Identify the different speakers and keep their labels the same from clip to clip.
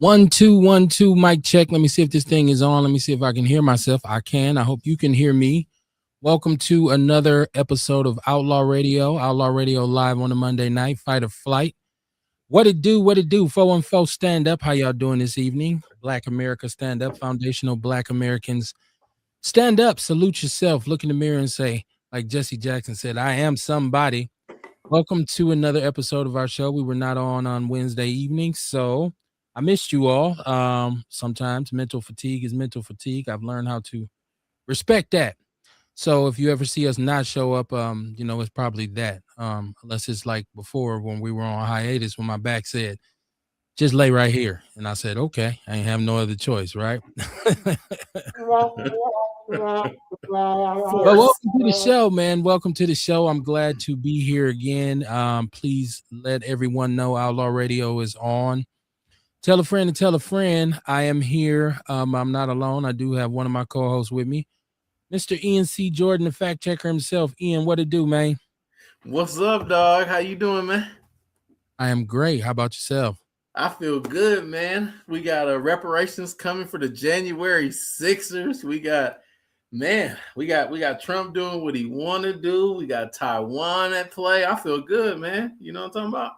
Speaker 1: 1 2 mic check. Let me see if this thing is on. Let me see if I can hear myself. I can. I hope you can hear me. Welcome to another episode of Outlaw Radio. Outlaw Radio live on a Monday night. Fight or flight. What it do? What it do? 414 stand up. How y'all doing this evening? Black America stand up. Foundational Black Americans stand up. Salute yourself. Look in the mirror and say, like Jesse Jackson said, I am somebody. Welcome to another episode of our show. We were not on Wednesday evening, so I missed you all. Sometimes mental fatigue is mental fatigue. I've learned how to respect that. So if you ever see us not show up, it's probably that. Unless it's like before when we were on hiatus, when my back said, just lay right here. And I said, okay, I ain't have no other choice, right? But welcome to the show, man. Welcome to the show. I'm glad to be here again. Please let everyone know Outlaw Radio is on. Tell a friend and tell a friend. I am here. I'm not alone. I do have one of my co-hosts with me, Mr. Ian C. Jordan, the fact checker himself. Ian, what it do, man?
Speaker 2: What's up, dog? How you doing, man?
Speaker 1: I am great. How about yourself?
Speaker 2: I feel good, man. We got reparations coming for the January 6ers. We got Trump doing what he want to do. We got Taiwan at play. I feel good, man. You know what I'm talking about?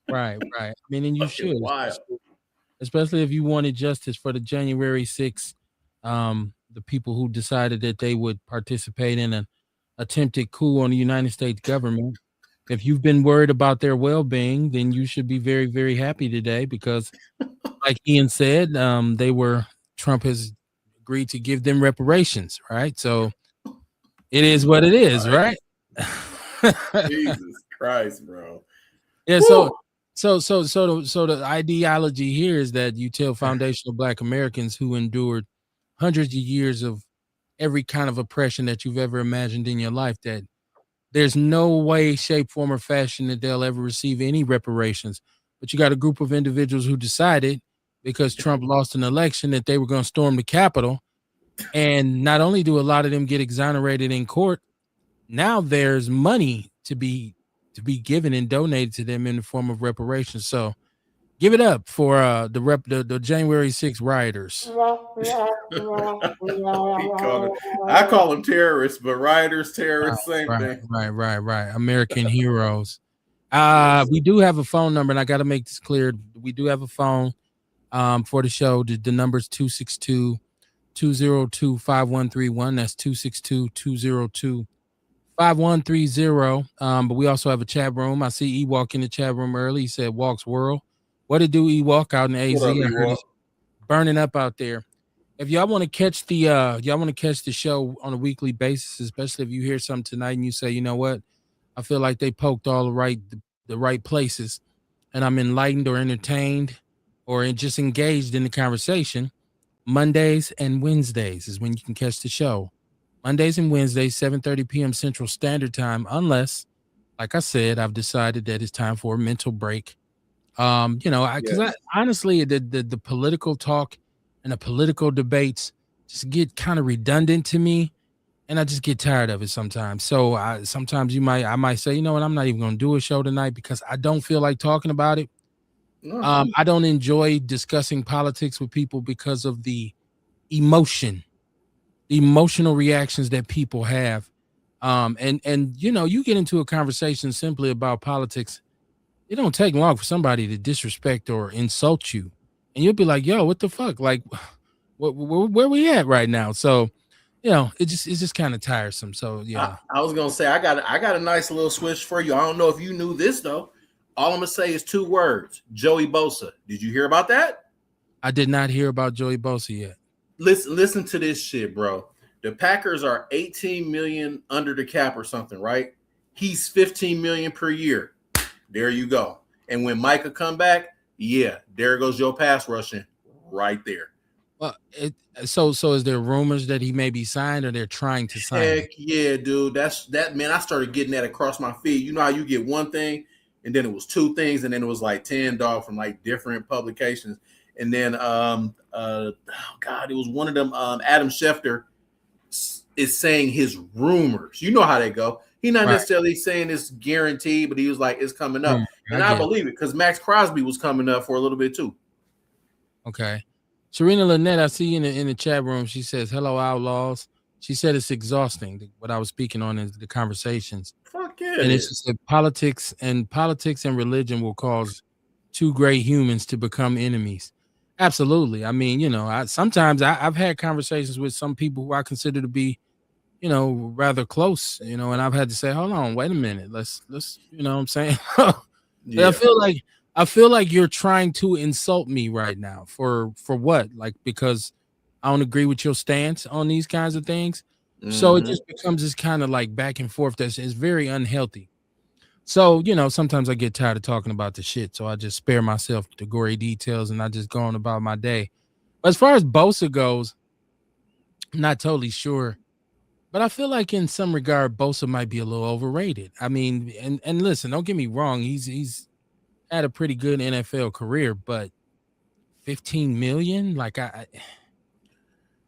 Speaker 1: Right. I mean, and you should, especially if you wanted justice for the January 6th, the people who decided that they would participate in an attempted coup on the United States government. If you've been worried about their well-being, then you should be very, very happy today because, like Ian said, Trump has agreed to give them reparations, right? So it is what it is, right?
Speaker 2: Jesus Christ, bro.
Speaker 1: Yeah. Woo! So the ideology here is that you tell foundational Black Americans who endured hundreds of years of every kind of oppression that you've ever imagined in your life that there's no way, shape, form, or fashion that they'll ever receive any reparations. But you got a group of individuals who decided because Trump lost an election that they were going to storm the Capitol. And not only do a lot of them get exonerated in court, now there's money to be given and donated to them in the form of reparations. So give it up for the January 6th rioters.
Speaker 2: I call them terrorists, but rioters, terrorists, same thing.
Speaker 1: Right. American heroes. We do have a phone number, and I got to make this clear. We do have a phone for the show. The number is 262-202-5131. That's 262-202-5130. But we also have a chat room. I see Ewok in the chat room early. He said Walk's World. What it do, Ewok out in AZ? I heard it's burning up out there. If y'all want to catch the show on a weekly basis, especially if you hear something tonight and you say, you know what, I feel like they poked all the right places, and I'm enlightened or entertained or just engaged in the conversation. Mondays and Wednesdays is when you can catch the show. Mondays and Wednesdays, 7:30 p.m. Central Standard Time, unless, like I said, I've decided that it's time for a mental break. Because honestly, the political talk and the political debates just get kind of redundant to me, and I just get tired of it sometimes. So I might say, you know what, I'm not even going to do a show tonight because I don't feel like talking about it. I don't enjoy discussing politics with people because of the emotional reactions that people have. You get into a conversation simply about politics. It don't take long for somebody to disrespect or insult you, and you'll be like, "Yo, what the fuck? Like, where we at right now?" So, it's just kind of tiresome. So, yeah.
Speaker 2: I was gonna say I got a nice little switch for you. I don't know if you knew this though. All I'm gonna say is 2 words: Joey Bosa. Did you hear about that?
Speaker 1: I did not hear about Joey Bosa yet.
Speaker 2: Listen to this shit, bro. The Packers are 18 million under the cap or something, right? He's 15 million per year. There you go. And when Micah come back, there goes your pass rushing right there.
Speaker 1: Well, so is there rumors that he may be signed or they're trying to sign him?
Speaker 2: Heck yeah, dude. That man, I started getting that across my feed. You know how you get one thing and then it was 2 things and then it was like 10 dog from like different publications. And then it was one of them. Adam Schefter is saying his rumors. You know how they go. He's not necessarily saying it's guaranteed, but he was like, it's coming up. And I believe it because Max Crosby was coming up for a little bit too.
Speaker 1: Okay. Serena Lynette, I see you in the chat room. She says, "Hello, Outlaws." She said it's exhausting. What I was speaking on is the conversations,
Speaker 2: Fuck yeah, it
Speaker 1: and it's
Speaker 2: is.
Speaker 1: just that politics and religion will cause two great humans to become enemies. Absolutely. I mean, sometimes I've had conversations with some people who I consider to be, rather close, and I've had to say, hold on, wait a minute. Let's, what I'm saying. And
Speaker 2: Yeah.
Speaker 1: I feel like you're trying to insult me right now for what? Like because I don't agree with your stance on these kinds of things. So it
Speaker 2: Hmm.
Speaker 1: just becomes this kind of like back and forth that's is very unhealthy. So, sometimes I get tired of talking about the shit. So I just spare myself the gory details and I just go on about my day. As far as Bosa goes, I'm not totally sure. But I feel like in some regard, Bosa might be a little overrated. I mean, and listen, don't get me wrong, he's had a pretty good NFL career, but 15 million? Like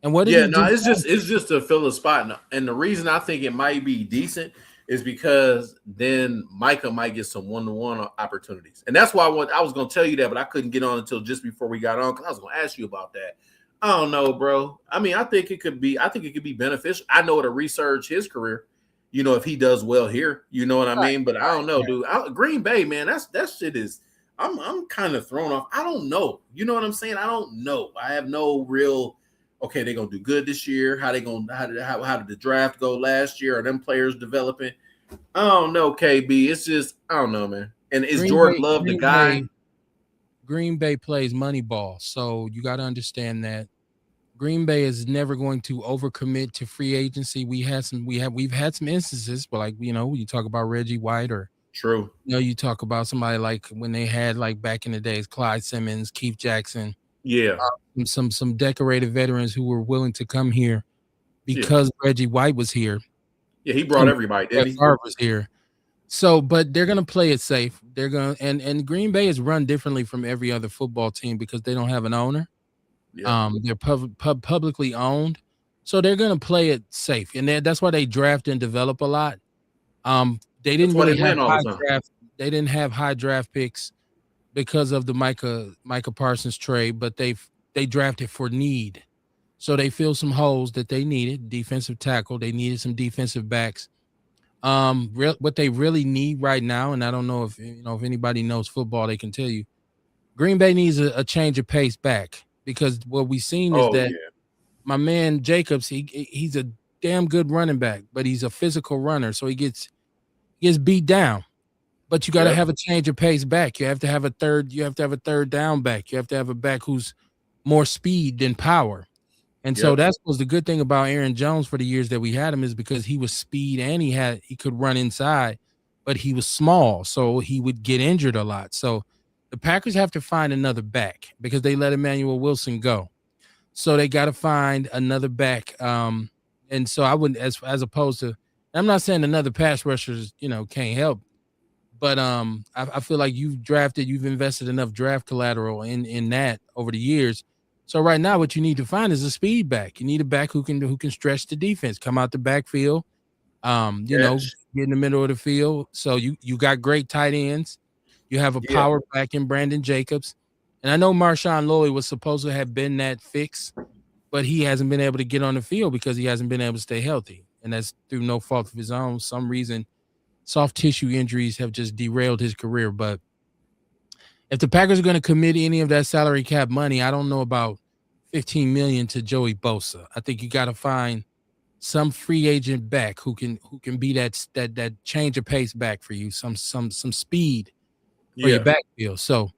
Speaker 1: and what did
Speaker 2: Yeah,
Speaker 1: he
Speaker 2: no,
Speaker 1: do?
Speaker 2: it's just to fill a spot, and the reason I think it might be decent is because then Micah might get some one-to-one opportunities, and that's why I was going to tell you that, but I couldn't get on until just before we got on because I was going to ask you about that. I don't know, bro. I mean, I think it could be. I think it could be beneficial. I know to research his career. If he does well here, you know what I
Speaker 1: Right,
Speaker 2: mean. But I don't know,
Speaker 1: right.
Speaker 2: dude. Green Bay, man, that shit is. I'm kind of thrown off. I don't know. You know what I'm saying? I don't know. I have no real okay, they're gonna do good this year. How did the draft go last year? Are them players developing? I don't know, KB. It's just I don't know, man. And is
Speaker 1: Green
Speaker 2: Jordan
Speaker 1: Bay,
Speaker 2: Love the
Speaker 1: Green
Speaker 2: guy?
Speaker 1: Bay, Green Bay plays money ball. So you got to understand that Green Bay is never going to overcommit to free agency. We've had some instances, but like, you talk about Reggie White or
Speaker 2: True.
Speaker 1: you talk about somebody like when they had like back in the days, Clyde Simmons, Keith Jackson,
Speaker 2: Yeah.
Speaker 1: some decorated veterans who were willing to come here
Speaker 2: Yeah.
Speaker 1: because Reggie White was here
Speaker 2: Yeah. He brought
Speaker 1: and
Speaker 2: everybody,
Speaker 1: Brett
Speaker 2: didn't he?
Speaker 1: Favre was here. So, but they're gonna play it safe. They're gonna and Green Bay is run differently from every other football team because they don't have an owner.
Speaker 2: Yeah.
Speaker 1: They're publicly owned, so they're gonna play it safe, and that's why they draft and develop a lot. They
Speaker 2: That's
Speaker 1: didn't
Speaker 2: why they
Speaker 1: really have
Speaker 2: win all the
Speaker 1: high
Speaker 2: time.
Speaker 1: draft. They didn't have high draft picks because of the Micah Parsons trade, but they drafted for need. So they filled some holes that they needed. Defensive tackle, they needed some defensive backs. What they really need right now, and I don't know if anybody knows football, they can tell you. Green Bay needs a change of pace back because what we've seen is
Speaker 2: Oh
Speaker 1: that
Speaker 2: yeah.
Speaker 1: my man Jacobs, he's a damn good running back, but he's a physical runner, so he gets beat down. But you got to
Speaker 2: Yep.
Speaker 1: have a change of pace back. You have to have a third. You have to have a third down back. You have to have a back who's more speed than power. And so
Speaker 2: Yep.
Speaker 1: that's was the good thing about Aaron Jones for the years that we had him is because he was speed and he could run inside, but he was small, so he would get injured a lot. So the Packers have to find another back because they let Emmanuel Wilson go. So they got to find another back. And so I wouldn't as opposed to I'm not saying another pass rushers, can't help, but I feel like you've invested enough draft collateral in that over the years. So right now, what you need to find is a speed back. You need a back who can stretch the defense, come out the backfield,
Speaker 2: Catch.
Speaker 1: get in the middle of the field. So you got great tight ends. You have a
Speaker 2: Yeah.
Speaker 1: power back in Brandon Jacobs, and I know Marshawn Lloyd was supposed to have been that fix, but he hasn't been able to get on the field because he hasn't been able to stay healthy, and that's through no fault of his own. Some reason soft tissue injuries have just derailed his career. But if the Packers are going to commit any of that salary cap money, I don't know about 15 million to Joey Bosa. I think you got to find some free agent back who can be that change of pace back for you, some speed for your
Speaker 2: Yeah.
Speaker 1: backfield. So,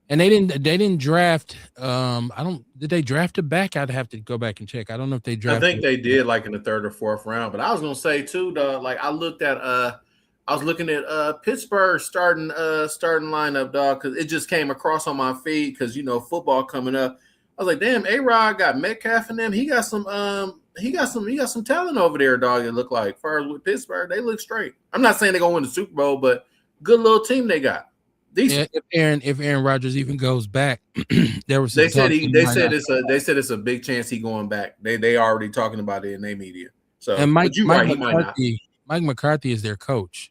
Speaker 1: and they didn't draft. I don't did they draft a back? I'd have to go back and check. I don't know if they
Speaker 2: I
Speaker 1: drafted.
Speaker 2: think they did like in the third or fourth round. But I was gonna say too, dog. Like I was looking at Pittsburgh starting lineup, dog, because it just came across on my feed because football coming up. I was like, damn, A-Rod got Metcalf in them. He got some talent over there, dog. It looked like. Far as with Pittsburgh, they look straight. I'm not saying they're gonna win the Super Bowl, but good little team they got.
Speaker 1: Yeah,
Speaker 2: Decent.
Speaker 1: if Aaron Rodgers even goes back, there was
Speaker 2: They
Speaker 1: some
Speaker 2: said
Speaker 1: talk
Speaker 2: he
Speaker 1: that he
Speaker 2: they
Speaker 1: might
Speaker 2: said
Speaker 1: not.
Speaker 2: it's a big chance he going back. They already talking about it in their media.
Speaker 1: And
Speaker 2: So,
Speaker 1: Mike
Speaker 2: but you're
Speaker 1: Mike
Speaker 2: right, he might not.
Speaker 1: McCarthy, Mike McCarthy is their coach,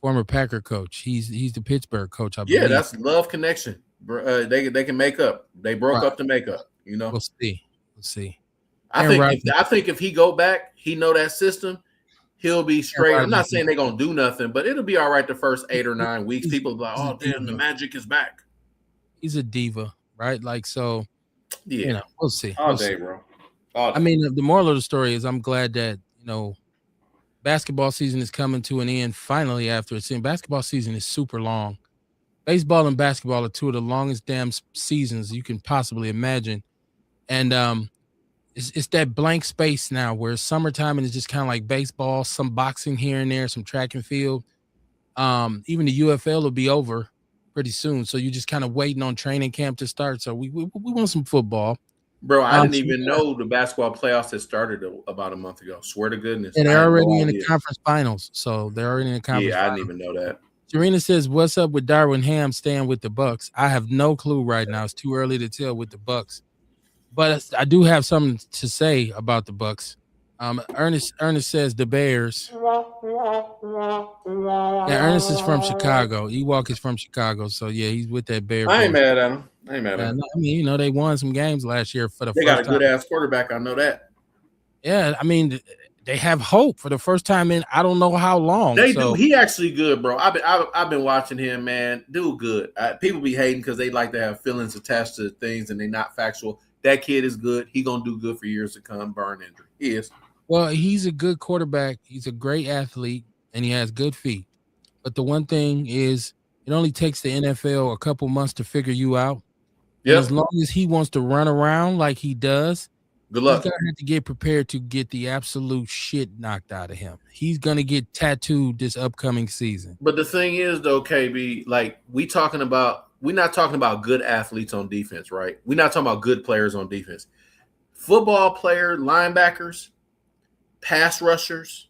Speaker 1: former Packer coach. He's the Pittsburgh coach, I
Speaker 2: Yeah,
Speaker 1: believe.
Speaker 2: that's love connection. They can make up. They broke
Speaker 1: Right.
Speaker 2: up to make up. You know.
Speaker 1: We'll see. We'll see.
Speaker 2: I
Speaker 1: Aaron
Speaker 2: think if
Speaker 1: Rodgers.
Speaker 2: I think if he go back, he know that system. He'll be
Speaker 1: Aaron
Speaker 2: straight. I'm
Speaker 1: Rodgers
Speaker 2: not saying they're gonna do nothing, but it'll be all right the first 8 or 9 weeks.
Speaker 1: he's,
Speaker 2: People be like,
Speaker 1: he's a
Speaker 2: "Oh, damn, the
Speaker 1: diva.
Speaker 2: magic is back."
Speaker 1: He's a diva, right? Like so.
Speaker 2: Yeah,
Speaker 1: We'll see.
Speaker 2: all
Speaker 1: We'll
Speaker 2: day,
Speaker 1: see.
Speaker 2: bro. All
Speaker 1: I
Speaker 2: day.
Speaker 1: mean, the moral of the story is I'm glad that basketball season is coming to an end finally after it seemed basketball season is super long. Baseball and basketball are two of the longest damn seasons you can possibly imagine. And it's that blank space now where it's summertime and it's just kind of like baseball, some boxing here and there, some track and field. Even the UFL will be over pretty soon. So you're just kind of waiting on training camp to start. So we want some football.
Speaker 2: Bro, I didn't
Speaker 1: So
Speaker 2: even know the basketball playoffs had started about a month ago. Swear to goodness,
Speaker 1: yeah,
Speaker 2: I
Speaker 1: they're
Speaker 2: had no
Speaker 1: already in the
Speaker 2: idea.
Speaker 1: conference finals. So they're already in the conference
Speaker 2: Yeah, I didn't
Speaker 1: finals.
Speaker 2: even know that.
Speaker 1: Serena says, "What's up with Darwin Ham staying with the Bucks?" I have no clue right now. It's too early to tell with the Bucks, but I do have something to say about the Bucks. Ernest says the Bears. Yeah, Ernest is from Chicago. Ewok is from Chicago, so yeah, he's with that Bear
Speaker 2: I ain't
Speaker 1: bullshit.
Speaker 2: mad at him. I ain't mad at
Speaker 1: Yeah,
Speaker 2: him.
Speaker 1: no, I mean, they won some games last year for the
Speaker 2: They got a
Speaker 1: first time.
Speaker 2: good ass quarterback. I know that.
Speaker 1: Yeah, I mean, they have hope for the first time in I don't know how long.
Speaker 2: They
Speaker 1: so.
Speaker 2: do. He actually good, bro. I've been watching him, man. Dude, good. People be hating because they like to have feelings attached to things and they're not factual. That kid is good. He gonna do good for years to come. Burn injury. He is.
Speaker 1: Well, he's a good quarterback. He's a great athlete, and he has good feet. But the one thing is, it only takes the NFL a couple months to figure you out. And as
Speaker 2: Yep.
Speaker 1: long as he wants to run around like he does,
Speaker 2: Good
Speaker 1: he's
Speaker 2: luck.
Speaker 1: going to have to get prepared to get the absolute shit knocked out of him. He's going to get tattooed this upcoming season.
Speaker 2: But the thing is, though, KB, like we're not talking about good athletes on defense, right? We're not talking about good players on defense. Football player, linebackers, pass rushers,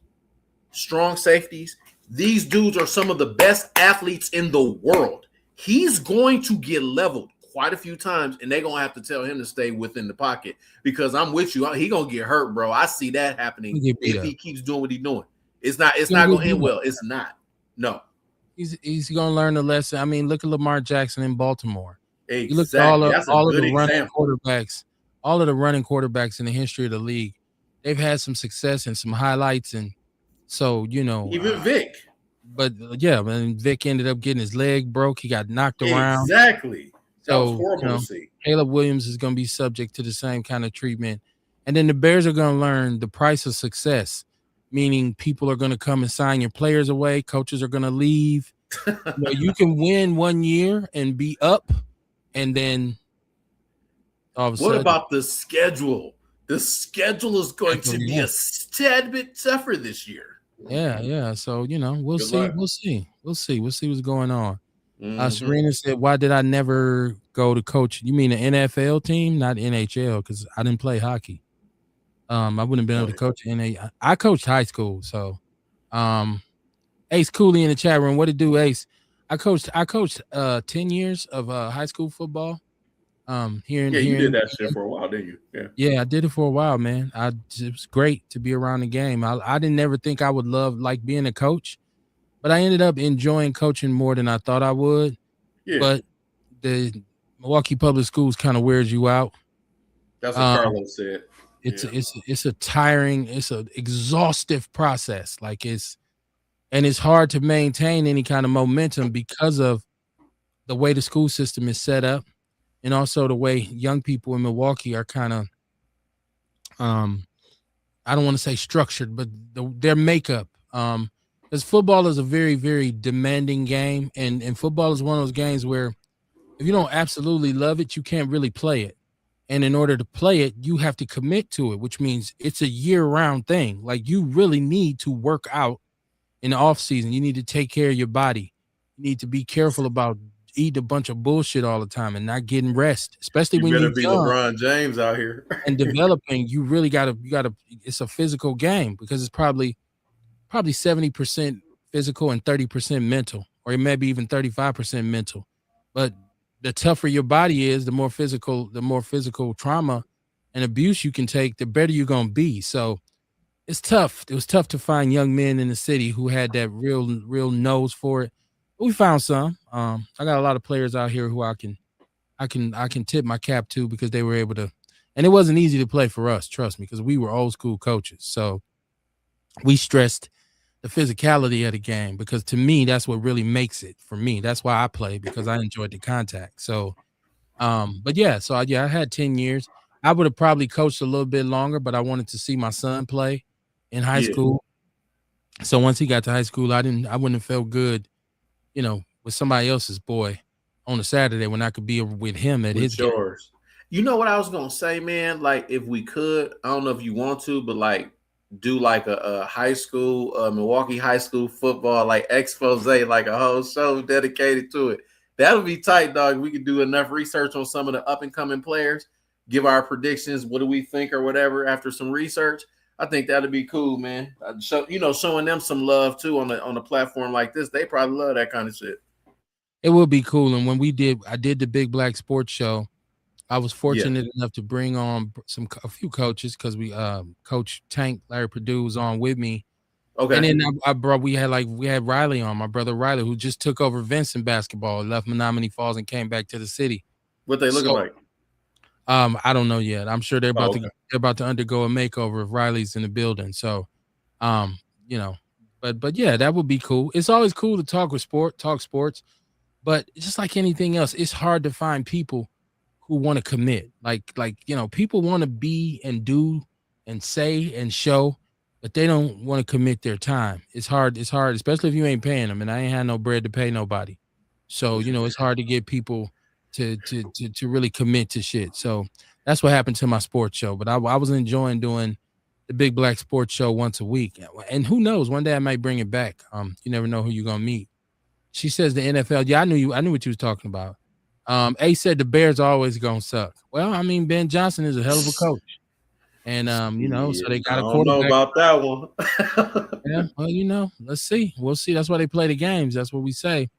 Speaker 2: strong safeties. These dudes are some of the best athletes in the world. He's going to get leveled quite a few times, and they're going to have to tell him to stay within the pocket because I'm with you. He going to get hurt, bro. I see that happening if he keeps doing what he's doing. It's not going to end well. It's not. No.
Speaker 1: He's going to learn the lesson. I mean, look at Lamar Jackson in Baltimore.
Speaker 2: Exactly.
Speaker 1: You look at all of the running
Speaker 2: example.
Speaker 1: quarterbacks, all of the running quarterbacks in the history of the league. They've had some success and some highlights, and so
Speaker 2: even Vic.
Speaker 1: But yeah, man, Vic ended up getting his leg broke. He got knocked around.
Speaker 2: Exactly. That
Speaker 1: so
Speaker 2: was horrible to see.
Speaker 1: Caleb Williams is going to be subject to the same kind of treatment, and then the Bears are going to learn the price of success. Meaning, people are going to come and sign your players away. Coaches are going to leave. You can win 1 year and be up, and then all of a sudden.
Speaker 2: What about the schedule? The schedule is going to be a tad bit tougher this year.
Speaker 1: Yeah. So we'll see. We'll see what's going on. Serena said, "Why did I never go to coach? You mean the NFL team, not NHL? Because I didn't play hockey. I wouldn't have been able to coach NA. I coached high school, so Ace Cooley in the chat room. What to do, Ace? I coached 10 years of high school football.
Speaker 2: You did that shit for a while, didn't you?
Speaker 1: Yeah, I did it for a while, man. It was great to be around the game. I didn't ever think I would love being a coach, but I ended up enjoying coaching more than I thought I would.
Speaker 2: Yeah.
Speaker 1: But the Milwaukee Public Schools kind of wears you out.
Speaker 2: That's what Carlos said.
Speaker 1: It's a tiring, it's an exhaustive process. And it's hard to maintain any kind of momentum because of the way the school system is set up. And also the way young people in Milwaukee are kind of, I don't want to say structured, but their makeup. Because football is a very, very demanding game. And football is one of those games where if you don't absolutely love it, you can't really play it. And in order to play it, you have to commit to it, which means it's a year-round thing. You really need to work out in the off season. You need to take care of your body. You need to be careful about eating a bunch of bullshit all the time and not getting rest, especially when you're
Speaker 2: be LeBron James out here
Speaker 1: and developing. You really gotta. It's a physical game because it's probably 70% physical and 30% mental, or maybe even 35% mental. But the tougher your body is, the more physical trauma and abuse you can take, the better you're gonna be. So it's tough. It was tough to find young men in the city who had that real nose for it. We found some. I got a lot of players out here who I can I can tip my cap to, because they were able to, and it wasn't easy to play for us, trust me, because we were old school coaches. So we stressed the physicality of the game, because to me that's what really makes it for me. That's why I play, because I enjoyed the contact. So but yeah, so yeah, I had 10 years. I would have probably coached a little bit longer, but I wanted to see my son play in high
Speaker 2: Yeah,
Speaker 1: school. So once he got to high school, I wouldn't have felt good, with somebody else's boy on a Saturday when I could be with him at his
Speaker 2: with
Speaker 1: game.
Speaker 2: yours. You know what I was gonna say, man? Like, if we could, I don't know if you want to, but like, do like a high school, Milwaukee high school football, like expose, like a whole show dedicated to it. That would be tight, dog. We could do enough research on some of the up and coming players, give our predictions. What do we think or whatever after some research? I think that'd be cool, man. Showing them some love too on a platform like this. They probably love that kind of shit.
Speaker 1: It would be cool. And when I did the Big Black Sports Show, I was
Speaker 2: Yeah.
Speaker 1: fortunate enough to bring on a few coaches, because we Coach Tank Larry Purdue was on with me. And
Speaker 2: Okay.
Speaker 1: then we had Riley on, my brother Riley, who just took over Vincent basketball, left Menominee Falls and came back to the city.
Speaker 2: What they looking
Speaker 1: So
Speaker 2: like?
Speaker 1: I don't know yet. I'm sure they're
Speaker 2: Oh,
Speaker 1: about to
Speaker 2: okay.
Speaker 1: they're about to undergo a makeover if Riley's in the building. So um, you know, but yeah, that would be cool. It's always cool to talk sports, but just like anything else, it's hard to find people who want to commit. People want to be and do and say and show, but they don't want to commit their time. It's hard, especially if you ain't paying them. And I ain't had no bread to pay nobody. So, it's hard to get people to really commit to shit. So that's what happened to my sports show. But I was enjoying doing the Big Black Sports Show once a week. And who knows, one day I might bring it back. You never know who you're gonna meet. She says the NFL. Yeah, I knew what you was talking about. A said the Bears are always gonna suck. Well, I mean, Ben Johnson is a hell of a coach, and so they
Speaker 2: I
Speaker 1: got a
Speaker 2: don't know
Speaker 1: quarterback.
Speaker 2: about that one.
Speaker 1: Yeah, well, let's see. We'll see. That's why they play the games. That's what we say.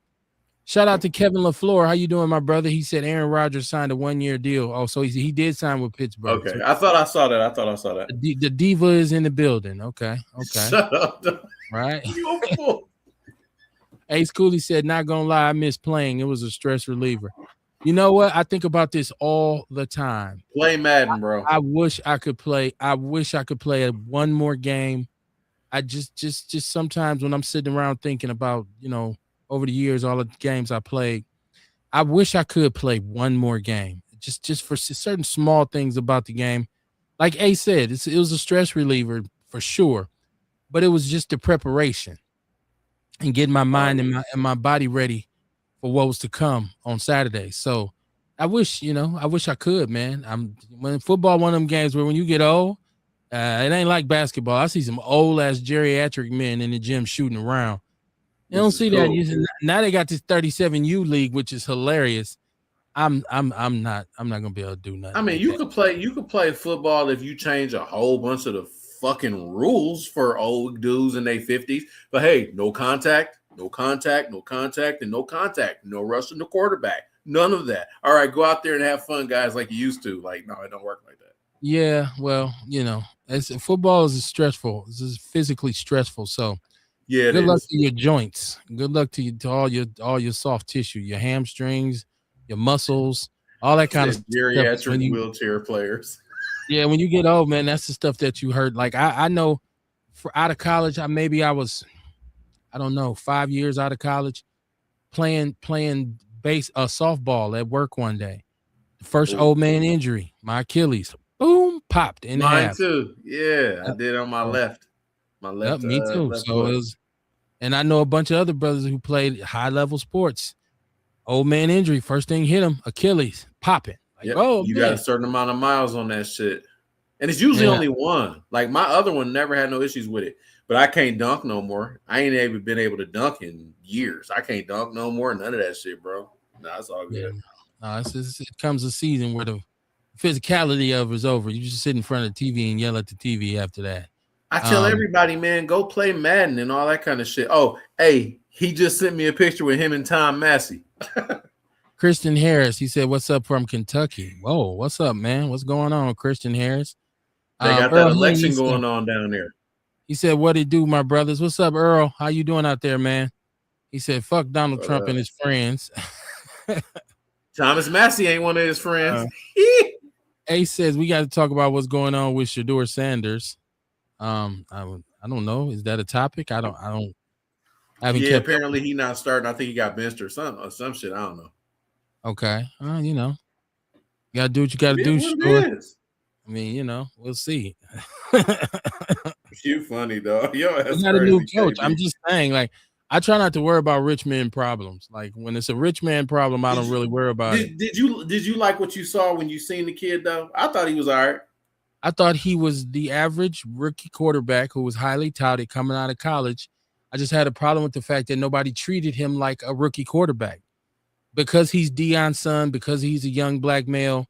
Speaker 1: Shout out to Kevin LaFleur. How you doing, my brother? He said Aaron Rodgers signed a 1-year deal. Oh, so he did sign with Pittsburgh.
Speaker 2: Okay,
Speaker 1: So
Speaker 2: I thought I saw that.
Speaker 1: the diva is in the building. Okay.
Speaker 2: Shut up.
Speaker 1: Right.
Speaker 2: You a fool.
Speaker 1: Ace Cooley said, not gonna lie, I miss playing. It was a stress reliever. You know what? I think about this all the time.
Speaker 2: Play Madden, bro.
Speaker 1: I wish I could play. I wish I could play one more game. I just sometimes when I'm sitting around thinking about, over the years, all the games I played, I wish I could play one more game. Just for certain small things about the game. Like A said, it was a stress reliever for sure, but it was just the preparation and getting my mind and my body ready for what was to come on Saturday. So I wish I could, man. When football, one of them games where when you get old, it ain't like basketball. I see some old ass geriatric men in the gym shooting around. You don't see that. Now they got this 37U league, which is hilarious. I'm not gonna be able to do nothing.
Speaker 2: I mean, you could play football if you change a whole bunch of the fucking rules for old dudes in their 50s. But hey, no contact, and no contact, no rushing the quarterback. None of that. All right, go out there and have fun, guys, like you used to. Like, no, it don't work like that.
Speaker 1: Yeah, well, football is stressful. This is physically stressful. So
Speaker 2: yeah,
Speaker 1: good luck to your joints. Good luck to all your soft tissue, your hamstrings, your muscles, all that kind of stuff.
Speaker 2: Geriatric wheelchair players.
Speaker 1: Yeah, when you get old, man, that's the stuff that you hurt. Like I know, for out of college, I don't know, 5 years out of college, playing softball at work one day. The first old man injury, my Achilles, boom, popped in half.
Speaker 2: Mine too. Yeah, I did on my left. My left.
Speaker 1: Me too.
Speaker 2: Left
Speaker 1: so
Speaker 2: foot.
Speaker 1: it was, and I know a bunch of other brothers who played high level sports. Old man injury, first thing hit him, Achilles, popping.
Speaker 2: Like, you got a certain amount of miles on that shit. And it's usually only one. Like my other one never had no issues with it. But I can't dunk no more. I ain't even been able to dunk in years. I can't dunk no more. None of that shit, bro. Nah, it's all good.
Speaker 1: Yeah. It comes a season where the physicality of it is over. You just sit in front of the TV and yell at the TV after that.
Speaker 2: I tell everybody, man, go play Madden and all that kind of shit. Oh, hey, he just sent me a picture with him and Tom Massey.
Speaker 1: Christian Harris, he said, "What's up from Kentucky?" Whoa, what's up, man? What's going on, Christian Harris?
Speaker 2: They got that election going on down there.
Speaker 1: He said, "What it do, my brothers? What's up, Earl? How you doing out there, man?" He said, "Fuck Donald Trump and his friends."
Speaker 2: Thomas Massey ain't one of his friends.
Speaker 1: Ace says we got to talk about what's going on with Shador Sanders. I don't know. Is that a topic? I haven't
Speaker 2: Yeah,
Speaker 1: kept up.
Speaker 2: apparently he not starting. I think he got benched or some shit. I don't know.
Speaker 1: Okay. You know, you gotta do what you gotta
Speaker 2: It is
Speaker 1: do,
Speaker 2: what
Speaker 1: Shador.
Speaker 2: it is.
Speaker 1: I mean, you know, we'll see.
Speaker 2: You funny dog. Yo,
Speaker 1: We
Speaker 2: that's
Speaker 1: got a new
Speaker 2: crazy,
Speaker 1: coach. I'm
Speaker 2: KB.
Speaker 1: just saying, like, I try not to worry about rich man problems. Like when it's a rich man problem, I
Speaker 2: Did
Speaker 1: don't
Speaker 2: you
Speaker 1: really worry about it.
Speaker 2: did you like what you saw when you seen the kid though? I thought he was all right.
Speaker 1: I thought he was the average rookie quarterback who was highly touted coming out of college. I just had a problem with the fact that nobody treated him like a rookie quarterback because he's Deion's son, because he's a young black male.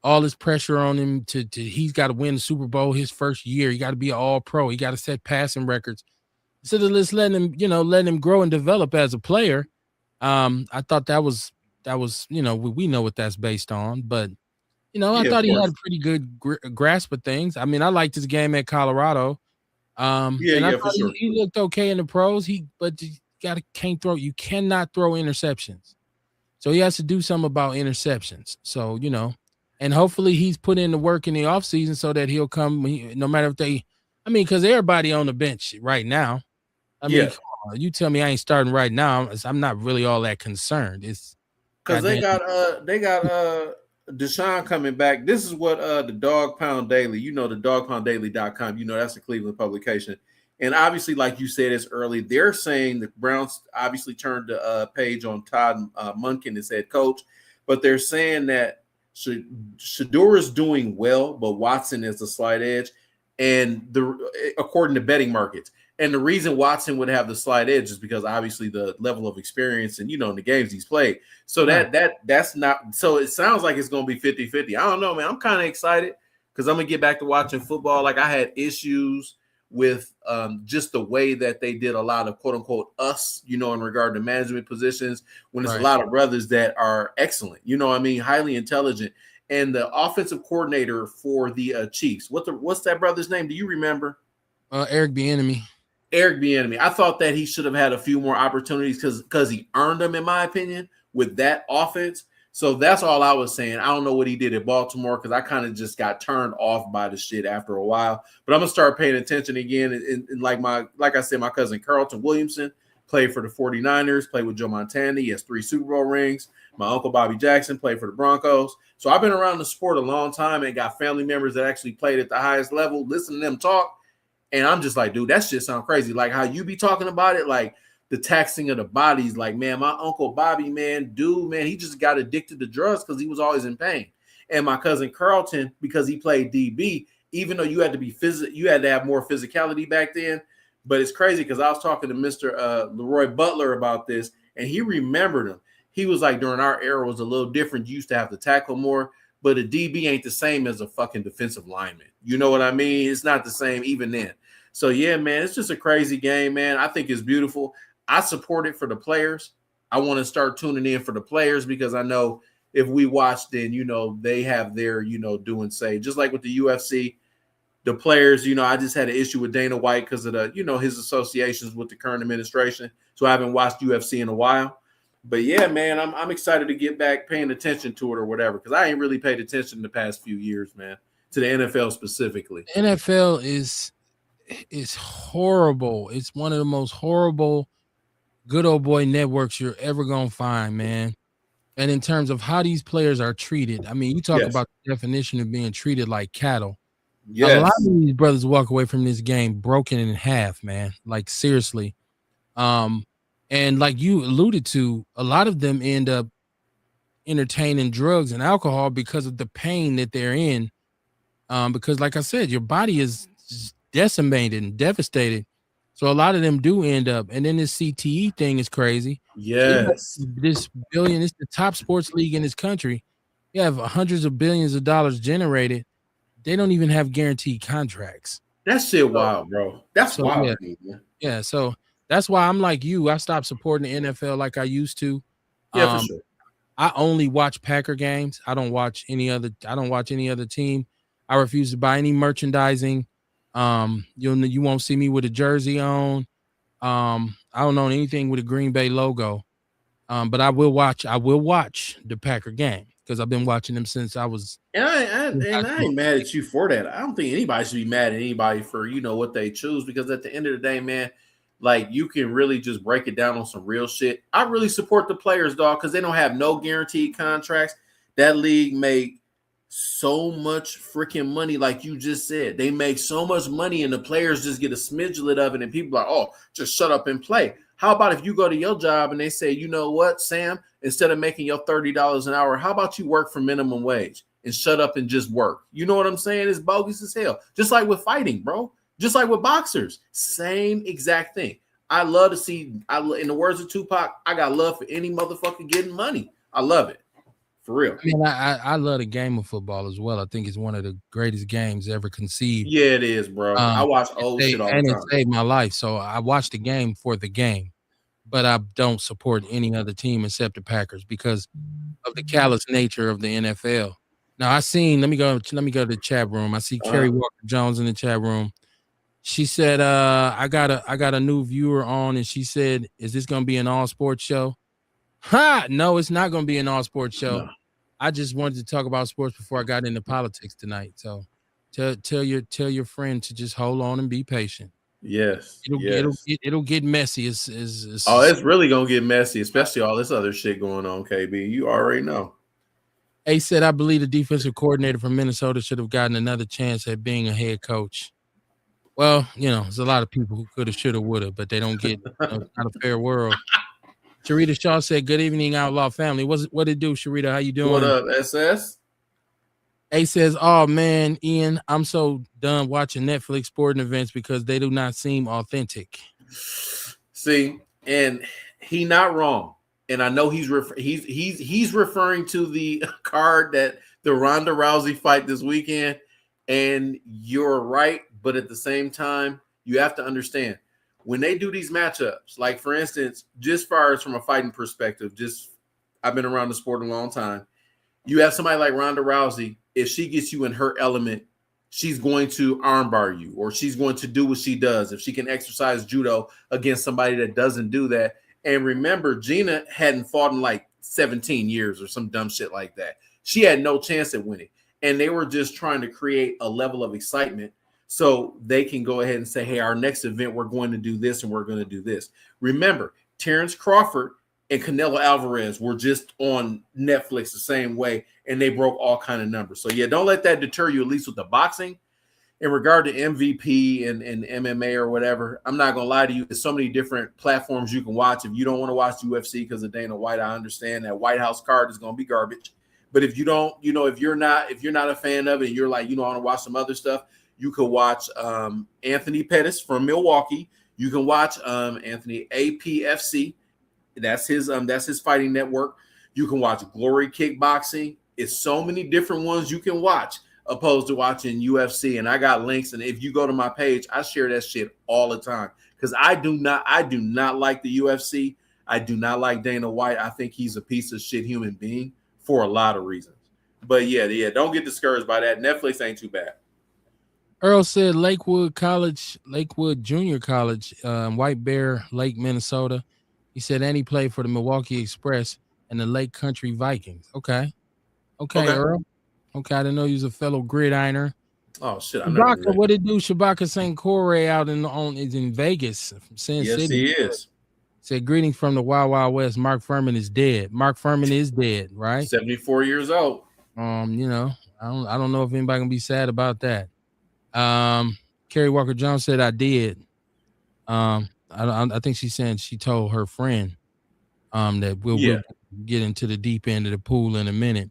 Speaker 1: All this pressure on him to he's got to win the Super Bowl his first year. He got to be an all pro. He got to set passing records. Instead of just letting him grow and develop as a player. I thought that was we know what that's based on, but I
Speaker 2: Yeah, of
Speaker 1: thought he had
Speaker 2: course.
Speaker 1: a pretty good grasp of things. I mean, I liked his game at Colorado,
Speaker 2: Yeah,
Speaker 1: and I
Speaker 2: yeah, for
Speaker 1: thought he,
Speaker 2: sure.
Speaker 1: he looked okay in the pros. But you can't throw. You cannot throw interceptions. So he has to do something about interceptions. So, and hopefully he's put in the work in the offseason so that he'll come no matter if because everybody on the bench right now. I mean,
Speaker 2: Yeah.
Speaker 1: come on, you tell me I ain't starting right now. I'm not really all that concerned. It's
Speaker 2: Because
Speaker 1: goddamn.
Speaker 2: they got Deshaun coming back. This is what the Dog Pound Daily, the dogpounddaily.com, that's a Cleveland publication. And obviously, like you said, it's early. They're saying the Browns obviously turned the page on Todd Monken as head coach, but they're saying that Shador is doing well, but Watson is the slight edge. And according to betting markets. And the reason Watson would have the slight edge is because obviously the level of experience and in the games he's played. So that's not so it sounds like it's gonna be 50-50. I don't know, man. I'm kind of excited because I'm gonna get back to watching football. Like I had issues with just the way that they did a lot of quote unquote us, in regard to management positions when it's a lot of brothers that are excellent, highly intelligent. And the offensive coordinator for the Chiefs, what's that brother's name? Do you remember?
Speaker 1: Eric Bieniemy.
Speaker 2: Eric Bieniemy. I thought that he should have had a few more opportunities because he earned them, in my opinion, with that offense. So that's all I was saying. I don't know what he did at Baltimore because I kind of just got turned off by the shit after a while. But I'm gonna start paying attention again. And like I said, my cousin Carlton Williamson played for the 49ers, played with Joe Montana. He has 3 Super Bowl rings. My uncle Bobby Jackson played for the Broncos. So I've been around the sport a long time and got family members that actually played at the highest level. Listen to them talk. And I'm just like, dude, that shit sound crazy. Like how you be talking about it, like the taxing of the bodies. Like, man, my uncle Bobby, man, he just got addicted to drugs because he was always in pain. And my cousin Carlton, because he played DB, even though you had to have more physicality back then. But it's crazy because I was talking to Mr. Leroy Butler about this, and he remembered him. He was like, during our era was a little different. You used to have to tackle more. But a DB ain't the same as a fucking defensive lineman. You know what I mean? It's not the same even then. So, yeah, man, it's just a crazy game, man. I think it's beautiful. I support it for the players. I want to start tuning in for the players because I know if we watch, then, they have their, do and say. Just like with the UFC, the players, I just had an issue with Dana White because of the, his associations with the current administration. So I haven't watched UFC in a while. But yeah, man, I'm excited to get back paying attention to it or whatever because I ain't really paid attention the past few years, man, to the NFL specifically.
Speaker 1: NFL is horrible. It's one of the most horrible good old boy networks you're ever gonna find, man. And in terms of how these players are treated, I mean, you talk about the definition of being treated like cattle.
Speaker 2: Yes.
Speaker 1: A lot of these brothers walk away from this game broken in half, man. Like seriously. And like you alluded to, a lot of them end up entertaining drugs and alcohol because of the pain that they're in. Because like I said, your body is decimated and devastated. So a lot of them do end up. And then this CTE thing is crazy.
Speaker 2: Yes.
Speaker 1: So this billion, it's the top sports league in this country. You have hundreds of billions of dollars generated. They don't even have guaranteed contracts.
Speaker 2: That shit wild, bro. That's wild.
Speaker 1: Yeah. So that's why I'm like you. I stopped supporting the NFL like I used to.
Speaker 2: Yeah, for sure.
Speaker 1: I only watch Packer games. I don't watch any other team. I refuse to buy any merchandising. You won't see me with a jersey on. I don't own anything with a Green Bay logo. But I will watch. I will watch the Packer game because I've been watching them since I was
Speaker 2: And
Speaker 1: in high
Speaker 2: I
Speaker 1: school.
Speaker 2: ain't mad at you for that. I don't think anybody should be mad at anybody for what they choose, because at the end of the day, man, like, you can really just break it down on some real shit. I really support the players, dog, because they don't have no guaranteed contracts. That league make so much freaking money, like you just said. They make so much money, and the players just get a smidgelet of it, and people are like, oh, just shut up and play. How about if you go to your job and they say, you know what, Sam, instead of making your $30 an hour, how about you work for minimum wage and shut up and just work? You know what I'm saying? It's bogus as hell. Just like with fighting, bro. Just like with boxers. Same exact thing. I love to see, in the words of Tupac, I got love for any motherfucker getting money. I love it. For real.
Speaker 1: I mean, I love the game of football as well. I think it's one of the greatest games ever conceived.
Speaker 2: Yeah, it is, bro. I watch old shit all the
Speaker 1: And it
Speaker 2: time.
Speaker 1: saved my life. So I watch the game for the game, but I don't support any other team except the Packers because of the callous nature of the NFL. Now I seen. Let me go to the chat room. I see Kerry Walker Jones in the chat room. She said, I got a new viewer on, and she said, is this gonna be an all sports show? Ha! No, it's not gonna be an all sports show.
Speaker 2: No.
Speaker 1: I just wanted to talk about sports before I got into politics tonight. So tell your friend to just hold on and be patient.
Speaker 2: Yes.
Speaker 1: It'll get messy.
Speaker 2: Oh, it's really gonna get messy, especially all this other shit going on, KB. You already know.
Speaker 1: A said, I believe the defensive coordinator from Minnesota should have gotten another chance at being a head coach. Well, there's a lot of people who coulda, shoulda, woulda, but they don't get. It's not a fair world. Sharita Shaw said, "Good evening, Outlaw family." What it do, Sharita? How you doing?
Speaker 2: What up, SS?
Speaker 1: A says, "Oh man, Ian, I'm so done watching Netflix sporting events because they do not seem authentic."
Speaker 2: See, and he not wrong, and I know he's referring to the card that the Ronda Rousey fight this weekend, and you're right, but at the same time, you have to understand when they do these matchups. Like, for instance, just far as from a fighting perspective, I've been around the sport a long time. You have somebody like Ronda Rousey. If she gets you in her element, she's going to armbar you, or she's going to do what she does. If she can exercise judo against somebody that doesn't do that. And remember, Gina hadn't fought in like 17 years or some dumb shit like that. She had no chance at winning. And they were just trying to create a level of excitement so they can go ahead and say, hey, our next event, we're going to do this and we're going to do this. Remember, Terrence Crawford and Canelo Alvarez were just on Netflix the same way, and they broke all kind of numbers. So, yeah, don't let that deter you, at least with the boxing. In regard to MVP and MMA or whatever, I'm not going to lie to you. There's so many different platforms you can watch. If you don't want to watch UFC because of Dana White, I understand that White House card is going to be garbage. But if you don't, if you're not a fan of it and you're like, I want to watch some other stuff, you could watch Anthony Pettis from Milwaukee. You can watch Anthony APFC. That's his fighting network. You can watch Glory Kickboxing. It's so many different ones you can watch opposed to watching UFC. And I got links. And if you go to my page, I share that shit all the time because I do not like the UFC. I do not like Dana White. I think he's a piece of shit human being for a lot of reasons. But yeah, don't get discouraged by that. Netflix ain't too bad.
Speaker 1: Earl said Lakewood Junior College, White Bear Lake, Minnesota. He said, and he played for the Milwaukee Express and the Lake Country Vikings. Okay, Earl. Okay, I didn't know he was a fellow gridiriner.
Speaker 2: Oh shit!
Speaker 1: Shabaka, what did do? Shabaka St. Corey out is in Vegas, from Sin City.
Speaker 2: Yes, he is.
Speaker 1: Said, greetings from the Wild Wild West. Mark Furman is dead. Mark Furman is dead, right?
Speaker 2: 74 years old.
Speaker 1: I don't know if anybody can be sad about that. Kerry Walker Jones said, I did. I think she's saying she told her friend that we'll get into the deep end of the pool in a minute.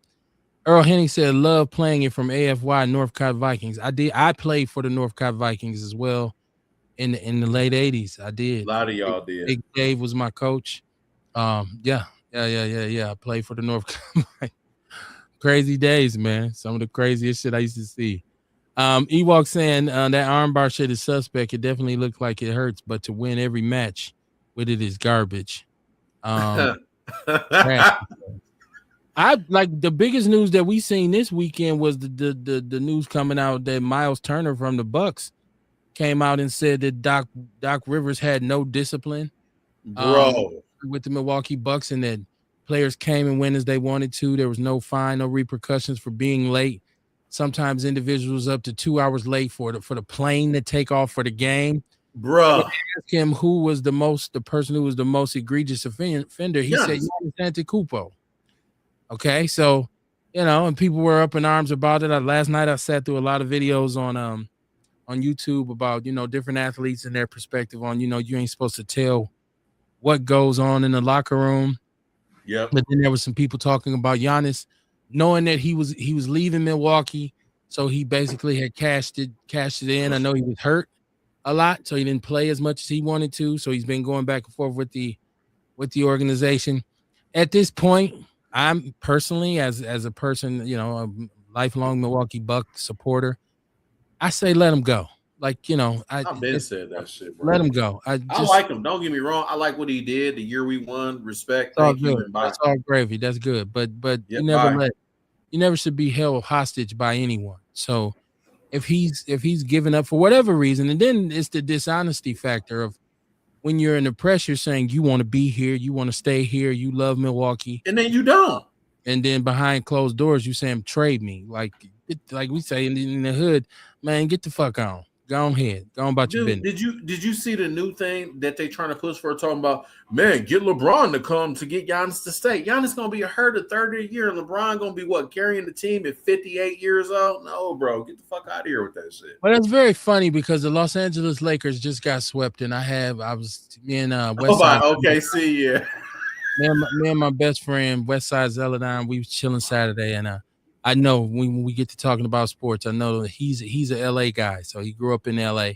Speaker 1: Earl Henning said, love playing it from AFY Northcott Vikings. I did. I played for the Northcott Vikings as well in the late 80s. I did.
Speaker 2: A lot of y'all did.
Speaker 1: Big Dave was my coach. Yeah. I played for the Northcott Vikings. Crazy days, man. Some of the craziest shit I used to see. Ewok saying that armbar shit is suspect. It definitely looked like it hurts, but to win every match with it is garbage. I like the biggest news that we seen this weekend was the news coming out that Miles Turner from the Bucks came out and said that Doc Rivers had no discipline.
Speaker 2: Bro,
Speaker 1: with the Milwaukee Bucks, and that players came and went as they wanted to. There was no fine, no repercussions for being late. Sometimes individuals up to 2 hours late for the plane to take off for the game.
Speaker 2: Bruh.
Speaker 1: Ask him who was the person who was the most egregious offender. He said
Speaker 2: Giannis.
Speaker 1: Giannis Antetokounmpo. Okay, so and people were up in arms about it. Last night I sat through a lot of videos on YouTube about different athletes and their perspective on you ain't supposed to tell what goes on in the locker room.
Speaker 2: Yep.
Speaker 1: But then there was some people talking about Giannis knowing that he was leaving Milwaukee, so he basically had cashed it in. I know he was hurt a lot, so he didn't play as much as he wanted to. So he's been going back and forth with the organization. At this point, I'm personally, as a person, a lifelong Milwaukee Bucks supporter, I say let him go. Like,
Speaker 2: I've been said that shit, bro.
Speaker 1: Let him go.
Speaker 2: I like him. Don't get me wrong. I like what he did the year we won. Respect. Thank you. And bye.
Speaker 1: That's all gravy. That's good. But
Speaker 2: Yep,
Speaker 1: you never should be held hostage by anyone. So if he's given up for whatever reason, and then it's the dishonesty factor of when you're in the pressure saying you want to be here, you want to stay here, you love Milwaukee,
Speaker 2: and then you don't.
Speaker 1: And then behind closed doors, you saying trade me, like we say in the hood, man, get the fuck on. Go ahead. Go on about your business.
Speaker 2: Did you see the new thing that they trying to push for? Talking about, man, get LeBron to come to get Giannis to stay. Giannis gonna be hurt a third of the year, and LeBron gonna be carrying the team at 58 years old? No, bro, get the fuck out of here with that shit.
Speaker 1: Well, that's very funny because the Los Angeles Lakers just got swept, and I was in Westside.
Speaker 2: Okay, see, yeah.
Speaker 1: Me and my best friend Westside Zeladine, we was chilling Saturday, and I know when we get to talking about sports, I know that he's a LA guy. So he grew up in LA,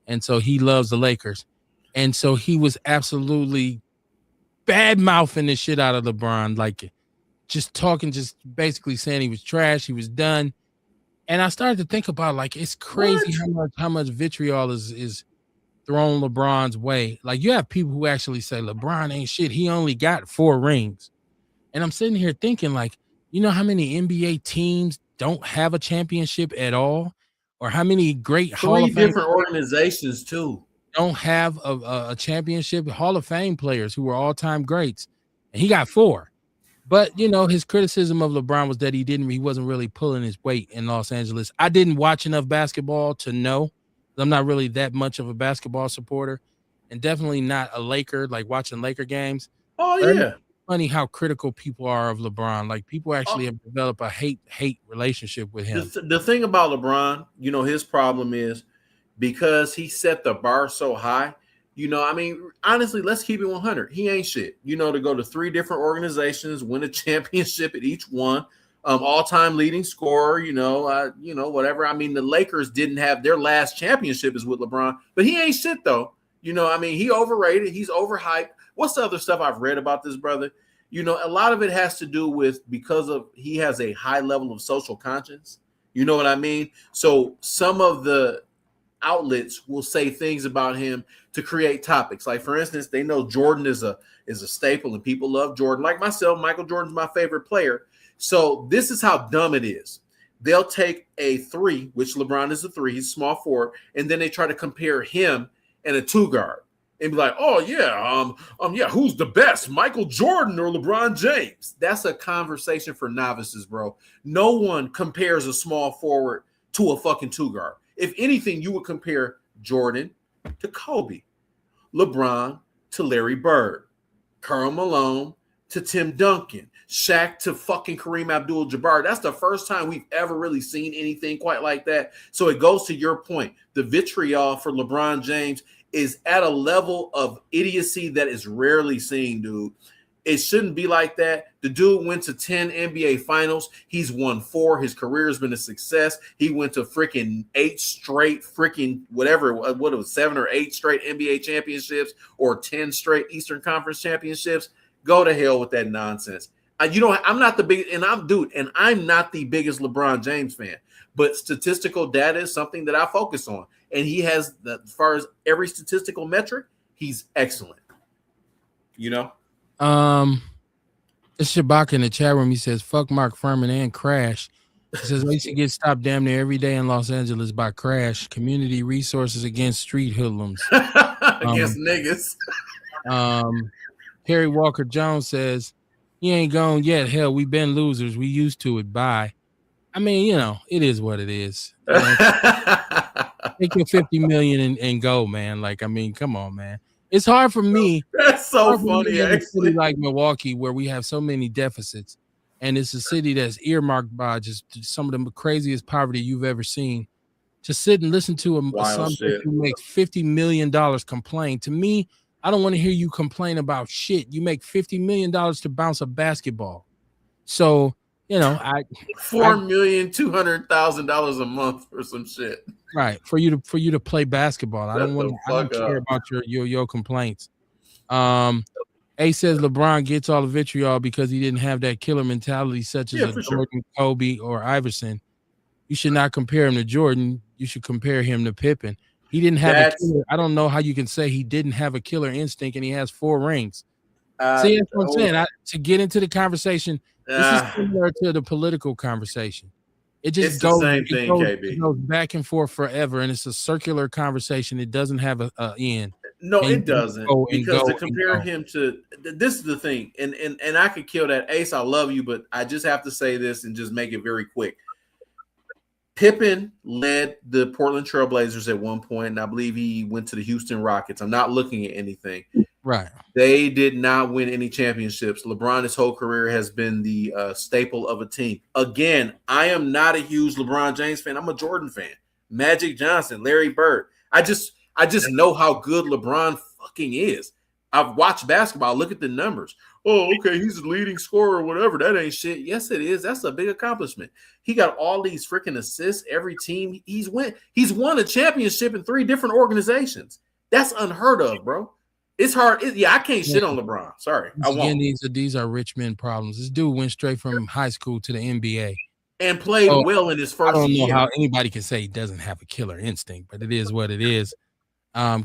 Speaker 1: and so he loves the Lakers. And so he was absolutely bad mouthing the shit out of LeBron, like just talking, just basically saying he was trash, he was done. And I started to think about, like, it's crazy how much vitriol is thrown LeBron's way. Like, you have people who actually say LeBron ain't shit. He only got 4 rings. And I'm sitting here thinking, like, you know how many NBA teams don't have a championship at all? Or how many great Hall of Fame
Speaker 2: different organizations too
Speaker 1: don't have a championship? Hall of Fame players who were all-time greats. And he got 4. But, his criticism of LeBron was that he wasn't really pulling his weight in Los Angeles. I didn't watch enough basketball to know. I'm not really that much of a basketball supporter, and definitely not a Laker, like watching Laker games.
Speaker 2: Oh, yeah.
Speaker 1: Funny how critical people are of LeBron. Like, people actually have developed a hate relationship with him.
Speaker 2: The thing about LeBron, his problem is because he set the bar so high. Honestly, let's keep it 100. He ain't shit. To go to 3 different organizations, win a championship at each one, all-time leading scorer, whatever. The Lakers didn't have their last championship is with LeBron, but he ain't shit though. He overrated. He's overhyped. What's the other stuff I've read about this brother? A lot of it has to do with because he has a high level of social conscience. You know what I mean? So some of the outlets will say things about him to create topics. Like, for instance, they know Jordan is a staple and people love Jordan. Like myself, Michael Jordan's my favorite player. So this is how dumb it is. They'll take a 3, which LeBron is a 3, he's small forward, and then they try to compare him and a 2 guard and be like, oh yeah, who's the best, Michael Jordan or LeBron James? That's a conversation for novices, bro. No one compares a small forward to a fucking 2 guard. If anything, you would compare Jordan to Kobe, LeBron to Larry Bird, Karl Malone to Tim Duncan, Shaq to fucking Kareem Abdul-Jabbar. That's the first time we've ever really seen anything quite like that. So it goes to your point. The vitriol for LeBron James is at a level of idiocy that is rarely seen, dude. It shouldn't be like that. The dude went to 10 NBA finals. He's won 4. His career has been a success. He went to freaking 8 straight freaking whatever, what it was, 7 or 8 straight NBA championships or 10 straight Eastern Conference championships. Go to hell with that nonsense. I'm not the big, and I'm not the biggest LeBron James fan, but statistical data is something that I focus on. And he has, as far as every statistical metric, he's excellent.
Speaker 1: It's Shabaka in the chat room. He says, fuck Mark Furman and Crash. He says, we should get stopped damn near every day in Los Angeles by Crash. Community resources against street hoodlums.
Speaker 2: Against niggas.
Speaker 1: Perry Walker Jones says, he ain't gone yet. Hell, we been losers. We used to it. Bye. I mean, it is what it is. Take your 50 million and go, man. Like, I mean, come on, man. It's hard for me.
Speaker 2: That's so funny,
Speaker 1: in a
Speaker 2: actually.
Speaker 1: city like Milwaukee, where we have so many deficits, and it's a city that's earmarked by just some of the craziest poverty you've ever seen. To sit and listen to a son who makes $50 million complain. To me, I don't want to hear you complain about shit. You make $50 million to bounce a basketball. So,
Speaker 2: $4,200,000 a month for some shit.
Speaker 1: Right. For you to play basketball. I don't care about your complaints. A says LeBron gets all the vitriol because he didn't have that killer mentality such as Jordan, Kobe, or Iverson. You should not compare him to Jordan. You should compare him to Pippen. He didn't have a killer. I don't know how you can say he didn't have a killer instinct and he has 4 rings. See, that's what I'm saying. To get into the conversation, this is similar to the political conversation. It just goes,
Speaker 2: the same thing, KB.
Speaker 1: It goes back and forth forever, and it's a circular conversation. It doesn't have an end.
Speaker 2: No, it doesn't. Because to compare him to this is the thing, and I could kill that. Ace, I love you, but I just have to say this and just make it very quick. Pippen led the Portland Trailblazers at one point, and I believe he went to the Houston Rockets. I'm not looking at anything.
Speaker 1: Right.
Speaker 2: They did not win any championships. LeBron, his whole career, has been the staple of a team. Again, I am not a huge LeBron James fan. I'm a Jordan fan. Magic Johnson, Larry Bird. I just know how good LeBron fucking is. I've watched basketball. Look at the numbers. Oh, okay, he's the leading scorer or whatever. That ain't shit. Yes, it is. That's a big accomplishment. He got all these freaking assists. Every team he's won a championship in 3 different organizations. That's unheard of, bro. It's hard. I can't shit on LeBron. Sorry.
Speaker 1: These are rich men problems. This dude went straight from high school to the NBA.
Speaker 2: And played well in his first year.
Speaker 1: I don't know how anybody can say he doesn't have a killer instinct, but it is what it is.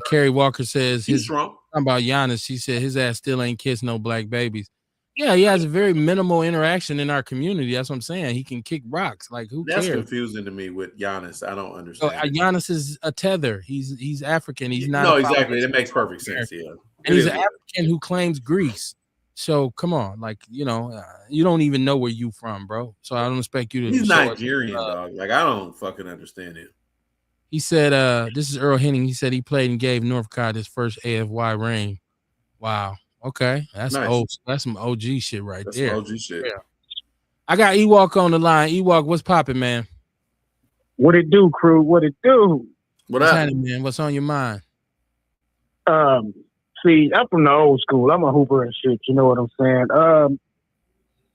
Speaker 1: Kerry Walker says
Speaker 2: he's drunk.
Speaker 1: About Giannis, she said his ass still ain't kissed no black babies. Yeah, he has a very minimal interaction in our community. That's what I'm saying. He can kick rocks. Like, who cares?
Speaker 2: That's confusing to me with Giannis. I don't understand.
Speaker 1: Giannis is a tether. He's African. He's not.
Speaker 2: No, exactly. That makes perfect sense. Yeah,
Speaker 1: and he's an African who claims Greece. So come on, like, you don't even know where you from, bro. So I don't expect you to.
Speaker 2: He's Nigerian, dog. Like, I don't fucking understand it.
Speaker 1: He said, this is Earl Henning. He said he played and gave Northcott his first AFY ring. Wow. Okay. That's nice. That's some OG shit there.
Speaker 2: Some OG shit.
Speaker 1: Yeah. I got Ewok on the line. Ewok, what's popping, man?
Speaker 3: What it do, crew? What it do?
Speaker 2: What's up,
Speaker 1: man? What's on your mind?
Speaker 3: See, I'm from the old school. I'm a hooper and shit. You know what I'm saying?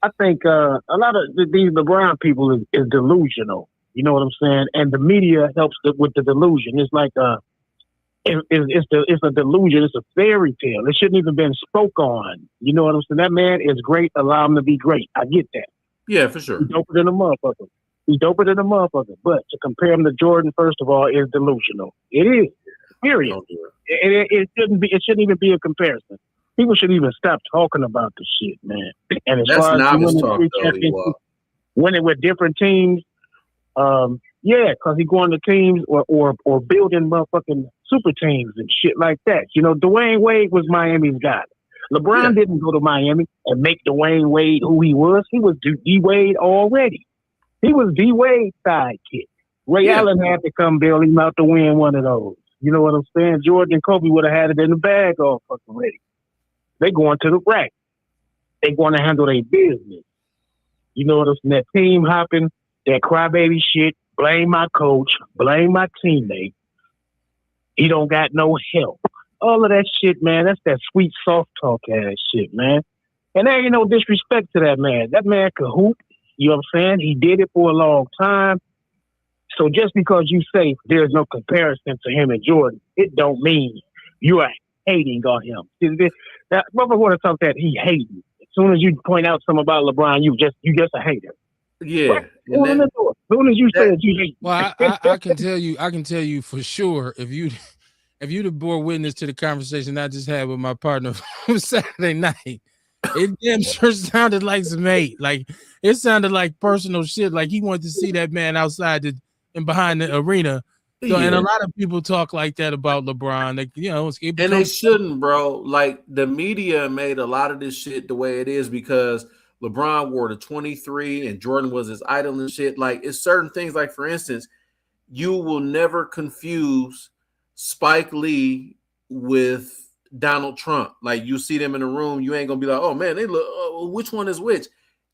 Speaker 3: I think a lot of these LeBron people is delusional. You know what I'm saying? And the media helps with the delusion. It's like it's a delusion. It's a fairy tale. It shouldn't even been spoke on. You know what I'm saying? That man is great. Allow him to be great. I get that.
Speaker 2: Yeah, for sure.
Speaker 3: He's doper than a motherfucker. But to compare him to Jordan, first of all, is delusional. It is. Period. It shouldn't be. It shouldn't even be a comparison. People should even stop talking about the shit, man. And as far as winning with different teams. Because he going to teams or building motherfucking super teams and shit like that. You know, Dwayne Wade was Miami's guy. LeBron didn't go to Miami and make Dwayne Wade who he was. He was D Wade already. He was D Wade's sidekick. Ray Allen had to come bail him out to win one of those. You know what I'm saying? Jordan and Kobe would have had it in the bag all fucking ready. They going to the rack. They going to handle their business. You know what I'm saying? That team hopping. That crybaby shit, blame my coach, blame my teammate. He don't got no help. All of that shit, man, that's that sweet, soft talk ass shit, man. And there ain't no disrespect to that man. That man could hoop, you know what I'm saying? He did it for a long time. So just because you say there's no comparison to him and Jordan, it don't mean you are hating on him. That motherfucker want to talk that he hating. As soon as you point out something about LeBron, you just a hater.
Speaker 2: Yeah.
Speaker 3: As soon as you say that you hate.
Speaker 1: Well, I can tell you for sure if you the bore witness to the conversation I just had with my partner on Saturday night, it damn sure sounded like some hate. Like it sounded like personal shit. Like he wanted to see that man outside and behind the arena So, and a lot of people talk like that about LeBron. Like, you know,
Speaker 2: and they shouldn't, bro. Like the media made a lot of this shit the way it is because LeBron wore the 23 and Jordan was his idol and shit. Like it's certain things. Like for instance, you will never confuse Spike Lee with Donald Trump. Like you see them in a room, you ain't gonna be like, oh man, they look. Which one is which?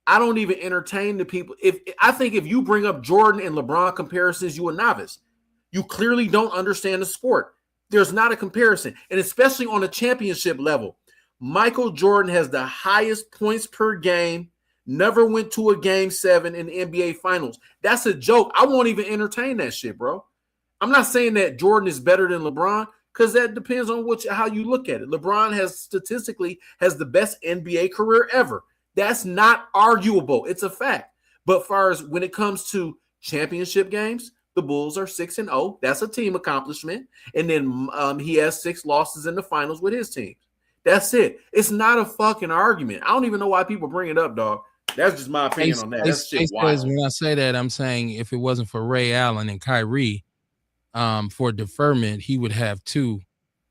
Speaker 2: I don't even entertain the people. I think if you bring up Jordan and LeBron comparisons, you a novice. You clearly don't understand the sport. There's not a comparison. And especially on a championship level, Michael Jordan has the highest points per game, never went to a game 7 in the NBA finals. That's a joke. I won't even entertain that shit, bro. I'm not saying that Jordan is better than LeBron because that depends on how you look at it. LeBron statistically has the best NBA career ever. That's not arguable. It's a fact. But far as when it comes to championship games, the Bulls are 6-0. That's a team accomplishment. And then he has 6 losses in the finals with his team. That's it. It's not a fucking argument. I don't even know why people bring it up, dog. That's just my opinion on that. That's shit wild.
Speaker 1: When I say that, I'm saying if it wasn't for Ray Allen and Kyrie for deferment, he would have 2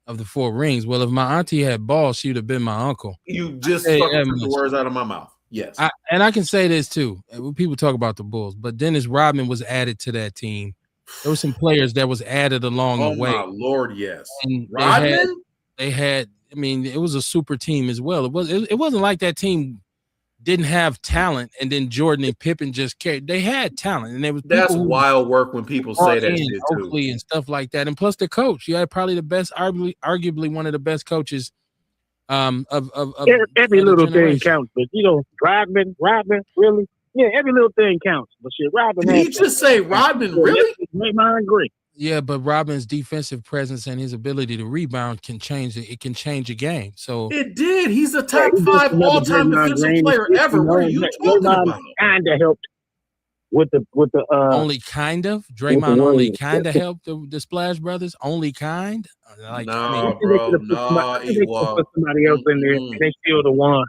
Speaker 1: of the 4 rings. Well, if my auntie had balls, she would have been my uncle.
Speaker 2: You just fucking took the words out of my mouth. Yes.
Speaker 1: And I can say this too. People talk about the Bulls, but Dennis Rodman was added to that team. There were some players that was added along the way.
Speaker 2: Oh my Lord, yes.
Speaker 1: And
Speaker 2: Rodman?
Speaker 1: They had, I mean, it was a super team as well. It wasn't like that team didn't have talent and then Jordan and Pippen just carried. They had talent, and there was
Speaker 2: that's wild work when people say that shit too.
Speaker 1: Oakley and stuff like that. And plus the coach, you had probably the best, arguably one of the best coaches of
Speaker 3: every little thing counts, but you know, Rodman, really? Yeah, every little thing counts. But shit, Rodman.
Speaker 2: Did he just say Rodman, really?
Speaker 3: I agree.
Speaker 1: Yeah, but Rodman's defensive presence and his ability to rebound can change it. It can change a game. So
Speaker 2: it did. He's a top 5 all-time defensive player ever. What are you talking about?
Speaker 3: Kind of helped with the
Speaker 1: only kind of Draymond only kind of helped the Splash Brothers. Only kind.
Speaker 2: Like, no, bro. No, he was.
Speaker 3: Put somebody else in there. They still the one.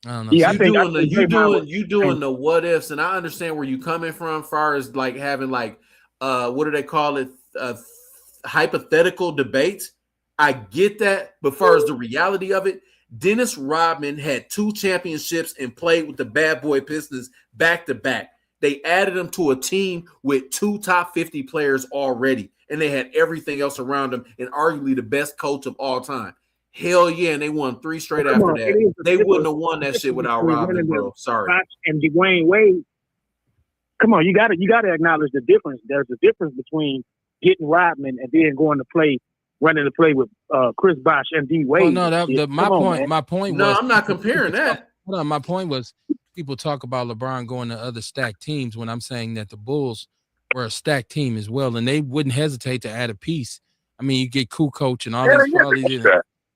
Speaker 1: I don't know.
Speaker 2: Yeah, you doing the what ifs, and I understand where you coming from. Far as like having like what do they call it? Hypothetical debates. I get that, but far as the reality of it, Dennis Rodman had 2 championships and played with the Bad Boy Pistons back to back. They added him to a team with 2 top 50 players already, and they had everything else around them, and arguably the best coach of all time. Hell yeah, and they won 3 straight after that. They wouldn't have won that shit without Rodman, bro. Sorry.
Speaker 3: And Dwayne Wade. Come on, you gotta acknowledge the difference. There's a difference between getting Rodman and then going to play, running to play with Chris Bosh and D Wade.
Speaker 1: Oh no, my point.
Speaker 2: No, I'm not comparing that.
Speaker 1: Hold on, my point was people talk about LeBron going to other stacked teams when I'm saying that the Bulls were a stacked team as well, and they wouldn't hesitate to add a piece. I mean, you get Kukoc and all these.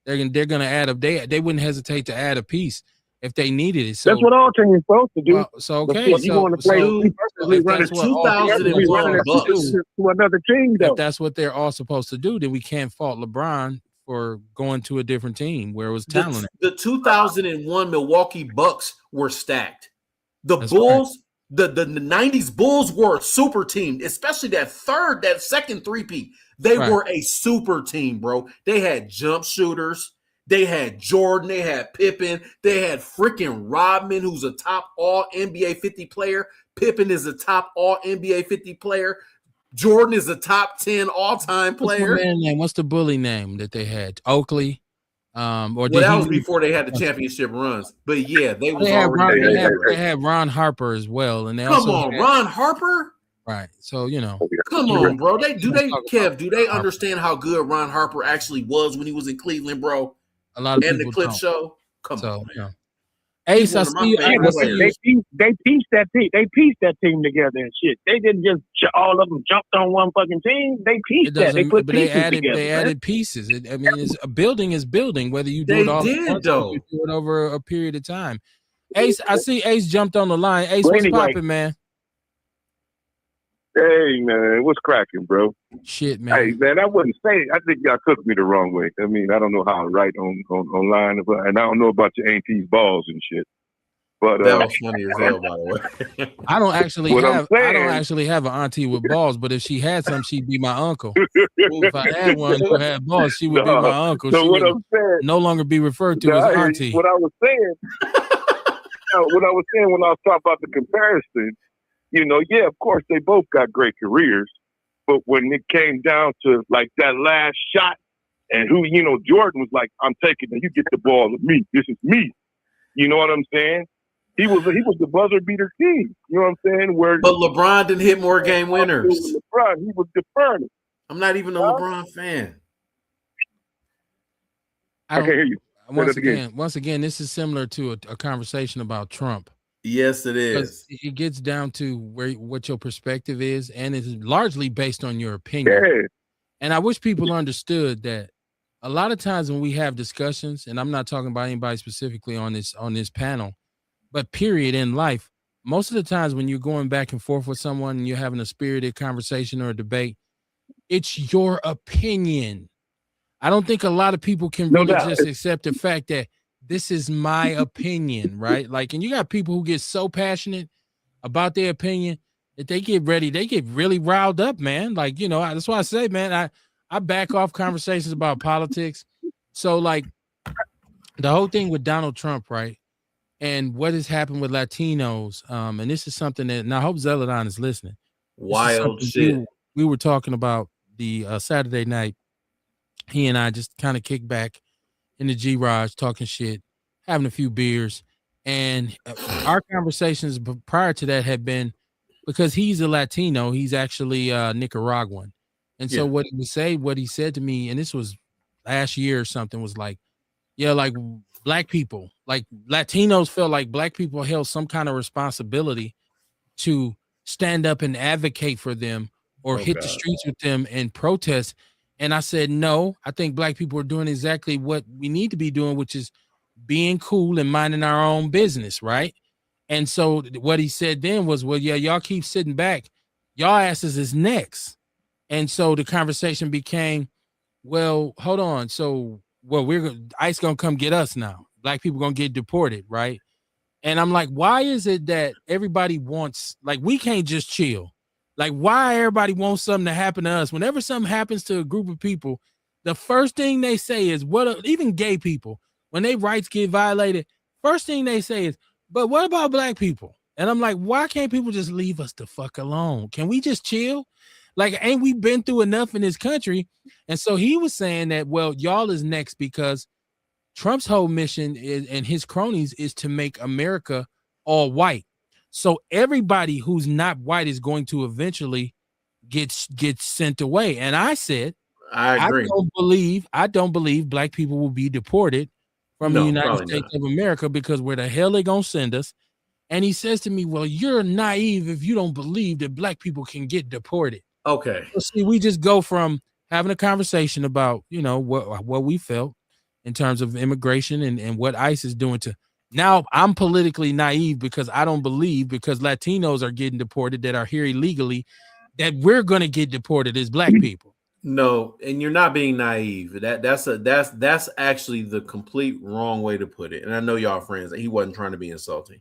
Speaker 1: They're gonna add up. They wouldn't hesitate to add a piece if they needed it. So
Speaker 3: that's what all teams supposed to do.
Speaker 1: Well, so okay,
Speaker 3: you want to play
Speaker 2: running 2001 Bucks
Speaker 3: to another team. Though
Speaker 1: if that's what they're all supposed to do, then we can't fault LeBron for going to a different team where it was talented.
Speaker 2: The 2001 Milwaukee Bucks were stacked. That's Bulls. Right. The 90s Bulls were a super team, especially that second three-peat. They were a super team, bro. They had jump shooters. They had Jordan. They had Pippen. They had freaking Rodman, who's a top all-NBA 50 player. Pippen is a top all-NBA 50 player. Jordan is a top 10 all-time player.
Speaker 1: What's the bully name that they had? Oakley?
Speaker 2: That was before they had the championship runs. But yeah, they
Speaker 1: had Ron Harper as well. And they
Speaker 2: Ron Harper?
Speaker 1: Right. So, you know.
Speaker 2: Come on, bro. Do they understand how good Ron Harper actually was when he was in Cleveland, bro?
Speaker 1: A lot of
Speaker 2: and
Speaker 1: people
Speaker 2: the clip
Speaker 1: don't.
Speaker 2: show. Come on, man.
Speaker 1: You know. Ace, I see you.
Speaker 3: They pieced that team. They pieced that team together and shit. They didn't just all of them jumped on one fucking team. They pieced that. They put pieces together.
Speaker 1: They added pieces. I mean, a building is building. Whether you do it all, you do it over a period of time. Ace, I see Ace jumped on the line. Ace, what's popping, man?
Speaker 4: Hey man, what's cracking, bro?
Speaker 1: Shit, man.
Speaker 4: Hey man, I wouldn't say. I think y'all took me the wrong way. I mean, I don't know how to write online, and I don't know about your auntie's balls and shit. But
Speaker 2: That was funny as hell, by the way.
Speaker 1: I don't actually
Speaker 4: What I'm
Speaker 1: have an auntie with balls, but if she had some, she'd be my uncle. If I had one who had balls, she would be
Speaker 4: no,
Speaker 1: my uncle.
Speaker 4: so
Speaker 1: She
Speaker 4: what
Speaker 1: would
Speaker 4: I'm saying,
Speaker 1: no longer be referred to
Speaker 4: no,
Speaker 1: as
Speaker 4: I hear you.
Speaker 1: auntie.
Speaker 4: What I was saying, what I was saying when I was talking about the comparison, you know, yeah, of course they both got great careers, but when it came down to like that last shot, and who, you know, Jordan was like, "I'm taking it. You get the ball to me. This is me." You know what I'm saying? He was the buzzer beater king. You know what I'm saying? Where
Speaker 2: But LeBron didn't hit more game winners.
Speaker 4: LeBron, he was deferring.
Speaker 2: I'm not even a LeBron fan.
Speaker 4: I can't hear you.
Speaker 1: Once again, this is similar to a conversation about Trump.
Speaker 2: Yes, it is.
Speaker 1: It gets down to what your perspective is, and it's largely based on your opinion.
Speaker 4: Yeah.
Speaker 1: And I wish people understood that a lot of times when we have discussions, and I'm not talking about anybody specifically on this panel, but period in life, most of the times when you're going back and forth with someone and you're having a spirited conversation or a debate, it's your opinion. I don't think a lot of people can really just accept the fact that this is my opinion, right? Like, and you got people who get so passionate about their opinion that they get really riled up, man. Like, you know, that's why I say, man, I back off conversations about politics. So like the whole thing with Donald Trump, right? And what has happened with Latinos. And this is something that, now I hope Zeladon is listening.
Speaker 2: Wild shit.
Speaker 1: We were talking about the Saturday night. He and I just kind of kicked back in the G-Raj talking shit, having a few beers. And our conversations prior to that had been, because he's a Latino, he's actually Nicaraguan. And so what he said to me, and this was last year or something, was like, yeah, like black people, like Latinos felt like black people held some kind of responsibility to stand up and advocate for them or hit the streets with them and protest. And I said, no, I think black people are doing exactly what we need to be doing, which is being cool and minding our own business, right? And so what he said then was, well, yeah, y'all keep sitting back. Y'all asses is next. And so the conversation became, well, hold on. So, well, ICE gonna come get us now. Black people gonna get deported, right? And I'm like, why is it that everybody wants, like, we can't just chill? Like, why everybody wants something to happen to us? Whenever something happens to a group of people, the first thing they say is, even gay people, when their rights get violated, first thing they say is, but what about black people? And I'm like, why can't people just leave us the fuck alone? Can we just chill? Like, ain't we been through enough in this country? And so he was saying that, well, y'all is next because Trump's whole mission and his cronies is to make America all white. So everybody who's not white is going to eventually get sent away. And I said,
Speaker 2: I agree.
Speaker 1: I don't believe black people will be deported from the United States of America, because where the hell they gonna send us? And he says to me, well, you're naive if you don't believe that black people can get deported.
Speaker 2: Okay.
Speaker 1: So see, we just go from having a conversation about, you know, what we felt in terms of immigration and what ICE is doing to, now I'm politically naive because I don't believe, because Latinos are getting deported that are here illegally, that we're going to get deported as black people.
Speaker 2: No, and you're not being naive. That's actually the complete wrong way to put it. And I know y'all friends, he wasn't trying to be insulting.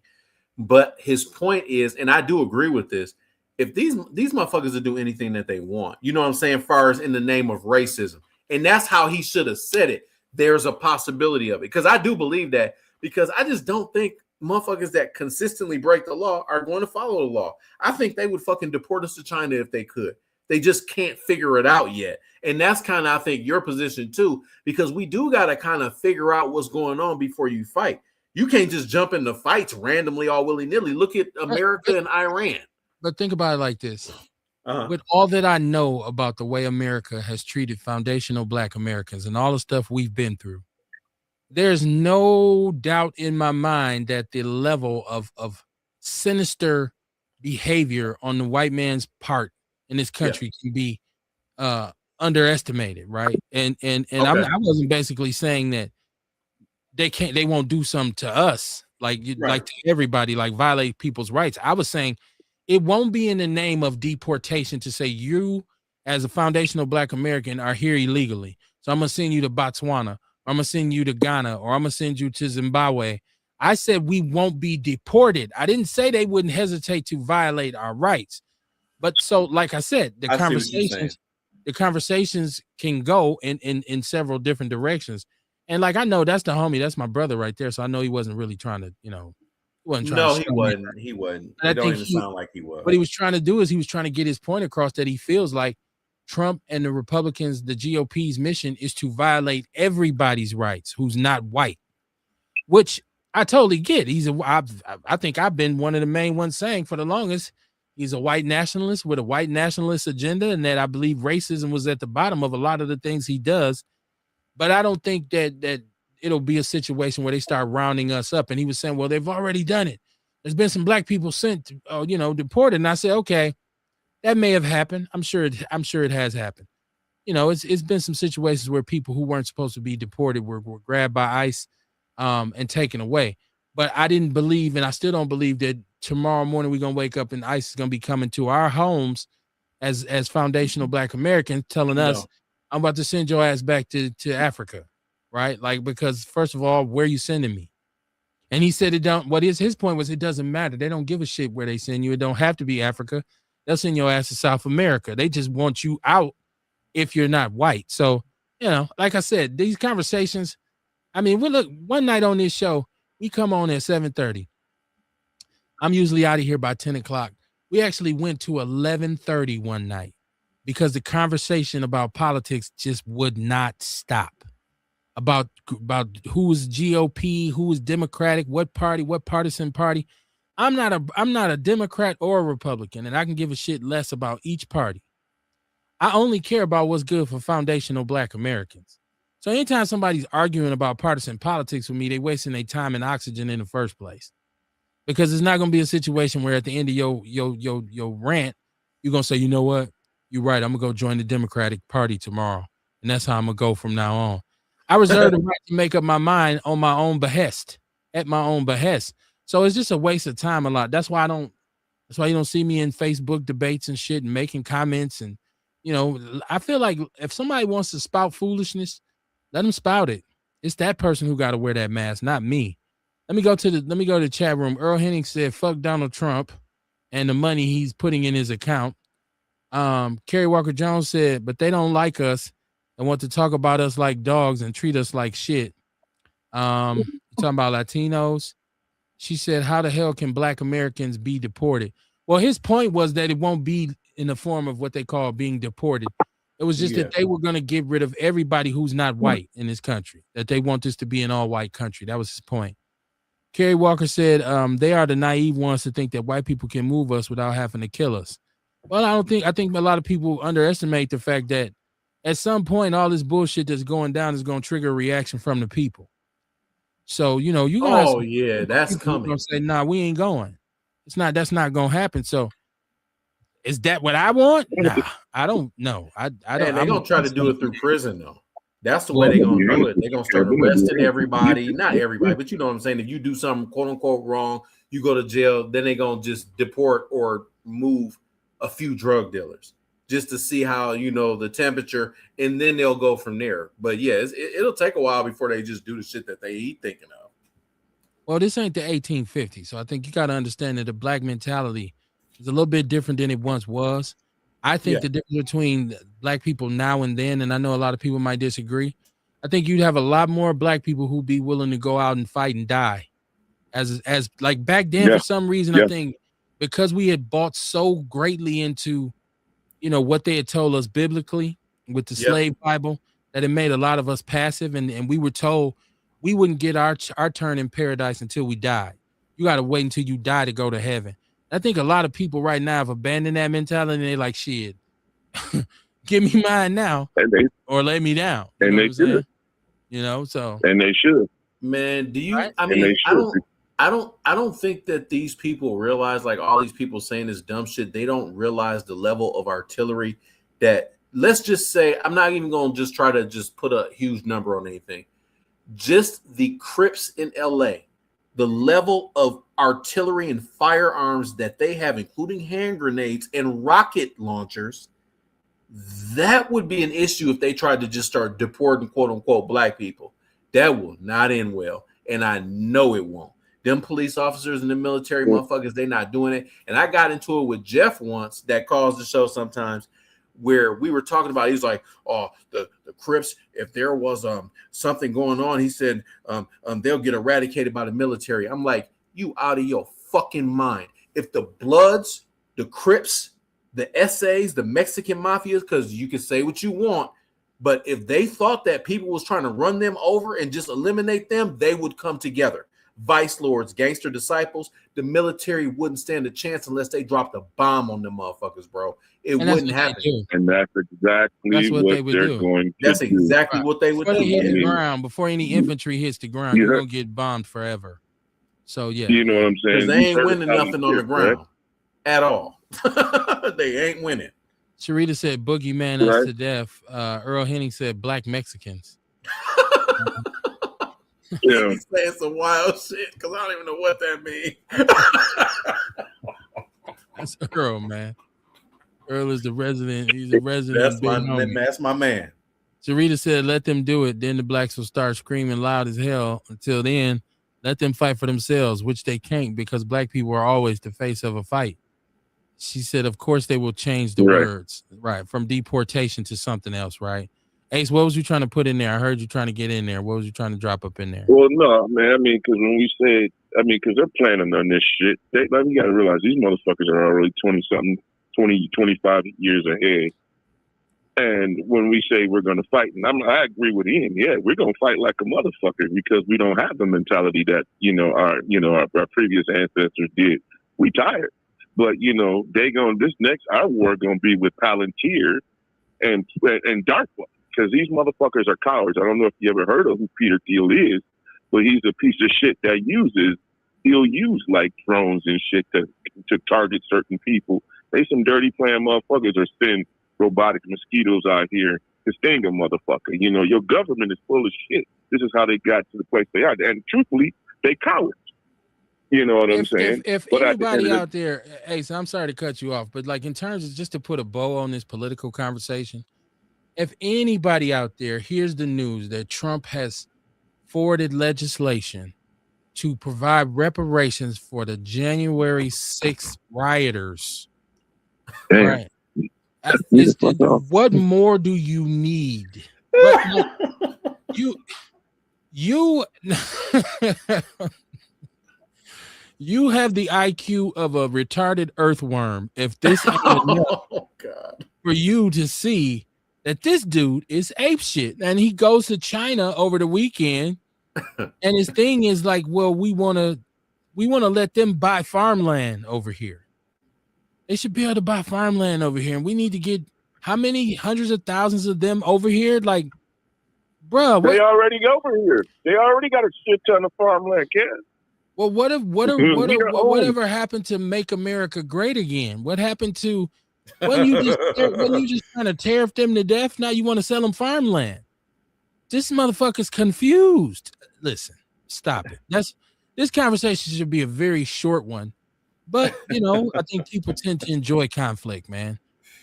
Speaker 2: But his point is, and I do agree with this, if these motherfuckers will do anything that they want, you know what I'm saying, far as in the name of racism. And that's how he should have said it. There's a possibility of it. Because I do believe that, because I just don't think motherfuckers that consistently break the law are going to follow the law. I think they would fucking deport us to China if they could. They just can't figure it out yet. And that's kind of, I think, your position too, because we do got to kind of figure out what's going on before you fight. You can't just jump into fights randomly all willy-nilly. Look at America and Iran.
Speaker 1: But think about it like this. With all that I know about the way America has treated foundational black Americans and all the stuff we've been through, there's no doubt in my mind that the level of sinister behavior on the white man's part in this country can be underestimated, right? And okay. I wasn't basically saying that they won't do something to us, like to everybody, like violate people's rights. I was saying it won't be in the name of deportation to say you as a foundational black American are here illegally, so I'm gonna send you to Botswana, or I'm gonna send you to Ghana, or I'm gonna send you to Zimbabwe. I said we won't be deported. I didn't say they wouldn't hesitate to violate our rights. But so, like I said, the conversations can go in several different directions. And like I know that's the homie, that's my brother right there. So I know he wasn't really trying to, he wasn't trying to.
Speaker 2: He wasn't. He wasn't. It don't even sound like he was.
Speaker 1: What he was trying to do is he was trying to get his point across that he feels like Trump and the Republicans, the GOP's mission is to violate everybody's rights who's not white, which I totally get. I think I've been one of the main ones saying for the longest, he's a white nationalist with a white nationalist agenda, and that I believe racism was at the bottom of a lot of the things he does. But I don't think that it'll be a situation where they start rounding us up. And he was saying, well, they've already done it. There's been some black people sent, deported. And I said, okay, that may have happened. I'm sure it has happened. It's been some situations where people who weren't supposed to be deported were grabbed by ICE and taken away. But I didn't believe, and I still don't believe, that tomorrow morning we're gonna wake up and ICE is gonna be coming to our homes as foundational Black Americans, telling us, I'm about to send your ass back to Africa, right? Like, because first of all, where are you sending me? And he said his point was, it doesn't matter. They don't give a shit where they send you. It don't have to be Africa. They'll send your ass to South America. They just want you out if you're not white. So, like I said, these conversations, I mean, we look one night on this show, we come on at 7:30. I'm usually out of here by 10 o'clock. We actually went to 11:30 one night because the conversation about politics just would not stop. About who's GOP, who's Democratic, what party, what partisan party. I'm not a Democrat or a Republican, and I can give a shit less about each party. I only care about what's good for foundational Black Americans. So anytime somebody's arguing about partisan politics with me, they wasting their time and oxygen in the first place. Because it's not going to be a situation where at the end of your rant, you're going to say, you know what? You're right. I'm going to go join the Democratic Party tomorrow. And that's how I'm going to go from now on. I reserve the right to make up my mind on my own behest, at my own behest. So it's just a waste of time a lot. That's why you don't see me in Facebook debates and shit and making comments. And, I feel like if somebody wants to spout foolishness, let them spout it. It's that person who got to wear that mask, not me. Let me go to the chat room. Earl Henning said, fuck Donald Trump and the money he's putting in his account. Kerry Walker Jones said, but they don't like us and want to talk about us like dogs and treat us like shit. Talking about Latinos. She said, how the hell can Black Americans be deported? Well, his point was that it won't be in the form of what they call being deported. It was just that they were going to get rid of everybody who's not white in this country, that they want this to be an all-white country. That was his point. Kerry Walker said, they are the naive ones to think that white people can move us without having to kill us. Well, I think a lot of people underestimate the fact that at some point, all this bullshit that's going down is going to trigger a reaction from the people. So, you're going
Speaker 2: to that's coming.
Speaker 1: Going to say, nah, we ain't going. That's not going to happen. So is that what I want? Nah, I don't know. I don't.
Speaker 2: They're going to try to do it through prison, though. That's the way they're going to do it. They're going to start arresting everybody. Not everybody, but you know what I'm saying? If you do something, quote unquote, wrong, you go to jail, then they're going to just deport or move a few drug dealers just to see how, the temperature, and then they'll go from there. But yeah, it'll take a while before they just do the shit that they eat thinking of.
Speaker 1: Well, this ain't the 1850s. So I think you got to understand that the Black mentality is a little bit different than it once was. I think the difference between Black people now and then, and I know a lot of people might disagree, I think you'd have a lot more Black people who'd be willing to go out and fight and die. As like back then, for some reason, I think because we had bought so greatly into, what they had told us biblically with the slave Bible, that it made a lot of us passive. And we were told we wouldn't get our turn in paradise until we died. You got to wait until you die to go to heaven. I think a lot of people right now have abandoned that mentality, and they're like, shit, give me mine now or lay me down.
Speaker 4: And they should.
Speaker 1: So.
Speaker 4: And they should.
Speaker 2: Man, do you, right? I mean, I don't think that these people realize, like all these people saying this dumb shit, they don't realize the level of artillery that, let's just say, I'm not even going to just try to just put a huge number on anything. Just the Crips in LA, the level of artillery and firearms that they have, including hand grenades and rocket launchers, that would be an issue if they tried to just start deporting, quote unquote, Black people. That will not end well. And I know it won't. them police officers and the military motherfuckers, they not doing it. And I got into it with Jeff once that calls the show sometimes, where we were talking about, he was like, oh, the Crips, if there was something going on, he said they'll get eradicated by the military. I'm like, you out of your fucking mind. If the Bloods, the Crips, the SAs, the Mexican mafias, because you can say what you want, but if they thought that people was trying to run them over and just eliminate them, they would come together. Vice lords, gangster disciples, the military wouldn't stand a chance unless they dropped a bomb on them motherfuckers, bro. It wouldn't happen.
Speaker 4: And that's exactly what they're going to do.
Speaker 2: That's exactly what they would do.
Speaker 1: Before they hit the ground, before any infantry hits the ground, you're going to get bombed forever. So, yeah.
Speaker 4: You know what I'm saying?
Speaker 2: Because they ain't winning nothing on the ground at all. They ain't winning.
Speaker 1: Sharita said, boogeyman us to death. Earl Henning said, black Mexicans.
Speaker 2: Yeah. He's saying some wild shit because I don't even know what that means.
Speaker 1: That's Earl, man. Earl is the resident. He's a resident.
Speaker 2: That's my man.
Speaker 1: Sharita said, let them do it. Then the blacks will start screaming loud as hell. Until then, let them fight for themselves, which they can't because black people are always the face of a fight. She said, of course, they will change the words, right, from deportation to something else, right? Ace, what was you trying to put in there? I heard you trying to get in there. What was you trying to drop up in there?
Speaker 4: Well, no, man. I mean, because when we said, because they're planning on this shit. You got to realize these motherfuckers are already 25 years ahead. And when we say we're going to fight, and I agree with Ian. Yeah, we're going to fight like a motherfucker because we don't have the mentality that our previous ancestors did. We tired, but our war going to be with Palantir and Darkwa. Because these motherfuckers are cowards. I don't know if you ever heard of who Peter Thiel is, but he's a piece of shit that he'll use like drones and shit to target certain people. They some dirty playing motherfuckers or send robotic mosquitoes out here to sting a motherfucker. Your government is full of shit. This is how they got to the place they are. And truthfully, they cowards. You know what I'm saying?
Speaker 1: If anybody out there, Ace, I'm sorry to cut you off, but like in terms of just to put a bow on this political conversation, if anybody out there hears the news that Trump has forwarded legislation to provide reparations for the January 6th rioters, right? What more do you need? You you have the IQ of a retarded earthworm. If this ain't enough for you to see that this dude is ape shit, and he goes to China over the weekend, and his thing is like, well, we want to let them buy farmland over here. They should be able to buy farmland over here, and we need to get how many hundreds of thousands of them over here? Like, bro,
Speaker 4: they already over here. They already got a shit ton of farmland, kid.
Speaker 1: Well, whatever happened to make America great again? What happened to when you just trying to tariff them to death? Now you want to sell them farmland. This motherfucker's confused. Listen, stop it. This conversation should be a very short one, but I think people tend to enjoy conflict, man.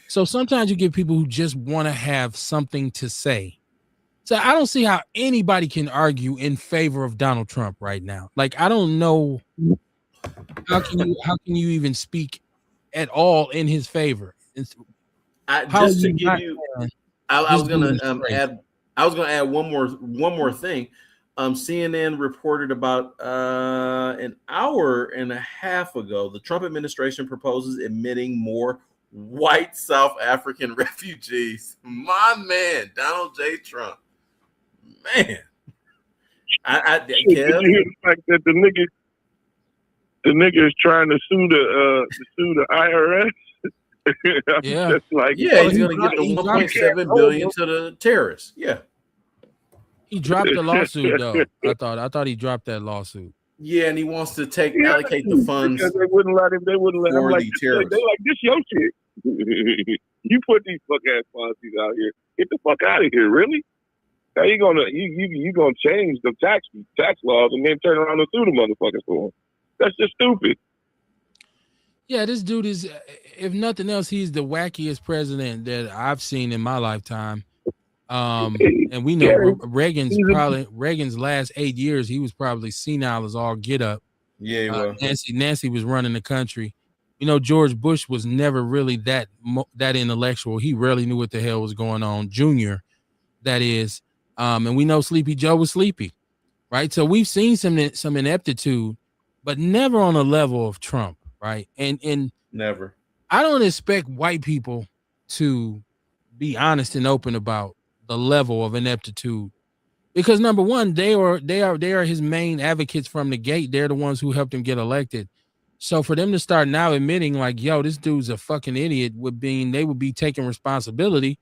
Speaker 1: So sometimes you get people who just want to have something to say. So I don't see how anybody can argue in favor of Donald Trump right now. Like, I don't know how can you even speak at all in his favor.
Speaker 2: I was gonna add one more thing. CNN reported about an hour and a half ago, the Trump administration proposes admitting more white South African refugees. My man, Donald J. Trump. Man,
Speaker 4: Did you hear the fact that the nigga is trying to sue the IRS?
Speaker 1: Yeah,
Speaker 2: he's gonna get the 1.7 billion to the terrorists. Yeah,
Speaker 1: he dropped the lawsuit though. I thought he dropped that lawsuit.
Speaker 2: Yeah, and he wants to allocate the funds
Speaker 4: because they wouldn't let him. They wouldn't let him. Like,
Speaker 2: terrorists.
Speaker 4: They like this your shit. You put these fuck ass policies out here. Get the fuck out of here, really? How you gonna change the tax laws and then turn around and sue the motherfuckers for them? That's just stupid.
Speaker 1: Yeah, this dude is, if nothing else, he's the wackiest president that I've seen in my lifetime. And we know Reagan's last 8 years, he was probably senile as all get up.
Speaker 2: Yeah, well.
Speaker 1: Nancy was running the country. You know, George Bush was never really that intellectual. He rarely knew what the hell was going on. Junior, that is, and we know Sleepy Joe was sleepy, right? So we've seen some ineptitude, but never on the level of Trump, right? And
Speaker 2: never.
Speaker 1: I don't expect white people to be honest and open about the level of ineptitude, because number one, they are his main advocates from the gate. They're the ones who helped him get elected. So for them to start now admitting like, yo, this dude's a fucking idiot, they would be taking responsibility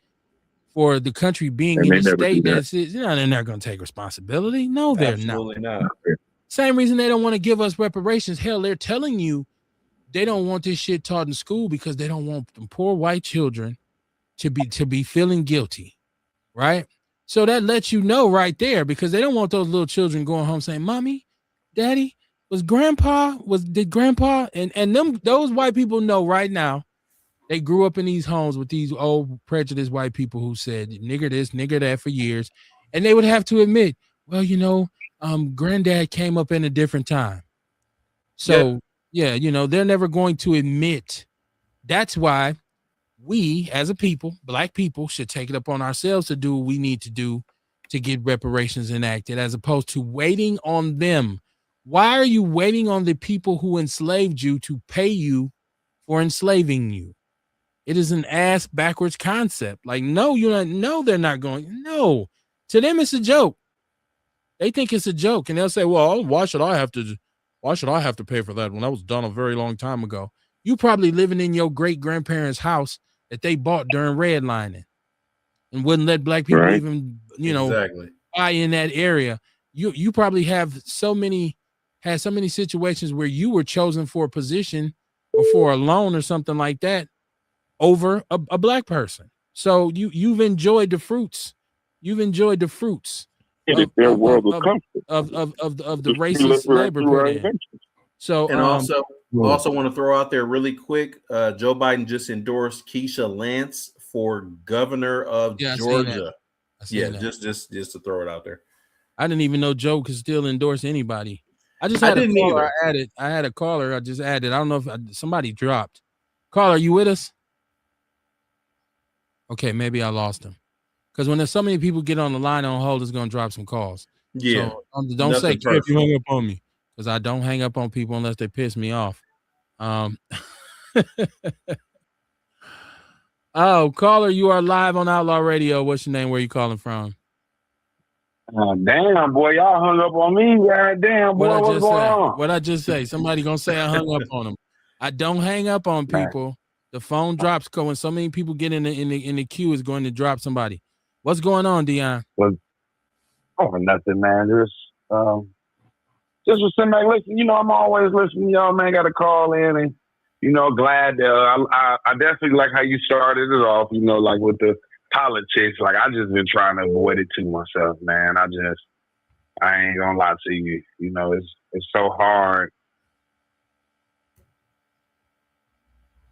Speaker 1: for the country being in a state they're not going to take responsibility. No, they're
Speaker 2: absolutely not.
Speaker 1: Same reason they don't want to give us reparations. Hell, they're telling you they don't want this shit taught in school because they don't want them poor white children to be feeling guilty, right? So that lets you know right there, because they don't want those little children going home saying, "Mommy, Daddy, did Grandpa and those white people know right now they grew up in these homes with these old prejudiced white people who said nigger this, nigger that for years, and they would have to admit, well, Granddad came up in a different time, so yeah, they're never going to admit. That's why we, as a people, black people, should take it upon ourselves to do what we need to do to get reparations enacted, as opposed to waiting on them. Why are you waiting on the people who enslaved you to pay you for enslaving you? It is an ass backwards concept. Like, no, they're not going. No, to them, it's a joke. They think it's a joke, and they'll say, well, why should I have to pay for that when that was done a very long time ago? You probably living in your great grandparents' house that they bought during redlining and wouldn't let black people even,
Speaker 2: exactly.
Speaker 1: buy in that area. You probably had so many situations where you were chosen for a position or for a loan or something like that over a black person. So you've enjoyed the fruits. You've enjoyed the fruits of the racist labor program. So
Speaker 2: and also want to throw out there really quick, Joe Biden just endorsed Keisha Lance for governor of Georgia. Just to throw it out there.
Speaker 1: I didn't even know Joe could still endorse anybody. I just had a caller I had a caller I just added. I don't know if somebody dropped. Caller, are you with us? Okay, maybe I lost him. Because when there's so many people get on the line on hold, it's going to drop some calls.
Speaker 2: Yeah.
Speaker 1: So don't say, Kip, you hung up on me. Because I don't hang up on people unless they piss me off. Oh, caller, you are live on Outlaw Radio. What's your name? Where are you calling from?
Speaker 5: Damn, boy, y'all hung up on me. God damn, boy, what's going on?
Speaker 1: What'd I just say? Somebody going to say I hung up on them. I don't hang up on people. The phone drops when so many people get in the queue, is going to drop somebody. What's going on, Dion?
Speaker 5: Well, nothing, man. Just was sitting back listening. I'm always listening. Y'all, man, got to call in and, glad that I definitely like how you started it off, like with the politics. Like, I just been trying to avoid it to myself, man. I ain't gonna lie to you. It's so hard.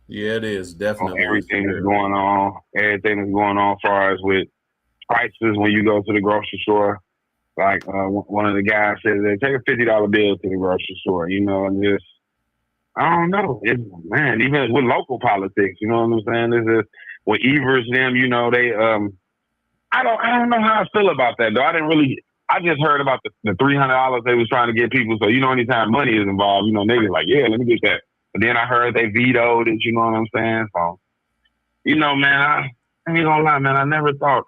Speaker 2: Yeah, it is definitely.
Speaker 5: Everything that's going on as far as with prices when you go to the grocery store. Like one of the guys said, take a $50 bill to the grocery store, and just, I don't know. Man, even with local politics, you know what I'm saying? This is with Evers, them, they, I don't know how I feel about that though. I just heard about the $300 they was trying to get people. So, anytime money is involved, niggas like, yeah, let me get that. But then I heard they vetoed it, you know what I'm saying? So, man, I ain't gonna lie, man, I never thought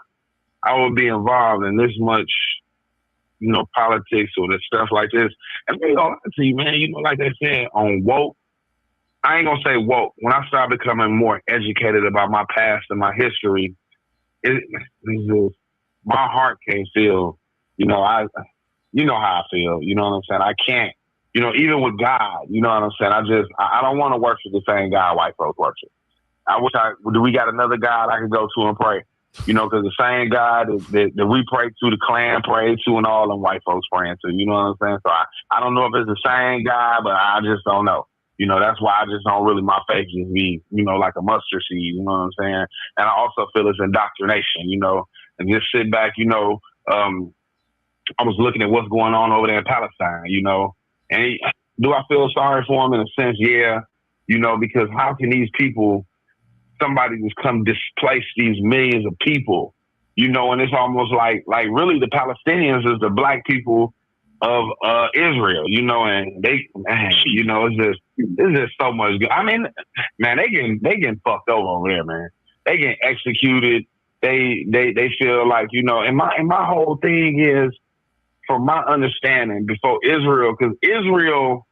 Speaker 5: I would be involved in this much, politics or this stuff like this. And I ain't gonna lie to you, man, like they said on woke, I ain't gonna say woke. When I started becoming more educated about my past and my history, my heart can't feel, how I feel, you know what I'm saying? I can't. Even with God, you know what I'm saying? I don't want to worship the same God white folks worship. I wish we got another God I could go to and pray. Because the same God that we pray to, the Klan pray to, and all them white folks praying to. You know what I'm saying? So I don't know if it's the same God, but I just don't know. That's why I just don't really, my faith just be, like a mustard seed. You know what I'm saying? And I also feel it's indoctrination, and just sit back, I was looking at what's going on over there in Palestine, and do I feel sorry for them in a sense? Yeah, you know, because how can these people, somebody just come displace these millions of people, you know, and it's almost like really the Palestinians is the black people of Israel, you know, and they, man, you know, it's just so much good. I mean, man, they getting fucked over there, man. They getting executed. They feel like, you know, and my whole thing is, from my understanding, before Israel, because Israel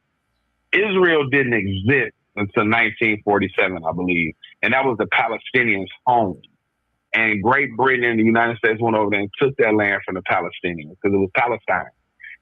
Speaker 5: didn't exist until 1947, I believe, and that was the Palestinians' home. And Great Britain and the United States went over there and took that land from the Palestinians because it was Palestine.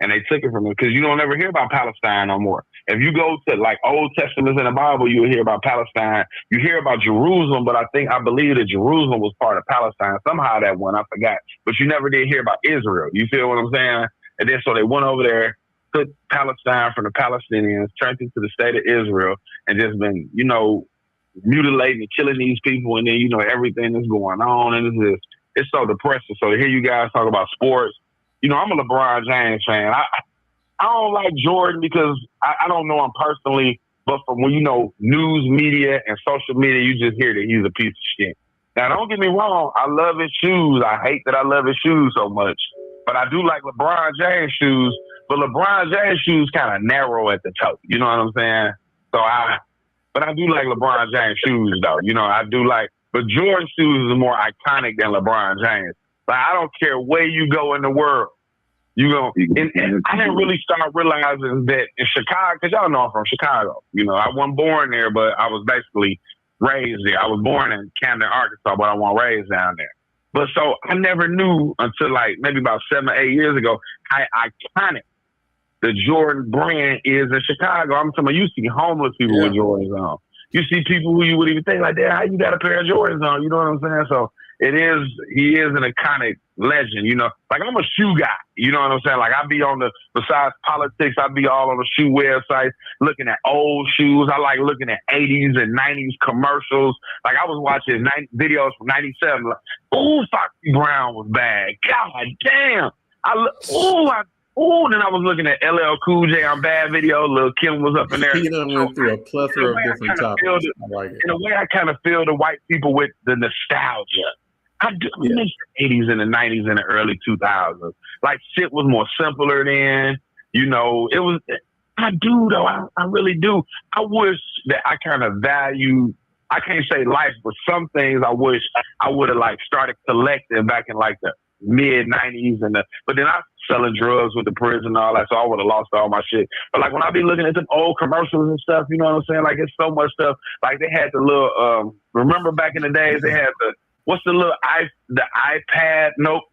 Speaker 5: And they took it from them because you don't ever hear about Palestine no more. If you go to like Old Testaments in the Bible, you'll hear about Palestine. You hear about Jerusalem, but I believe that Jerusalem was part of Palestine. Somehow that one, I forgot. But you never did hear about Israel. You feel what I'm saying? And then so they went over there, took Palestine from the Palestinians, turned it to the state of Israel, and just been, you know, mutilating and killing these people. And then, you know, everything that's going on. And it's so depressing. So to hear you guys talk about sports, you know, I'm a LeBron James fan. I don't like Jordan because I don't know him personally, but from when, you know, news media and social media, you just hear that he's a piece of shit. Now, don't get me wrong. I love his shoes. I hate that I love his shoes so much, but I do like LeBron James shoes, but LeBron James shoes kind of narrow at the toe. You know what I'm saying? But I do like LeBron James shoes though. You know, I do like, but Jordan shoes is more iconic than LeBron James. Like, I don't care where you go in the world. You know, and I didn't really start realizing that in Chicago, because y'all know I'm from Chicago. You know, I wasn't born there, but I was basically raised there. I was born in Camden, Arkansas, but I wasn't raised down there. But so I never knew until like maybe about 7 or 8 years ago how iconic the Jordan brand is in Chicago. I'm talking about, you see homeless people with Jordans on. You see people who you wouldn't even think like, "Damn, how you got a pair of Jordans on?" You know what I'm saying? So he is an iconic legend, you know. Like, I'm a shoe guy, you know what I'm saying? Like, I be besides politics, I be all on the shoe websites looking at old shoes. I like looking at 80s and 90s commercials. Like, I was watching videos from 97. Like, ooh, Foxy Brown was bad. God damn. Then I was looking at LL Cool J on Bad Video. Lil' Kim was up in there.
Speaker 2: He done went through a plethora of different topics. I like it.
Speaker 5: In a way, I kind of feel the white people with the nostalgia. I miss the 80s and the 90s and the early 2000s. Like, shit was more simpler then. You know, it was. I do, though. I really do. I wish that I kind of value, I can't say life, but some things I wish I would have, like, started collecting back in, like, the mid-90s. But then I selling drugs with the prison and all that, so I would have lost all my shit. But, like, when I be looking at some old commercials and stuff, you know what I'm saying? Like, it's so much stuff. Like, they had the little, remember back in the days, they had what's the little the iPad? Nope.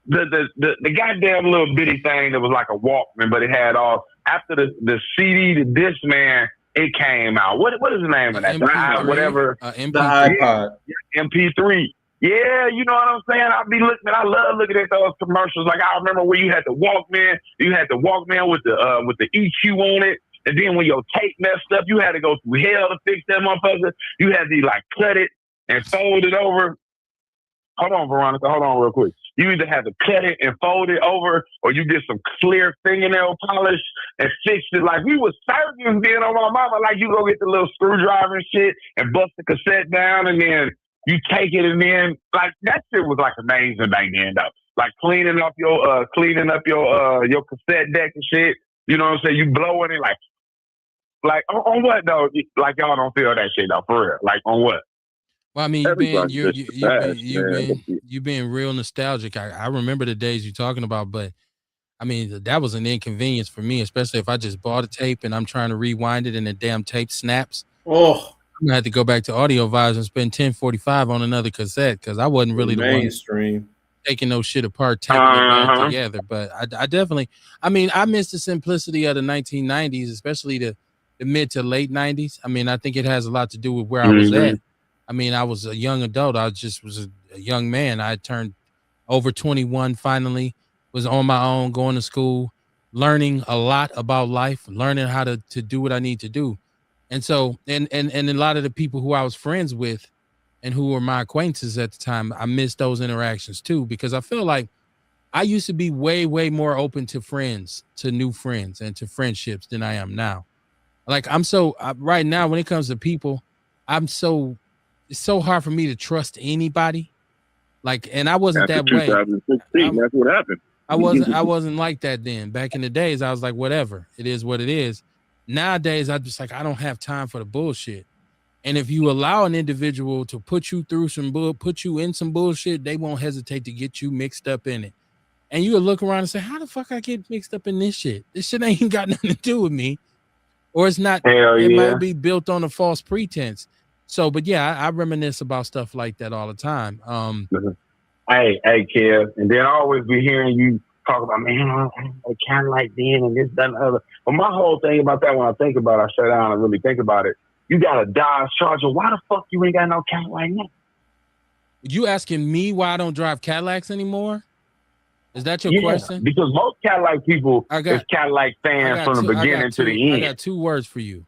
Speaker 5: The goddamn little bitty thing that was like a Walkman, but it had all, after the CD, the Discman, it came out. What is the name of that?
Speaker 1: MP3,
Speaker 5: whatever.
Speaker 2: The iPod.
Speaker 5: MP3. Yeah, you know what I'm saying? I love looking at those commercials. Like, I remember when you had the Walkman with the EQ on it. And then when your tape messed up, you had to go through hell to fix that motherfucker. You had to like cut it and fold it over. Hold on, Veronica. Hold on real quick. You either have to cut it and fold it over, or you get some clear fingernail polish and fix it. Like, we was surgeons then on my mama. Like, you go get the little screwdriver and shit and bust the cassette down, and then you take it, and then, like, that shit was like amazing back then, though. Like, cleaning up your cassette deck and shit. You know what I'm saying? You blowing it like on what though? Like, y'all don't feel that shit though, for real. Like, on what?
Speaker 1: Well, I mean, you've been real nostalgic. I remember the days you're talking about, but I mean, that was an inconvenience for me, especially if I just bought a tape and I'm trying to rewind it and the damn tape snaps.
Speaker 2: Oh,
Speaker 1: I'm gonna have to go back to Audio Vibes and spend $10.45 on another cassette because I wasn't really the one taking those shit apart, taping it back together. But I definitely, I mean, I miss the simplicity of the 1990s, especially the mid to late 90s. I mean, I think it has a lot to do with where I was at. I mean, I was a young adult. I just was a young man. I turned over 21 finally, was on my own, going to school, learning a lot about life, learning how to do what I need to do. And so, and a lot of the people who I was friends with and who were my acquaintances at the time, I missed those interactions too, because I feel like I used to be way, way more open to friends, to new friends, and to friendships than I am now. Like I'm so right now when it comes to people, it's so hard for me to trust anybody. Like, and I wasn't
Speaker 4: After
Speaker 1: that way.
Speaker 4: 2016, that's what happened.
Speaker 1: I wasn't like that then. Back in the days, I was like, whatever, it is what it is. Nowadays, I just like I don't have time for the bullshit. And if you allow an individual to put you through put you in some bullshit, they won't hesitate to get you mixed up in it. And you will look around and say, how the fuck I get mixed up in this shit? This shit ain't got nothing to do with me. Or it's not, it might be built on a false pretense. So, but yeah, I reminisce about stuff like that all the time.
Speaker 5: Hey, Kev, and then I always be hearing you talk about, man, I kind of like then and this, that, and the other. But my whole thing about that, when I think about it, I shut down and really think about it. You got a Dodge Charger. Why the fuck you ain't got no Cadillac now?
Speaker 1: You asking me why I don't drive Cadillacs anymore? Is that your question?
Speaker 5: Because most Cadillac people is Cadillac fans from the beginning to the end.
Speaker 1: I got 2 words for you.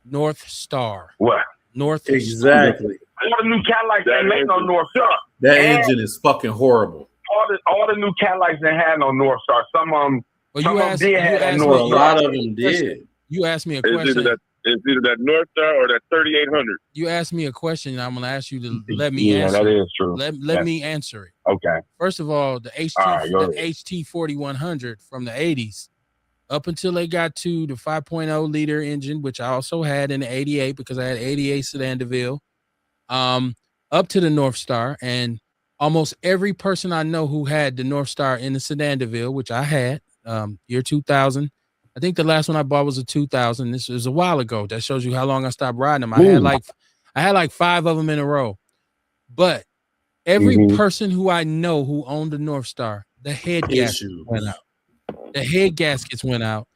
Speaker 1: North Star.
Speaker 5: What?
Speaker 1: North
Speaker 2: exactly.
Speaker 5: Star. All the new Cadillacs ain't make no North Star.
Speaker 2: That engine is fucking horrible.
Speaker 5: All the new Cadillacs ain't had no North Star. Some of them, did have that North Star.
Speaker 2: A lot of them did.
Speaker 1: You asked me a question.
Speaker 4: It's either that North Star or that 3800.
Speaker 1: You asked me a question, and I'm going to ask you to let me answer.
Speaker 5: Yeah, that is true.
Speaker 1: Let me answer it.
Speaker 5: Okay.
Speaker 1: First of all, the HT 4100 from the 80s, up until they got to the 5.0 liter engine, which I also had in the 88 because I had 88 Sedan DeVille, up to the North Star, and almost every person I know who had the North Star in the Sedan DeVille, which I had, year 2000. I think the last one I bought was a 2000. This was a while ago. That shows you how long I stopped riding them. I had like 5 of them in a row. But every person who I know who owned the North Star, the head gaskets went out. The head gaskets went out.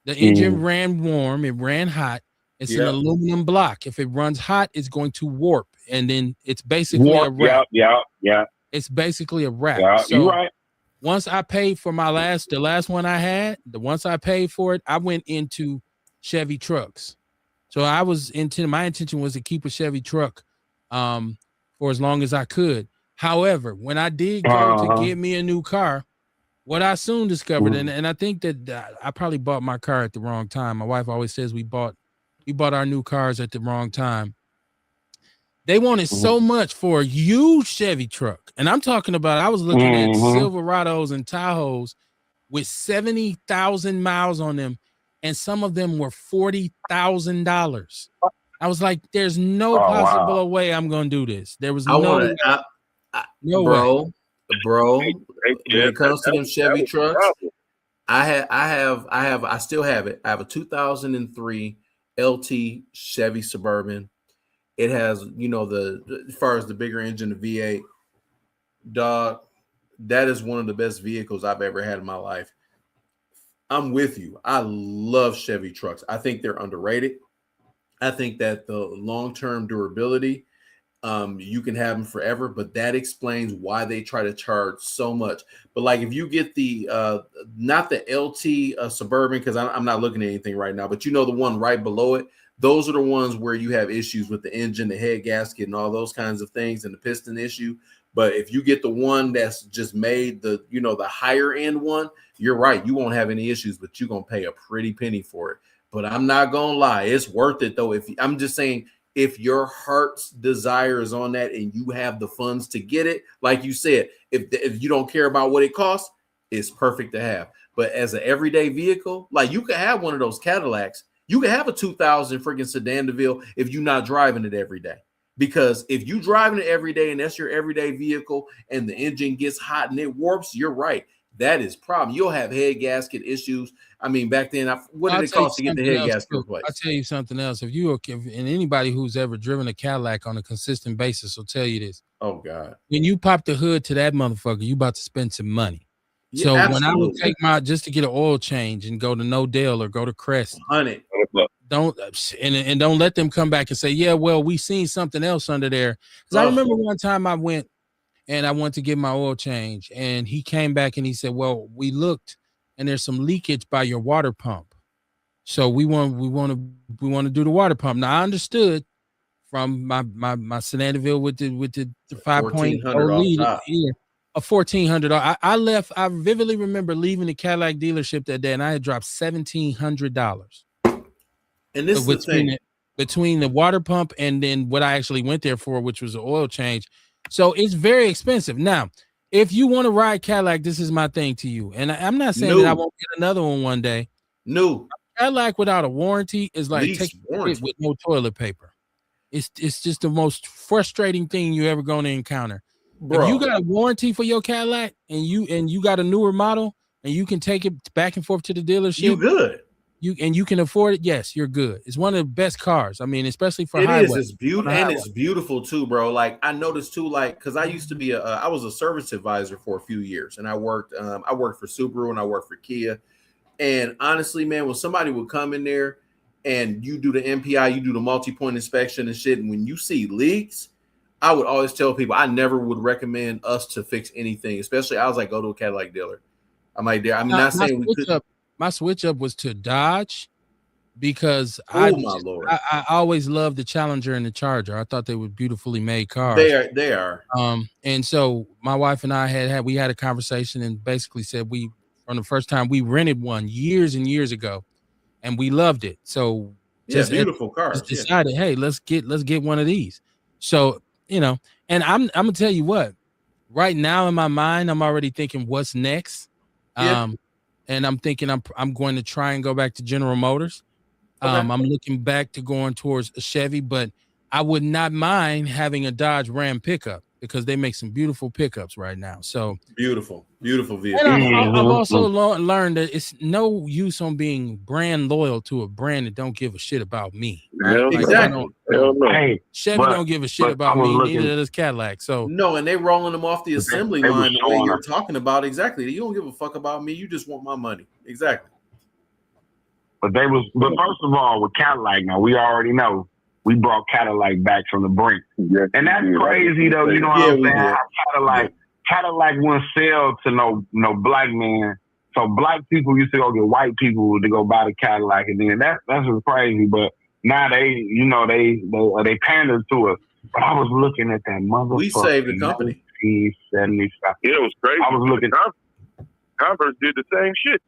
Speaker 1: The engine ran warm. It ran hot. It's an aluminum block. If it runs hot, it's going to warp, and then it's basically a wrap.
Speaker 5: Yeah.
Speaker 1: It's basically a wrap.
Speaker 5: Yeah,
Speaker 1: so
Speaker 5: you're right.
Speaker 1: Once I paid for the last one I had, once I paid for it, I went into Chevy trucks. So my intention was to keep a Chevy truck for as long as I could. However, when I did go to get me a new car, what I soon discovered, and I think that I probably bought my car at the wrong time. My wife always says we bought our new cars at the wrong time. They wanted so much for a used Chevy truck. And I'm talking about, I was looking at Silverados and Tahoes with 70,000 miles on them. And some of them were $40,000. I was like, there's no possible way I'm going to do this. There was no way.
Speaker 2: Bro, when it comes to them Chevy trucks, I still have it. I have a 2003 LT Chevy Suburban. It has, as far as the bigger engine, the V8, dog, that is one of the best vehicles I've ever had in my life. I'm with you. I love Chevy trucks. I think they're underrated. I think that the long-term durability, you can have them forever, but that explains why they try to charge so much. But like if you get the not the LT Suburban, because I'm not looking at anything right now, but the one right below it, those are the ones where you have issues with the engine, the head gasket, and all those kinds of things, and the piston issue. But if you get the one that's just made the higher end one, you're right. You won't have any issues, but you're going to pay a pretty penny for it. But I'm not going to lie. It's worth it, though. I'm just saying, if your heart's desire is on that and you have the funds to get it, like you said, if you don't care about what it costs, it's perfect to have. But as an everyday vehicle, like you could have one of those Cadillacs. You can have a 2000 freaking Sedan DeVille if you're not driving it every day. Because if you driving it every day and that's your everyday vehicle and the engine gets hot and it warps, you're right. That is problem. You'll have head gasket issues. I mean, back then, what did it cost to get the head gasket replaced?
Speaker 1: I'll tell you something else. And anybody who's ever driven a Cadillac on a consistent basis will tell you this.
Speaker 2: Oh, God.
Speaker 1: When you pop the hood to that motherfucker, you about to spend some money.
Speaker 2: Yeah,
Speaker 1: so
Speaker 2: absolutely.
Speaker 1: When I would take just to get an oil change and go to No Dale or go to Crest, don't let them come back and say, yeah, well, we seen something else under there. Because I remember one time I went to get my oil change, and he came back and he said, well, we looked and there's some leakage by your water pump. So we want to do the water pump. Now I understood from my Sedan DeVille with the 5.0 liter. Yeah. a $1,400. I left. I vividly remember leaving the Cadillac dealership that day, and I had dropped $1,700.
Speaker 2: And this is the thing.
Speaker 1: Between the water pump and then what I actually went there for, which was an oil change. So it's very expensive. Now, if you want to ride Cadillac, this is my thing to you. And I'm not saying that I won't get another one day.
Speaker 2: No.
Speaker 1: Cadillac without a warranty is like taking it with no toilet paper. It's just the most frustrating thing you're ever going to encounter. Bro. If you got a warranty for your Cadillac and you got a newer model and you can take it back and forth to the dealership,
Speaker 2: you good.
Speaker 1: You can afford it. Yes, you're good. It's one of the best cars. I mean, especially for
Speaker 2: it
Speaker 1: highway.
Speaker 2: It's beautiful and it's beautiful too, bro. Like I noticed too, like because I used to be I was a service advisor for a few years, and I worked for Subaru and I worked for Kia. And honestly, man, when somebody would come in there and you do the MPI, you do the multi-point inspection and shit, and when you see leaks, I would always tell people I never would recommend us to fix anything, especially I was like, go to a Cadillac dealer. I'm like, there. I'm not saying we could.
Speaker 1: My switch up was to Dodge because I always loved the Challenger and the Charger. I thought they were beautifully made cars.
Speaker 2: They are.
Speaker 1: And so my wife and I had a conversation and basically said from the first time we rented one years and years ago, and we loved it. So
Speaker 2: beautiful cars.
Speaker 1: Just decided, hey, let's get one of these. So and I'm gonna tell you what. Right now in my mind, I'm already thinking what's next. And I'm thinking I'm going to try and go back to General Motors. Okay. I'm looking back to going towards a Chevy, but I would not mind having a Dodge Ram pickup because they make some beautiful pickups right now. So
Speaker 2: beautiful vehicle.
Speaker 1: And I've also learned that it's no use on being brand loyal to a brand that don't give a shit about me.
Speaker 2: Right? Exactly.
Speaker 1: Chevy don't give a shit about me. Neither does Cadillac. So
Speaker 2: no, and they rolling them off the assembly line the way you're talking about. Exactly. You don't give a fuck about me. You just want my money. Exactly.
Speaker 5: But first of all, with Cadillac, now we already know we brought Cadillac back from the brink. Yes, and that's crazy though, you know what I'm saying? Cadillac wouldn't sell to no black man. So black people used to go get white people to go buy the Cadillac, and then that's just crazy. But now they pandered to us. But I was looking at that motherfucker.
Speaker 2: We saved the company.
Speaker 5: 1975.
Speaker 4: Yeah, it was crazy.
Speaker 5: I was looking.
Speaker 4: Converse did the same shit.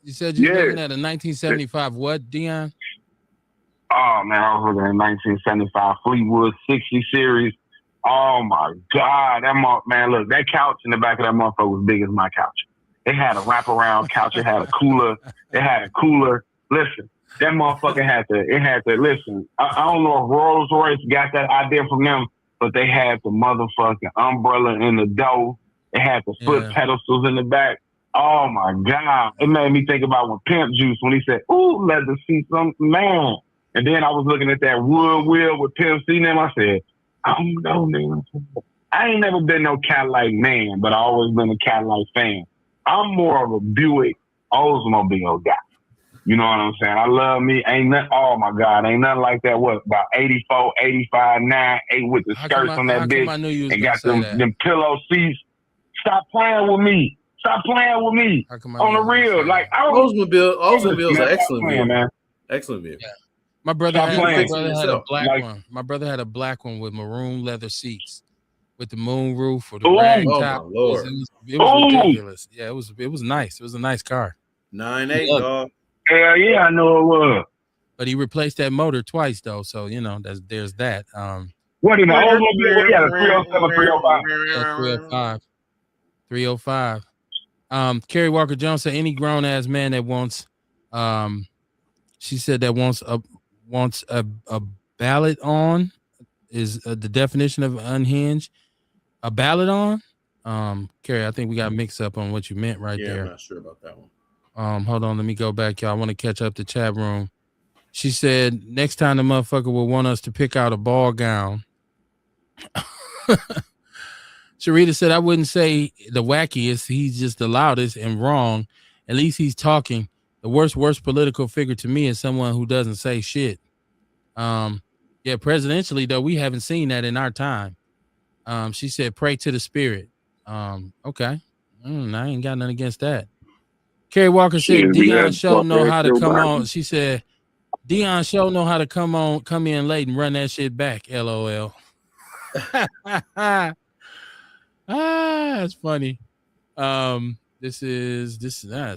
Speaker 1: You said you're looking at a 1975 what, Dion?
Speaker 5: Oh man, I was looking at 1975 Fleetwood 60 series. Oh my God, look, that couch in the back of that motherfucker was big as my couch. It had a wraparound couch. It had a cooler. Listen, that motherfucker had to listen. I don't know if Rolls Royce got that idea from them, but they had the motherfucking umbrella in the door. It had the foot pedestals in the back. Oh my God. It made me think about when Pimp Juice, when he said, ooh, leather seats, man. And then I was looking at that wood wheel with Pimp C, and I said, I don't know, man. I ain't never been no Cadillac man, but I always been a Cadillac fan. I'm more of a Buick Oldsmobile guy. You know what I'm saying? I love me. Ain't nothing, oh my God, ain't nothing like that. What, about 84, 85, 9, 8 with the skirts on that bitch and got them pillow seats. Stop playing with me. Stop playing with me. On the real. Like,
Speaker 2: Oldsmobile's an excellent vehicle, man. Excellent vehicle.
Speaker 1: Yeah. My brother had a black one. My brother had a black one with maroon leather seats, with the moon roof or the rag top.
Speaker 2: My Lord.
Speaker 1: It was ridiculous. Yeah, it was nice. It was a nice car.
Speaker 2: 9.8, dog.
Speaker 5: Hell yeah, I know it was.
Speaker 1: But he replaced that motor twice though, so there's that.
Speaker 5: What in the Oldsmobile? He had a 307, 305.
Speaker 1: 305. Kerry Walker Jones said any grown ass man that wants she said that wants a ballot on is the definition of unhinged. A ballot on? Kerry, I think we got mixed up on what you meant there.
Speaker 2: Yeah, I'm not sure about that one.
Speaker 1: Hold on, let me go back, y'all. I want to catch up the chat room. She said next time the motherfucker will want us to pick out a ball gown. Sharita said, I wouldn't say the wackiest. He's just the loudest and wrong. At least he's talking. The worst political figure to me is someone who doesn't say shit. Presidentially, though, we haven't seen that in our time. She said, pray to the spirit. Okay. I ain't got nothing against that. Kerry Walker said, Dion Show know how to come on. She said, Dion Show know how to come in late and run that shit back. LOL. That's funny. This is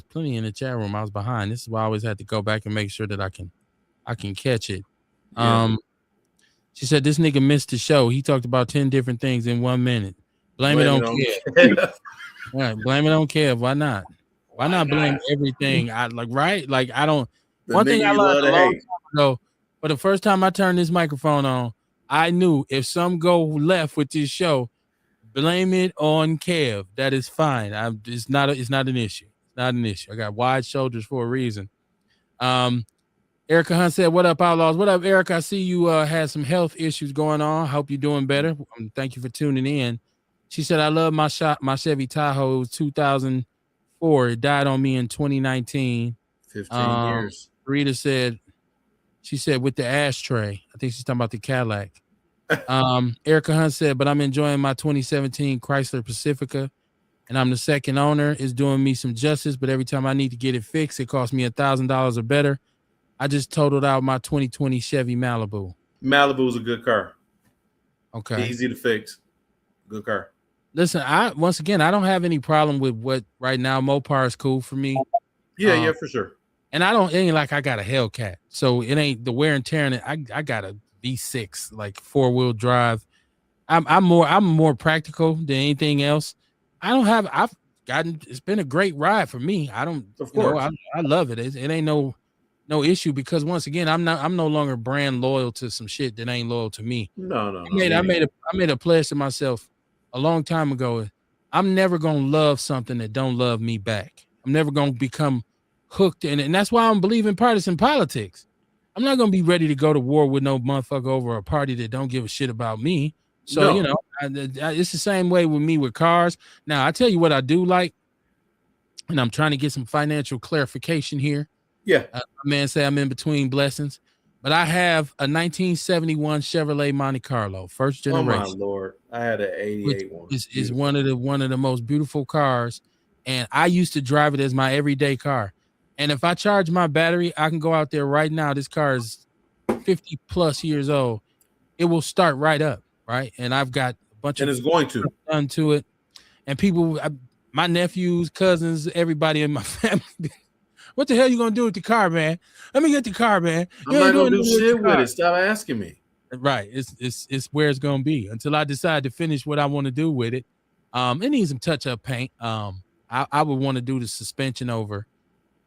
Speaker 1: plenty in the chat room. I was behind. This is why I always had to go back and make sure that I can catch it.
Speaker 2: Yeah.
Speaker 1: She said this nigga missed the show. He talked about 10 different things in 1 minute. Blame it on Kev. Right, blame it on Kev. Why not? Why not blame everything? I don't.
Speaker 2: The
Speaker 1: One thing
Speaker 2: nigga
Speaker 1: I
Speaker 2: you
Speaker 1: learned
Speaker 2: love
Speaker 1: a
Speaker 2: to
Speaker 1: long
Speaker 2: hate.
Speaker 1: time ago, but the first time I turned this microphone on, I knew if some go left with this show, blame it on Kev. That is fine. It's not an issue. It's not an issue. I got wide shoulders for a reason. Erica Hunt said, "What up, Outlaws? What up, Erica? I see you had some health issues going on. Hope you're doing better. Thank you for tuning in." She said, "I love my Chevy Tahoe. It was 2004. It died on me in 2019.
Speaker 2: 15 years.
Speaker 1: Rita said, she said with the ashtray. I think she's talking about the Cadillac. Erica Hunt said, but I'm enjoying my 2017 Chrysler Pacifica, and I'm the second owner. It's doing me some justice, but every time I need to get it fixed, it costs me $1,000 or better. I just totaled out my 2020 Chevy Malibu.
Speaker 2: Malibu is a good car.
Speaker 1: Okay.
Speaker 2: Easy to fix. Good car.
Speaker 1: Listen, I don't have any problem with what right now. Mopar is cool for me.
Speaker 2: Yeah, for sure.
Speaker 1: And it ain't like I got a Hellcat, so it ain't the wear and tear in it. I got a V6, like 4-wheel drive. I'm more practical than anything else. It's been a great ride for me. I love it. It ain't no issue, because once again, I'm no longer brand loyal to some shit that ain't loyal to me.
Speaker 2: No.
Speaker 1: I made a pledge to myself a long time ago. I'm never gonna love something that don't love me back. I'm never gonna become hooked in it, and that's why I'm believing partisan politics. I'm not gonna be ready to go to war with no motherfucker over a party that don't give a shit about me. So it's the same way with me with cars. Now I tell you what I do like, and I'm trying to get some financial clarification here.
Speaker 2: Yeah,
Speaker 1: man, say I'm in between blessings, but I have a 1971 Chevrolet Monte Carlo, first generation.
Speaker 2: Oh my Lord, I had an 88 one.
Speaker 1: Is one of the most beautiful cars, and I used to drive it as my everyday car. And if I charge my battery, I can go out there right now. This car is 50 plus years old. It will start right up, right? And I've got a bunch
Speaker 2: and
Speaker 1: of
Speaker 2: it's going to
Speaker 1: done to it. And people, my nephews, cousins, everybody in my family. What the hell you gonna do with the car, man? Let me get the car, man.
Speaker 2: I'm not gonna do shit with it. Stop asking me.
Speaker 1: Right, it's where it's gonna be until I decide to finish what I want to do with it. It needs some touch-up paint. I would want to do the suspension over.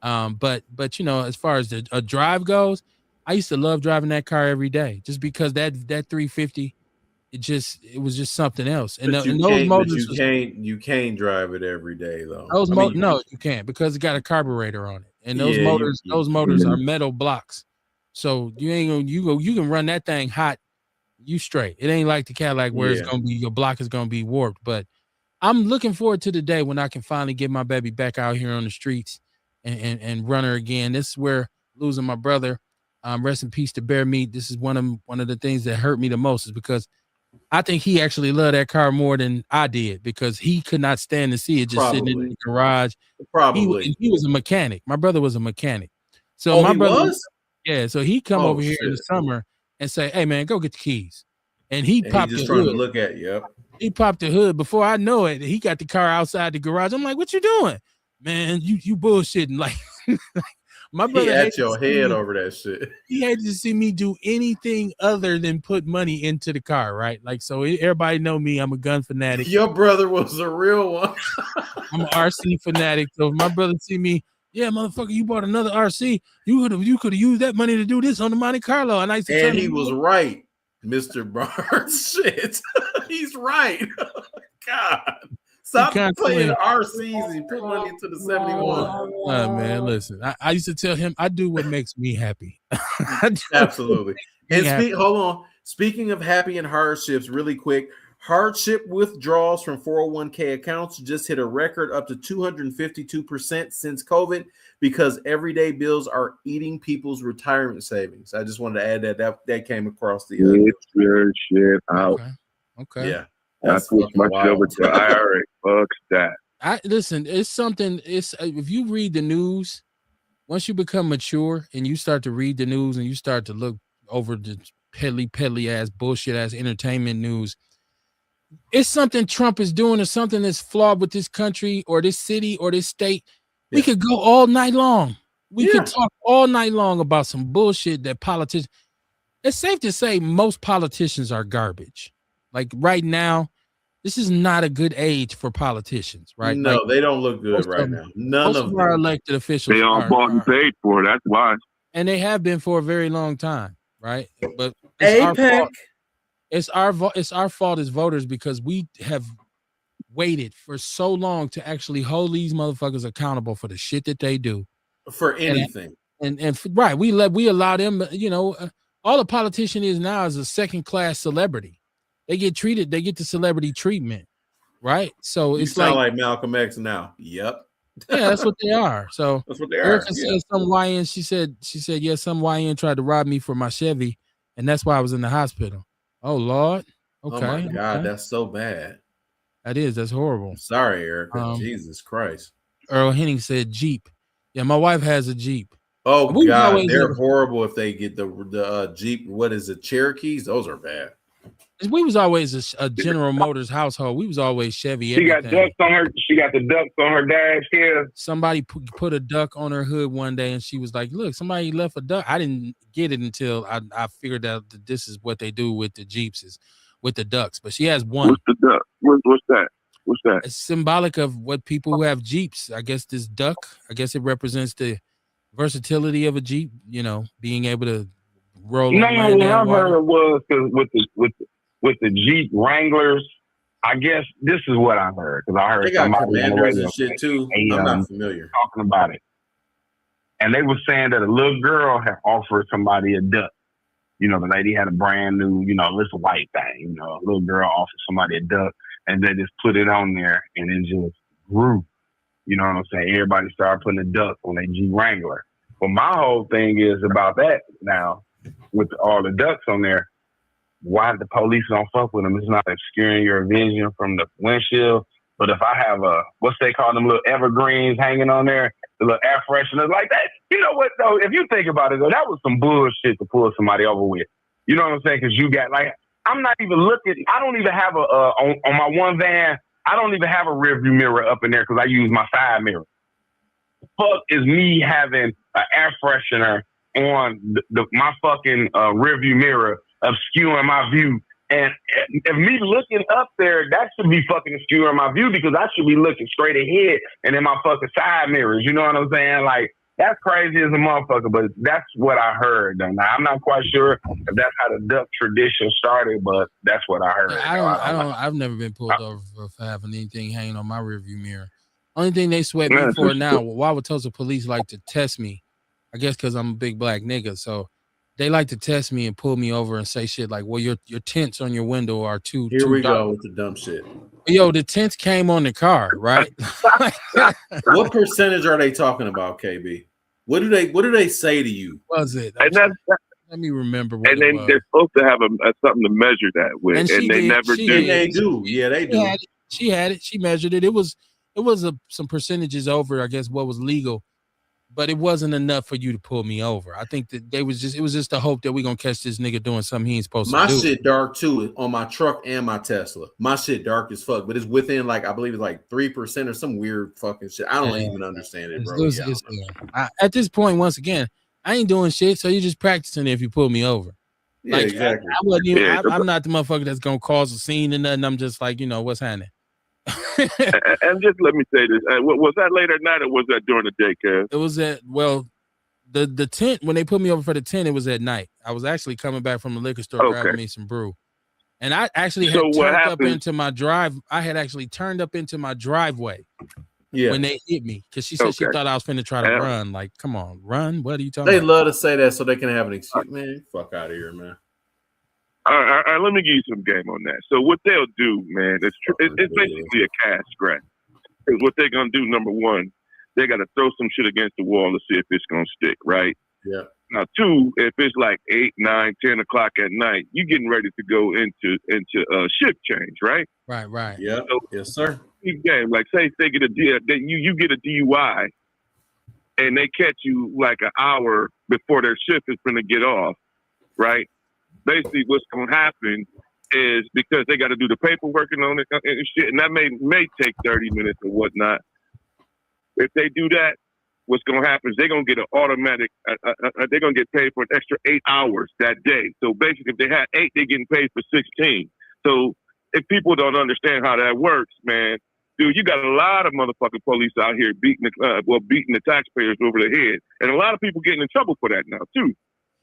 Speaker 1: But as far as a drive goes, I used to love driving that car every day, just because that 350, it was just something else. And those motors,
Speaker 2: you can't drive it every day though.
Speaker 1: No, you can't, because it got a carburetor on it, and those motors are metal blocks. So you ain't gonna you can run that thing hot, you straight. It ain't like the Cadillac where it's gonna be, your block is gonna be warped. But I'm looking forward to the day when I can finally get my baby back out here on the streets and run her again. This is where losing my brother, rest in peace to Bear Meat. This is one of the things that hurt me the most, is because I think he actually loved that car more than I did, because he could not stand to see it just sitting in the garage.
Speaker 2: Probably
Speaker 1: he was a mechanic. My brother was a mechanic. So my brother
Speaker 2: was?
Speaker 1: Yeah, so he come over here in the summer and say, "Hey man, go get the keys." And he popped the hood.
Speaker 2: To look at
Speaker 1: He popped the hood. Before I know it, he got the car outside the garage. I'm like, "What you doing, man? You bullshitting!" Like, my brother
Speaker 2: had your head over that shit.
Speaker 1: He had to see me do anything other than put money into the car, right? Like, so everybody know me. I'm a gun fanatic.
Speaker 2: Your brother was a real one.
Speaker 1: I'm an RC fanatic. So if my brother see me, yeah, motherfucker, you bought another RC. You could have used that money to do this on the Monte Carlo. And I used to tell him,
Speaker 2: he was right, Mr. Barnes. Shit, he's right. God, stop playing RCs and put money into the 71.
Speaker 1: Man, listen, I used to tell him I do what makes me happy.
Speaker 2: Absolutely. And hold on. Speaking of happy and hardships, really quick. Hardship withdrawals from 401k accounts just hit a record up to 252% since COVID, because everyday bills are eating people's retirement savings. I just wanted to add that came across the
Speaker 4: get your shit out.
Speaker 1: Okay.
Speaker 2: Yeah.
Speaker 4: I switched my shit over to IRA. Fuck that.
Speaker 1: Listen, it's something. It's if you read the news, once you become mature and you start to read the news and you start to look over the peddly ass bullshit ass entertainment news, it's something Trump is doing or something that's flawed with this country or this city or this state, we could go all night long. We could talk all night long about some bullshit that politicians. It's safe to say most politicians are garbage. Like right now, this is not a good age for politicians, right?
Speaker 2: No,
Speaker 1: like,
Speaker 2: they don't look good right now. None of
Speaker 1: our
Speaker 2: them.
Speaker 1: elected officials
Speaker 4: They all bought and paid for it. That's why.
Speaker 1: and they have been for a very long time, right? But it's our fault. It's our fault as voters because we have waited for so long to actually hold these motherfuckers accountable for the shit that they do.
Speaker 2: For anything.
Speaker 1: And right, we allow them, all a politician is now is a second-class celebrity. They get the celebrity treatment, right? So
Speaker 2: You sound like Malcolm X now. Yep.
Speaker 1: Yeah, that's what they are. So
Speaker 2: that's what they
Speaker 1: Erica
Speaker 2: are.
Speaker 1: said some YN. She said, yeah, some YN tried to rob me for my Chevy, and that's why I was in the hospital. Oh Lord. Okay.
Speaker 2: Oh my God, that's so bad.
Speaker 1: That is. That's horrible.
Speaker 2: I'm sorry, Erica. Jesus Christ.
Speaker 1: Earl Henning said Jeep. Yeah, my wife has a Jeep.
Speaker 2: Oh God, they're horrible if they get the Jeep. What is it? Cherokees? Those are bad.
Speaker 1: We was always a General Motors household. We was always Chevy.
Speaker 5: She got ducks on her. She got the ducks on her dash here.
Speaker 1: Somebody put a duck on her hood one day, and she was like, "Look, somebody left a duck." I didn't get it until I figured out that this is what they do with the Jeeps is with the ducks. But she has one.
Speaker 4: What's the duck? What's that? What's that?
Speaker 1: It's symbolic of what people who have Jeeps. I guess this duck. I guess it represents the versatility of a Jeep. Being able to roll.
Speaker 5: No, what I heard was because with the Jeep Wranglers, I guess this is what I heard because I heard
Speaker 2: they got
Speaker 5: somebody
Speaker 2: Commanders and shit too. I'm not familiar
Speaker 5: talking about it, and they were saying that a little girl had offered somebody a duck. The lady had a brand new, little white thing. A little girl offered somebody a duck, and they just put it on there, and it just grew. You know what I'm saying? Everybody started putting a duck on their Jeep Wrangler. But my whole thing is about that now with all the ducks on there. Why the police don't fuck with them? It's not obscuring your vision from the windshield. But if I have what's they call them little evergreens hanging on there, the little air fresheners like that, you know what though? If you think about it though, that was some bullshit to pull somebody over with. You know what I'm saying? Because you got I'm not even looking. I don't even have on my one van. I don't even have a rearview mirror up in there because I use my side mirror. Fuck is me having an air freshener on my fucking rearview mirror obscuring my view. And if me looking up there, that should be fucking obscuring my view because I should be looking straight ahead and in my fucking side mirrors. You know what I'm saying? Like, that's crazy as a motherfucker, but that's what I heard. Now, I'm not quite sure if that's how the duck tradition started, but that's what I heard.
Speaker 1: I've never been pulled over for having anything hanging on my rearview mirror. Only thing they sweat me for now, Wauwatosa police like to test me. I guess because I'm a big black nigga, so they like to test me and pull me over and say shit like, well, your tints on your window are too
Speaker 2: Here we
Speaker 1: dark.
Speaker 2: go with the dumb shit.
Speaker 1: Yo, the tints came on the car, right?
Speaker 2: What percentage are they talking about, KB? What do they say to you?
Speaker 1: What was it? Let me remember what
Speaker 4: and then they're supposed to have something to measure that with, and they never do.
Speaker 2: And they do. Yeah, they do.
Speaker 1: She had it. She measured it. It was some percentages over, I guess, what was legal. But it wasn't enough for you to pull me over. I think that it was just the hope that we're gonna catch this nigga doing something he ain't supposed to do.
Speaker 2: My shit dark too on my truck and my Tesla. My shit dark as fuck, but it's within I believe it's 3% or some weird fucking shit. I don't even understand it, bro.
Speaker 1: At this point, once again, I ain't doing shit, so you're just practicing if you pull me over.
Speaker 2: Yeah, exactly.
Speaker 1: I'm not the motherfucker that's gonna cause a scene and nothing. I'm just like, what's happening.
Speaker 4: And just let me say this: was that late at night or was that during the day, Kev?
Speaker 1: It was the tent when they put me over for the tent. It was at night. I was actually coming back from the liquor store grabbing me some brew, and I actually had turned up into my drive. I had actually turned up into my driveway. Yeah. When they hit me, because she said she thought I was finna try to run. Like, come on, run! What are you talking about?
Speaker 2: They love to say that so they can have an excuse. Man, fuck out of here, man.
Speaker 4: All right, let me give you some game on that. So what they'll do, man, it's basically a cash grab. Because what they're gonna do, number one, they gotta throw some shit against the wall to see if it's gonna stick, right?
Speaker 2: Yeah.
Speaker 4: Now, two, if it's 8, 9, 10 o'clock at night, you getting ready to go into shift change, right?
Speaker 1: Right.
Speaker 2: Yeah. So, yes, sir.
Speaker 4: Game, say they get you get a DUI, and they catch you an hour before their shift is gonna get off, right? Basically, what's going to happen is because they got to do the paperwork and on it and shit, and that may take 30 minutes or whatnot. If they do that, what's going to happen is they're going to get an automatic. They're going to get paid for an extra 8 hours that day. So basically, if they had 8, they're getting paid for 16. So if people don't understand how that works, man, dude, you got a lot of motherfucking police out here beating the taxpayers over the head, and a lot of people getting in trouble for that now too.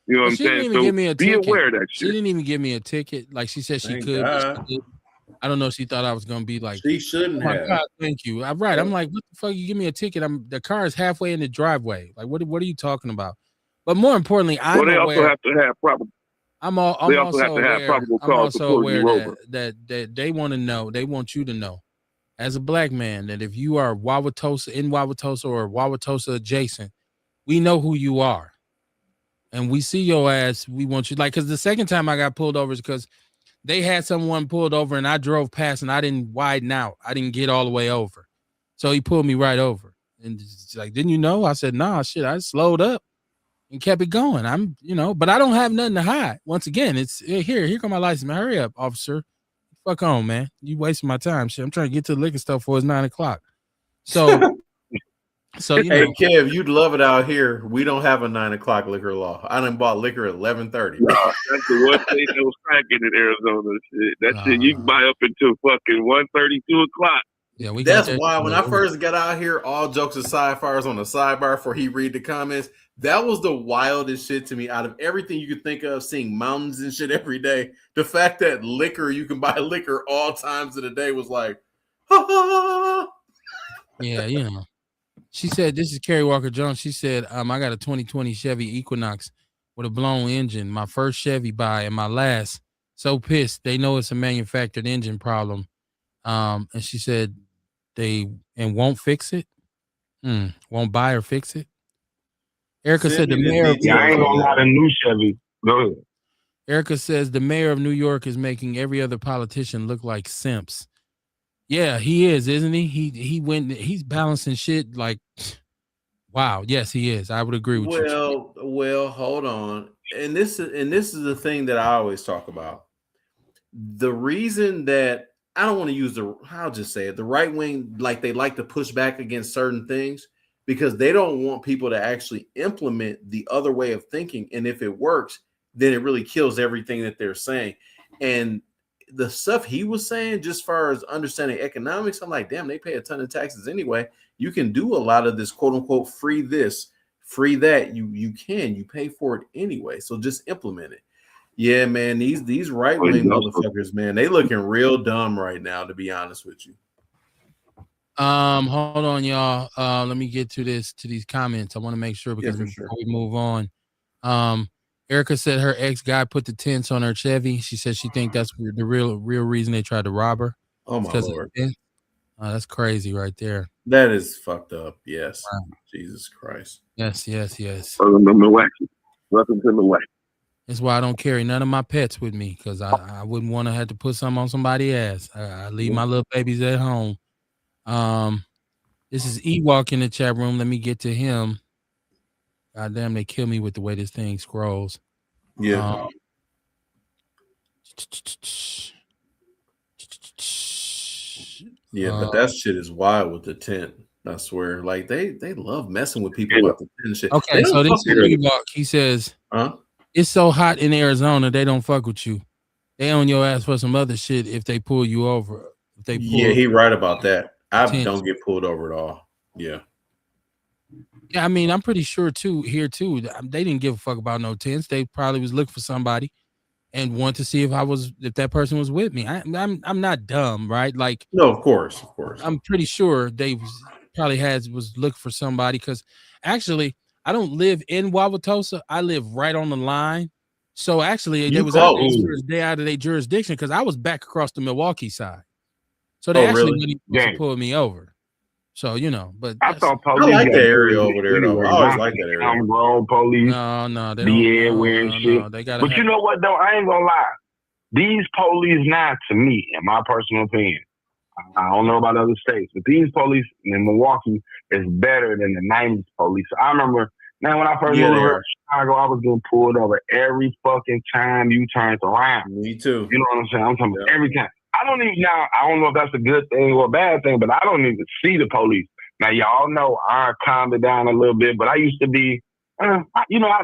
Speaker 4: You know what I'm saying?
Speaker 1: Didn't even give me a
Speaker 4: be
Speaker 1: ticket.
Speaker 4: aware of that shit.
Speaker 1: She didn't even give me a ticket. Like she said she could. But she I don't know. She thought I was gonna be like.
Speaker 2: She shouldn't have.
Speaker 1: God, thank you. I'm right. I'm like, what the fuck? You give me a ticket? The car is halfway in the driveway. Like, what are you talking about? But more importantly,
Speaker 4: also have to have probable.
Speaker 1: I'm also aware that they want to know. They want you to know, as a black man, that if you are in Wauwatosa or Wauwatosa adjacent, we know who you are, and we see your ass. We want you because the second time I got pulled over is because they had someone pulled over and I drove past and I didn't widen out. I didn't get all the way over. So he pulled me right over. And it's like, didn't you know? I said, nah, shit. I slowed up and kept it going. But I don't have nothing to hide. Once again, it's here come my license, man. Hurry up, officer. Fuck on, man. You wasting my time. Shit. I'm trying to get to the liquor store before it's 9:00. So
Speaker 2: hey, Kev, you'd love it out here. We don't have a 9:00 liquor law. I done bought liquor at 11:30.
Speaker 4: No, that's the one thing that was cracking in Arizona. Shit. That shit you can buy up until fucking 1:30, 2:00.
Speaker 1: Yeah,
Speaker 2: that's why when I first got out here, all jokes aside, fires on the sidebar before he read the comments, that was the wildest shit to me. Out of everything you could think of, seeing mountains and shit every day, the fact that you can buy liquor all times of the day was like, ha ha.
Speaker 1: Yeah, She said, this is Carrie Walker Jones. She said, I got a 2020 Chevy Equinox with a blown engine. My first Chevy buy and my last. So pissed. They know it's a manufactured engine problem. And she said they won't fix it. Won't buy or fix it. Erica said the mayor of
Speaker 5: I ain't gonna lie, a new Chevy. Go ahead.
Speaker 1: Erica says the mayor of New York is making every other politician look like simps. Yeah, he is, isn't he? He's balancing shit like, wow. Yes, he is. I would agree with you.
Speaker 2: Well, hold on. And this is the thing that I always talk about. The reason that I don't want to use I'll just say it, the right wing, like they like to push back against certain things because they don't want people to actually implement the other way of thinking. And if it works, then it really kills everything that they're saying. And the stuff he was saying, just as far as understanding economics, I'm like, damn, they pay a ton of taxes anyway. You can do a lot of this, quote unquote, free this, free that. You pay for it anyway. So just implement it. Yeah, man, these right wing motherfuckers, man, they looking real dumb right now, to be honest with you.
Speaker 1: Hold on, y'all. Let me get to these comments. I want to make sure because before we move on. Erica said her ex-guy put the tents on her Chevy. She said she think that's the real reason they tried to rob her.
Speaker 2: Oh my Lord.
Speaker 1: That's crazy right there.
Speaker 2: That is fucked up. Yes. Wow. Jesus Christ.
Speaker 1: Yes.
Speaker 4: Welcome to Milwaukee.
Speaker 1: That's why I don't carry none of my pets with me because I wouldn't want to have to put something on somebody's ass. I leave my little babies at home. This is Ewok in the chat room. Let me get to him. God damn, they kill me with the way this thing scrolls.
Speaker 2: Yeah. But that shit is wild with the tent. I swear. Like they love messing with people about the tent and shit.
Speaker 1: Okay, so this is Ewok. He says, it's so hot in Arizona, they don't fuck with you. They on your ass for some other shit if they pull you over.
Speaker 2: He right about that. I don't get pulled over at all. Yeah.
Speaker 1: Yeah, I mean, I'm pretty sure here too. They didn't give a fuck about no tents. They probably was looking for somebody and want to see if that person was with me. I'm not dumb, right? Like,
Speaker 2: no, of course.
Speaker 1: I'm pretty sure they probably was looking for somebody because actually I don't live in Wauwatosa. I live right on the line. So actually, they was out of their jurisdiction because I was back across the Milwaukee side. So they actually really pulled me over. So, but
Speaker 5: I thought police.
Speaker 2: I like the area over there, though. I always like that area.
Speaker 5: I'm grown police.
Speaker 1: No, they
Speaker 5: don't. Wearing shit.
Speaker 1: They gotta
Speaker 5: but you know what, though? I ain't gonna lie. These police now, to me, in my personal opinion, I don't know about other states, but these police in Milwaukee is better than the 90s police. I remember Man, when I first moved to Chicago, I was getting pulled over every fucking time you turned around.
Speaker 2: Me too.
Speaker 5: You know what I'm saying? I'm talking about every time. I don't know if that's a good thing or a bad thing, but I don't even see the police. Now, y'all know I calmed it down a little bit, but I used to be, I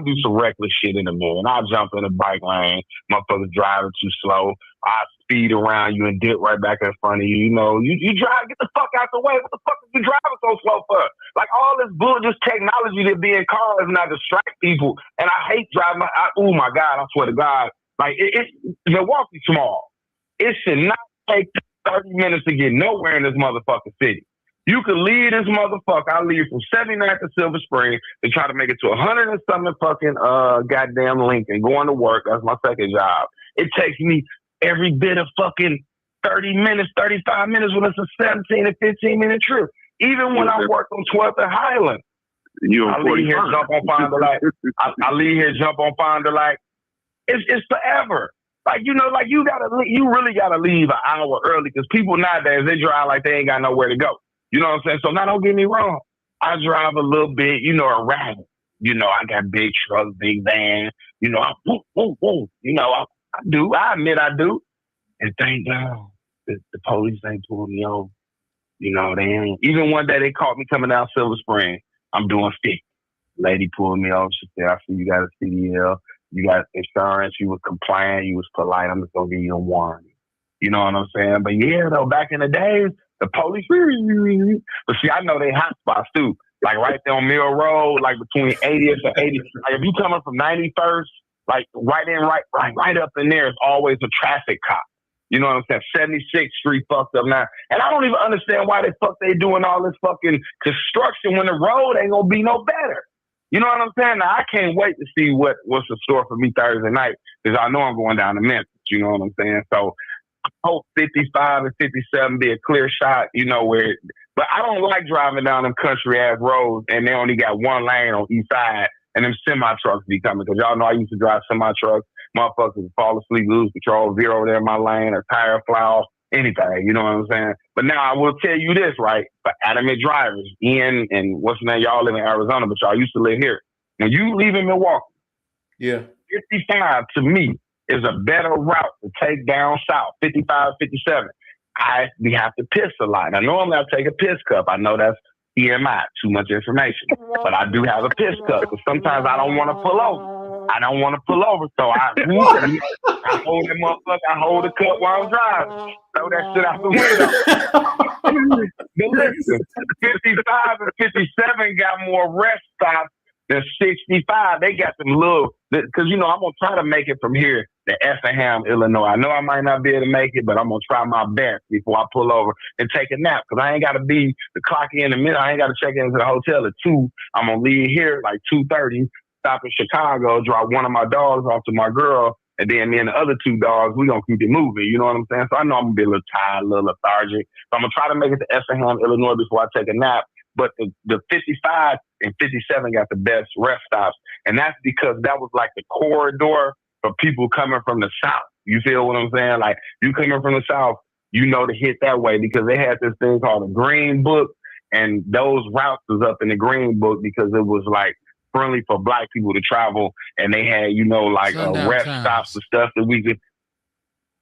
Speaker 5: do some reckless shit in the middle, and I jump in the bike lane, motherfuckers driving too slow. I speed around you and dip right back in front of you. You know, you drive, get the fuck out the way. What the fuck is you driving so slow for? Like all this bullshit technology that be in cars now distract people. And I hate driving. Oh my God, I swear to God. Like Milwaukee's small. It should not take 30 minutes to get nowhere in this motherfucking city. You could leave this motherfucker. I leave from 79th to Silver Spring to try to make it to 100 and something fucking goddamn Lincoln, going to work. That's my second job. It takes me every bit of fucking 30 minutes, 35 minutes when it's a 17 to 15 minute trip. Even when I work on 12th and Highland, I leave here, jump on Fond du Lac. I leave here, jump on Fond du Lac. It's forever. Like, you really gotta leave an hour early because people nowadays, they drive like they ain't got nowhere to go. You know what I'm saying? So now don't get me wrong. I drive a little bit, erratic. I got big trucks, big van. I woo. I do. I admit I do. And thank God the police ain't pulled me over. They ain't. Even one day they caught me coming down Silver Spring. I'm doing 50. Lady pulled me over. She said, I see you got a CDL. You got insurance. You was compliant. You was polite. I'm just going to give you a warning. You know what I'm saying? But yeah, though, back in the days, the police, but see, I know they hot spots too. Like right there on Mill Road, like between 80th and 80th. Like if you coming from 91st, like right up in there is always a traffic cop. You know what I'm saying? 76th Street fucked up now. And I don't even understand why they doing all this fucking construction when the road ain't gonna be no better. You know what I'm saying? Now I can't wait to see what's in store for me Thursday night because I know I'm going down to Memphis. You know what I'm saying? So I hope 55 and 57 be a clear shot, but I don't like driving down them country ass roads and they only got one lane on each side and them semi trucks be coming. Cause y'all know I used to drive semi trucks. Motherfuckers fall asleep, lose control, zero there in my lane, or tire fly off, anything. You know what I'm saying? But now I will tell you this, right? For adamant drivers, Ian and what's the name? Y'all live in Arizona, but y'all used to live here. When you leave in Milwaukee, 55 to me is a better route to take down south, 55, 57. We have to piss a lot. Now, normally I take a piss cup. I know that's EMI, too much information. But I do have a piss cup because sometimes I don't want to pull over. So I hold that motherfucker. I hold the cup while I'm driving. Throw that shit out the window. But listen, 55 and 57 got more rest stops than 65. They got some little, because I'm going to try to make it from here to Effingham, Illinois. I know I might not be able to make it, but I'm going to try my best before I pull over and take a nap. Because I ain't got to be the clock in a minute. I ain't got to check into the hotel at 2. I'm going to leave here like 2:30. Stop in Chicago, drop one of my dogs off to my girl, and then me and the other 2 dogs, we're going to keep it moving. You know what I'm saying? So I know I'm going to be a little tired, a little lethargic. So I'm going to try to make it to Effingham, Illinois before I take a nap. But the 55 and 57 got the best rest stops. And that's because that was like the corridor for people coming from the South. You feel what I'm saying? Like you coming from the South, to hit that way because they had this thing called the Green Book. And those routes was up in the Green Book because it was like friendly for black people to travel, and they had rest stops and stuff that we could.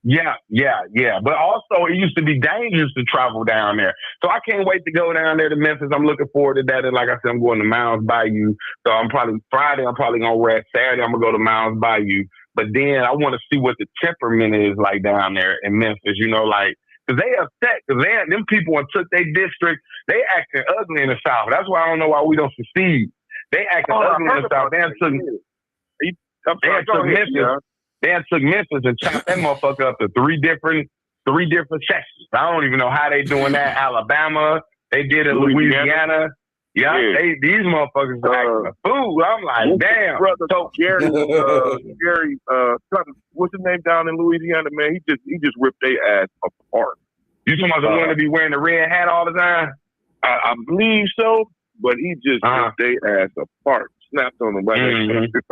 Speaker 5: Yeah. But also, it used to be dangerous to travel down there. So I can't wait to go down there to Memphis. I'm looking forward to that. And like I said, I'm going to Mounds Bayou. So Friday, I'm probably going to rest. Saturday, I'm going to go to Mounds Bayou. But then I want to see what the temperament is like down there in Memphis, because they upset, because them people took their district. They acting ugly in the South. That's why I don't know why we don't succeed. They acted ugly in the South. They took Memphis and chopped that motherfucker up to three different sections. I don't even know how they doing that. Alabama, they did it. Louisiana. Yeah. These motherfuckers are like a fool. I'm like, damn.
Speaker 4: Brother, Gary, what's his name down in Louisiana, man? He just ripped their ass apart.
Speaker 5: You talking about the one to be wearing the red hat all the time?
Speaker 4: I believe so. But he just ripped their ass apart, snapped on them right I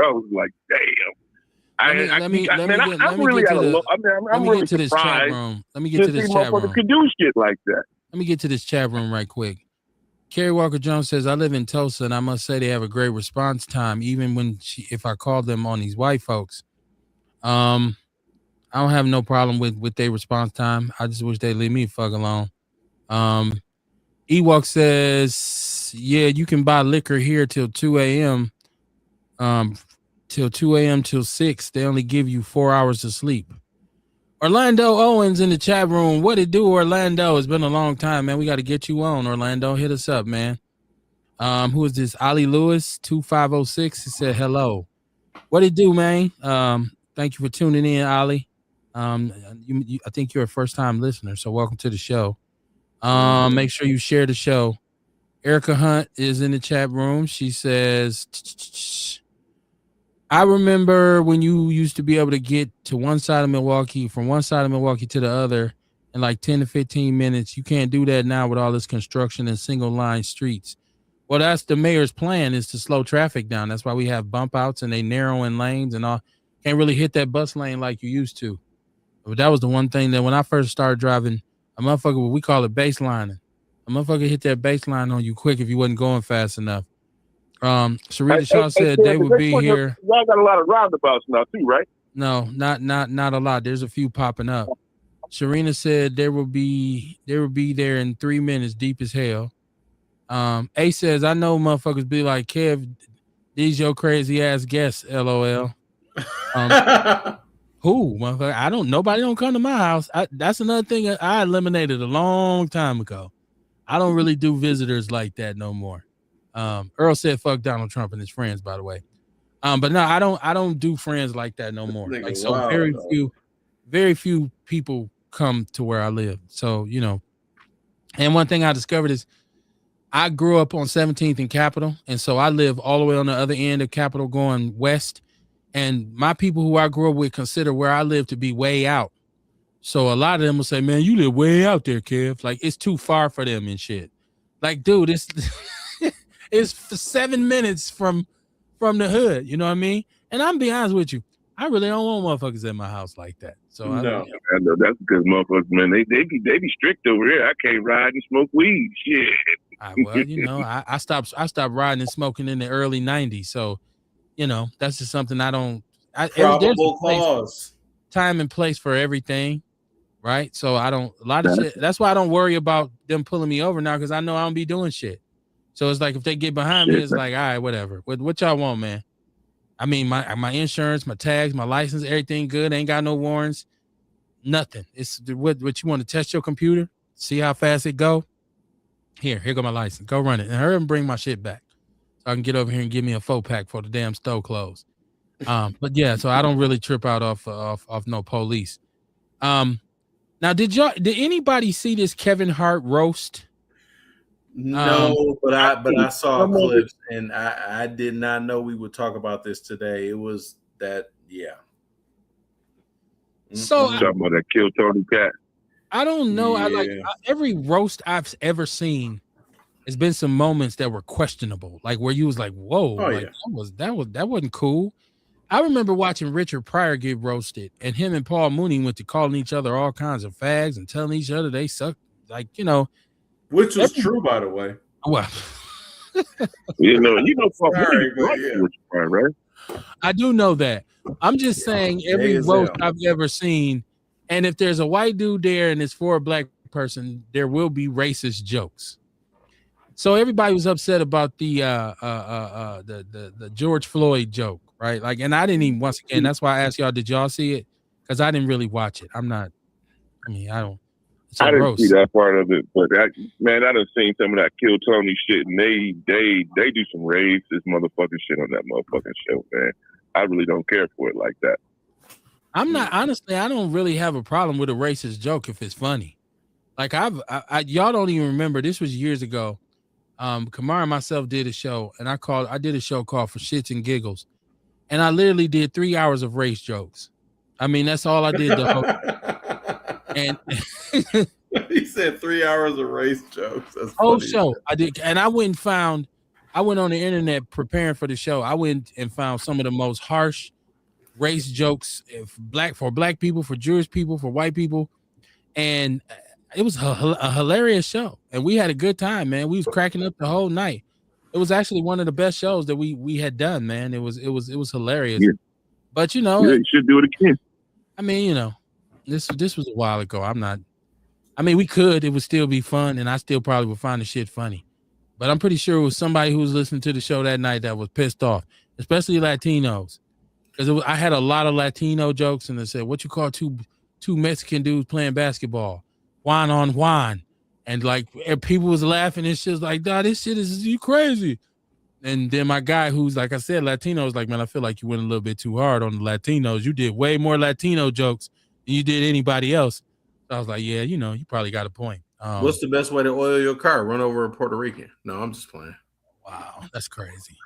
Speaker 4: was like, damn.
Speaker 1: Let me get to this chat room. Let me get to this chat room.
Speaker 4: Could do shit like that.
Speaker 1: Let me get to this chat room right quick. Kerry Walker Jones says, I live in Tulsa, and I must say they have a great response time, even if I call them on these white folks. I don't have no problem with their response time. I just wish they leave me fuck alone. Ewok says, yeah, you can buy liquor here till 2 a.m. Till 2 a.m. till 6. They only give you 4 hours of sleep. Orlando Owens in the chat room. What it do, Orlando? It's been a long time, man. We got to get you on, Orlando. Hit us up, man. Who is this? Ali Lewis 2506. He said hello. What it do, man? Thank you for tuning in, Ali. I think you're a first time listener, so welcome to the show. Make sure you share the show. Erica Hunt is in the chat room. She says, I remember when you used to be able to get to one side of Milwaukee, from one side of Milwaukee to the other in like 10 to 15 minutes. You can't do that now with all this construction and single line streets. Well, that's the mayor's plan, is to slow traffic down. That's why we have bump outs and they narrowing lanes and all. Can't really hit that bus lane like you used to. But that was the one thing that when I first started driving, a motherfucker, we call it baselining. A motherfucker hit that baseline on you quick if you wasn't going fast enough. Sarita Shaw said they would be here.
Speaker 4: Y'all got a lot of roundabouts now too, right?
Speaker 1: No, not a lot. There's a few popping up. Sharina said they will be there in 3 minutes, deep as hell. A says, I know motherfuckers be like, Kev, these your crazy ass guests, LOL. Who, motherfucker? Nobody don't come to my house. That's another thing I eliminated a long time ago. I don't really do visitors like that no more. Earl said fuck Donald Trump and his friends, by the way. But no, I don't do friends like that no more. Like, so very few people come to where I live. So, and one thing I discovered is I grew up on 17th and Capitol. And so I live all the way on the other end of Capitol going west. And my people who I grew up with consider where I live to be way out. So a lot of them will say, man, you live way out there, Kev. Like, it's too far for them and shit. Like, dude, it's 7 minutes from the hood. You know what I mean? And I'm be honest with you, I really don't want motherfuckers in my house like that. So
Speaker 4: I know that's because motherfuckers, man, they be strict over here. I can't ride and smoke weed. Shit.
Speaker 1: I stopped riding and smoking in the early 90s. So, that's just something I don't.
Speaker 2: Probable cause.
Speaker 1: Time and place for everything, right? So I don't. A lot of shit. That's why I don't worry about them pulling me over now, because I know I don't be doing shit. So it's like if they get behind me, it's like, all right, whatever. What y'all want, man? I mean, my insurance, my tags, my license, everything good. Ain't got no warrants, nothing. It's what you want to test your computer, see how fast it go. Here go my license. Go run it and hurry and bring my shit back, so I can get over here and give me a 4-pack for the damn store closed. But yeah, so I don't really trip out off no police. Now did anybody see this Kevin Hart roast?
Speaker 2: No, but I saw clips and I did not know we would talk about this today. It was that, yeah.
Speaker 4: So talking about that Kill Tony cat.
Speaker 1: I don't know. Yeah. Every roast I've ever seen, there's been some moments that were questionable, like where you was like, whoa, that wasn't cool. I remember watching Richard Pryor get roasted, and him and Paul Mooney went to calling each other all kinds of fags and telling each other they suck,
Speaker 2: which was true, by the way.
Speaker 1: Well,
Speaker 4: Paul Mooney, right?
Speaker 1: I do know that. I'm just saying every roast I've ever seen, and if there's a white dude there and it's for a black person, there will be racist jokes. So everybody was upset about the George Floyd joke, right? Like, and I didn't even, once again, that's why I asked y'all, did y'all see it? Because I didn't really watch it. I didn't see
Speaker 4: that part of it, but I done seen some of that Kill Tony shit, and they do some racist motherfucking shit on that motherfucking show, man. I really don't care for it like that.
Speaker 1: I'm not, honestly, I don't really have a problem with a racist joke if it's funny. Like y'all don't even remember, this was years ago. Kamara and myself did a show, and I did a show called For Shits and Giggles, and I literally did 3 hours of race jokes. I mean, that's all I did the whole and
Speaker 2: he said 3 hours of race jokes. That's
Speaker 1: whole show I did, and I went on the internet preparing for the show. I went and found some of the most harsh race jokes for black people, for Jewish people, for white people, and It was a hilarious show, and we had a good time, man. We was cracking up the whole night. It was actually one of the best shows that we had done, man. It was hilarious.
Speaker 4: Yeah.
Speaker 1: But
Speaker 4: You should do it again.
Speaker 1: I mean, this was a while ago. I mean, we could. It would still be fun, and I still probably would find the shit funny. But I'm pretty sure it was somebody who was listening to the show that night that was pissed off, especially Latinos, because I had a lot of Latino jokes, and they said, "What you call two Mexican dudes playing basketball? Juan on Juan," and like people was laughing and shit. Like, "Nah, this shit is you crazy." And then my guy, who's like I said, Latino, was like, "Man, I feel like you went a little bit too hard on the Latinos. You did way more Latino jokes than you did anybody else." So I was like, "Yeah, you probably got a point."
Speaker 2: What's the best way to oil your car? Run over a Puerto Rican. No, I'm just playing.
Speaker 1: Wow, that's crazy.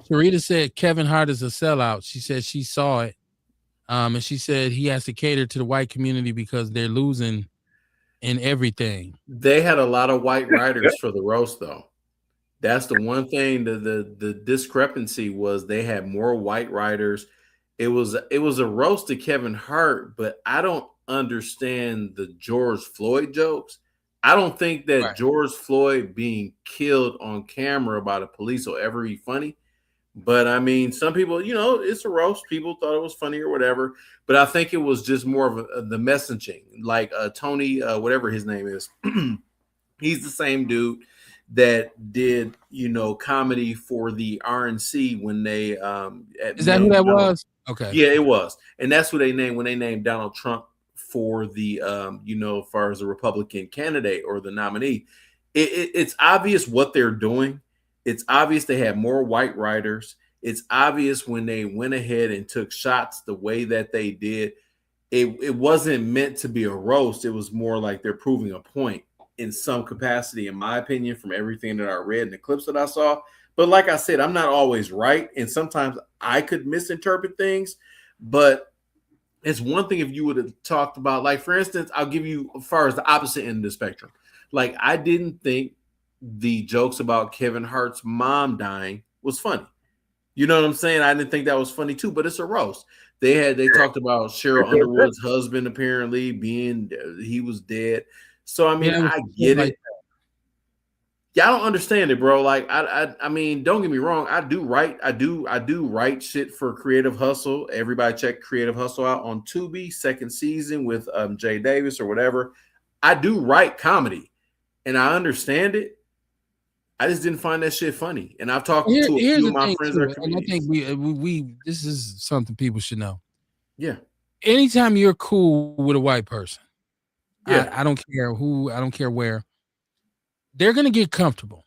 Speaker 1: Sarita said Kevin Hart is a sellout. She said she saw it. And she said he has to cater to the white community because they're losing in everything.
Speaker 2: They had a lot of white writers for the roast, though. That's the one thing. The discrepancy was they had more white writers. It was a roast to Kevin Hart, but I don't understand the George Floyd jokes. I don't think that George Floyd being killed on camera by the police will ever be funny. But I mean, some people, it's a roast. People thought it was funny or whatever. But I think it was just more of the messaging. Like Tony, whatever his name is, he's the same dude that did, comedy for the RNC when they
Speaker 1: is that who that was? Okay.
Speaker 2: Yeah, it was. And that's who they named when they named Donald Trump for the as far as the Republican candidate or the nominee. It's obvious what they're doing. It's obvious they had more white writers. It's obvious when they went ahead and took shots the way that they did. It wasn't meant to be a roast. It was more like they're proving a point in some capacity, in my opinion, from everything that I read in the clips that I saw. But like I said, I'm not always right. And sometimes I could misinterpret things. But it's one thing if you would have talked about, like, for instance, I'll give you as far as the opposite end of the spectrum. Like, I didn't think the jokes about Kevin Hart's mom dying was funny. You know what I'm saying? I didn't think that was funny too, but it's a roast. They talked about Cheryl Underwood's husband apparently he was dead. So I mean, I get it. Yeah, I don't understand it, bro. Like, I mean, don't get me wrong. I do write shit for Creative Hustle. Everybody check Creative Hustle out on Tubi, second season with Jay Davis or whatever. I do write comedy, and I understand it. I just didn't find that shit funny. And I've talked to a few of my friends that are comedians.
Speaker 1: And I think we this is something people should know.
Speaker 2: Yeah.
Speaker 1: Anytime you're cool with a white person, yeah, I don't care who, I don't care where, they're gonna get comfortable.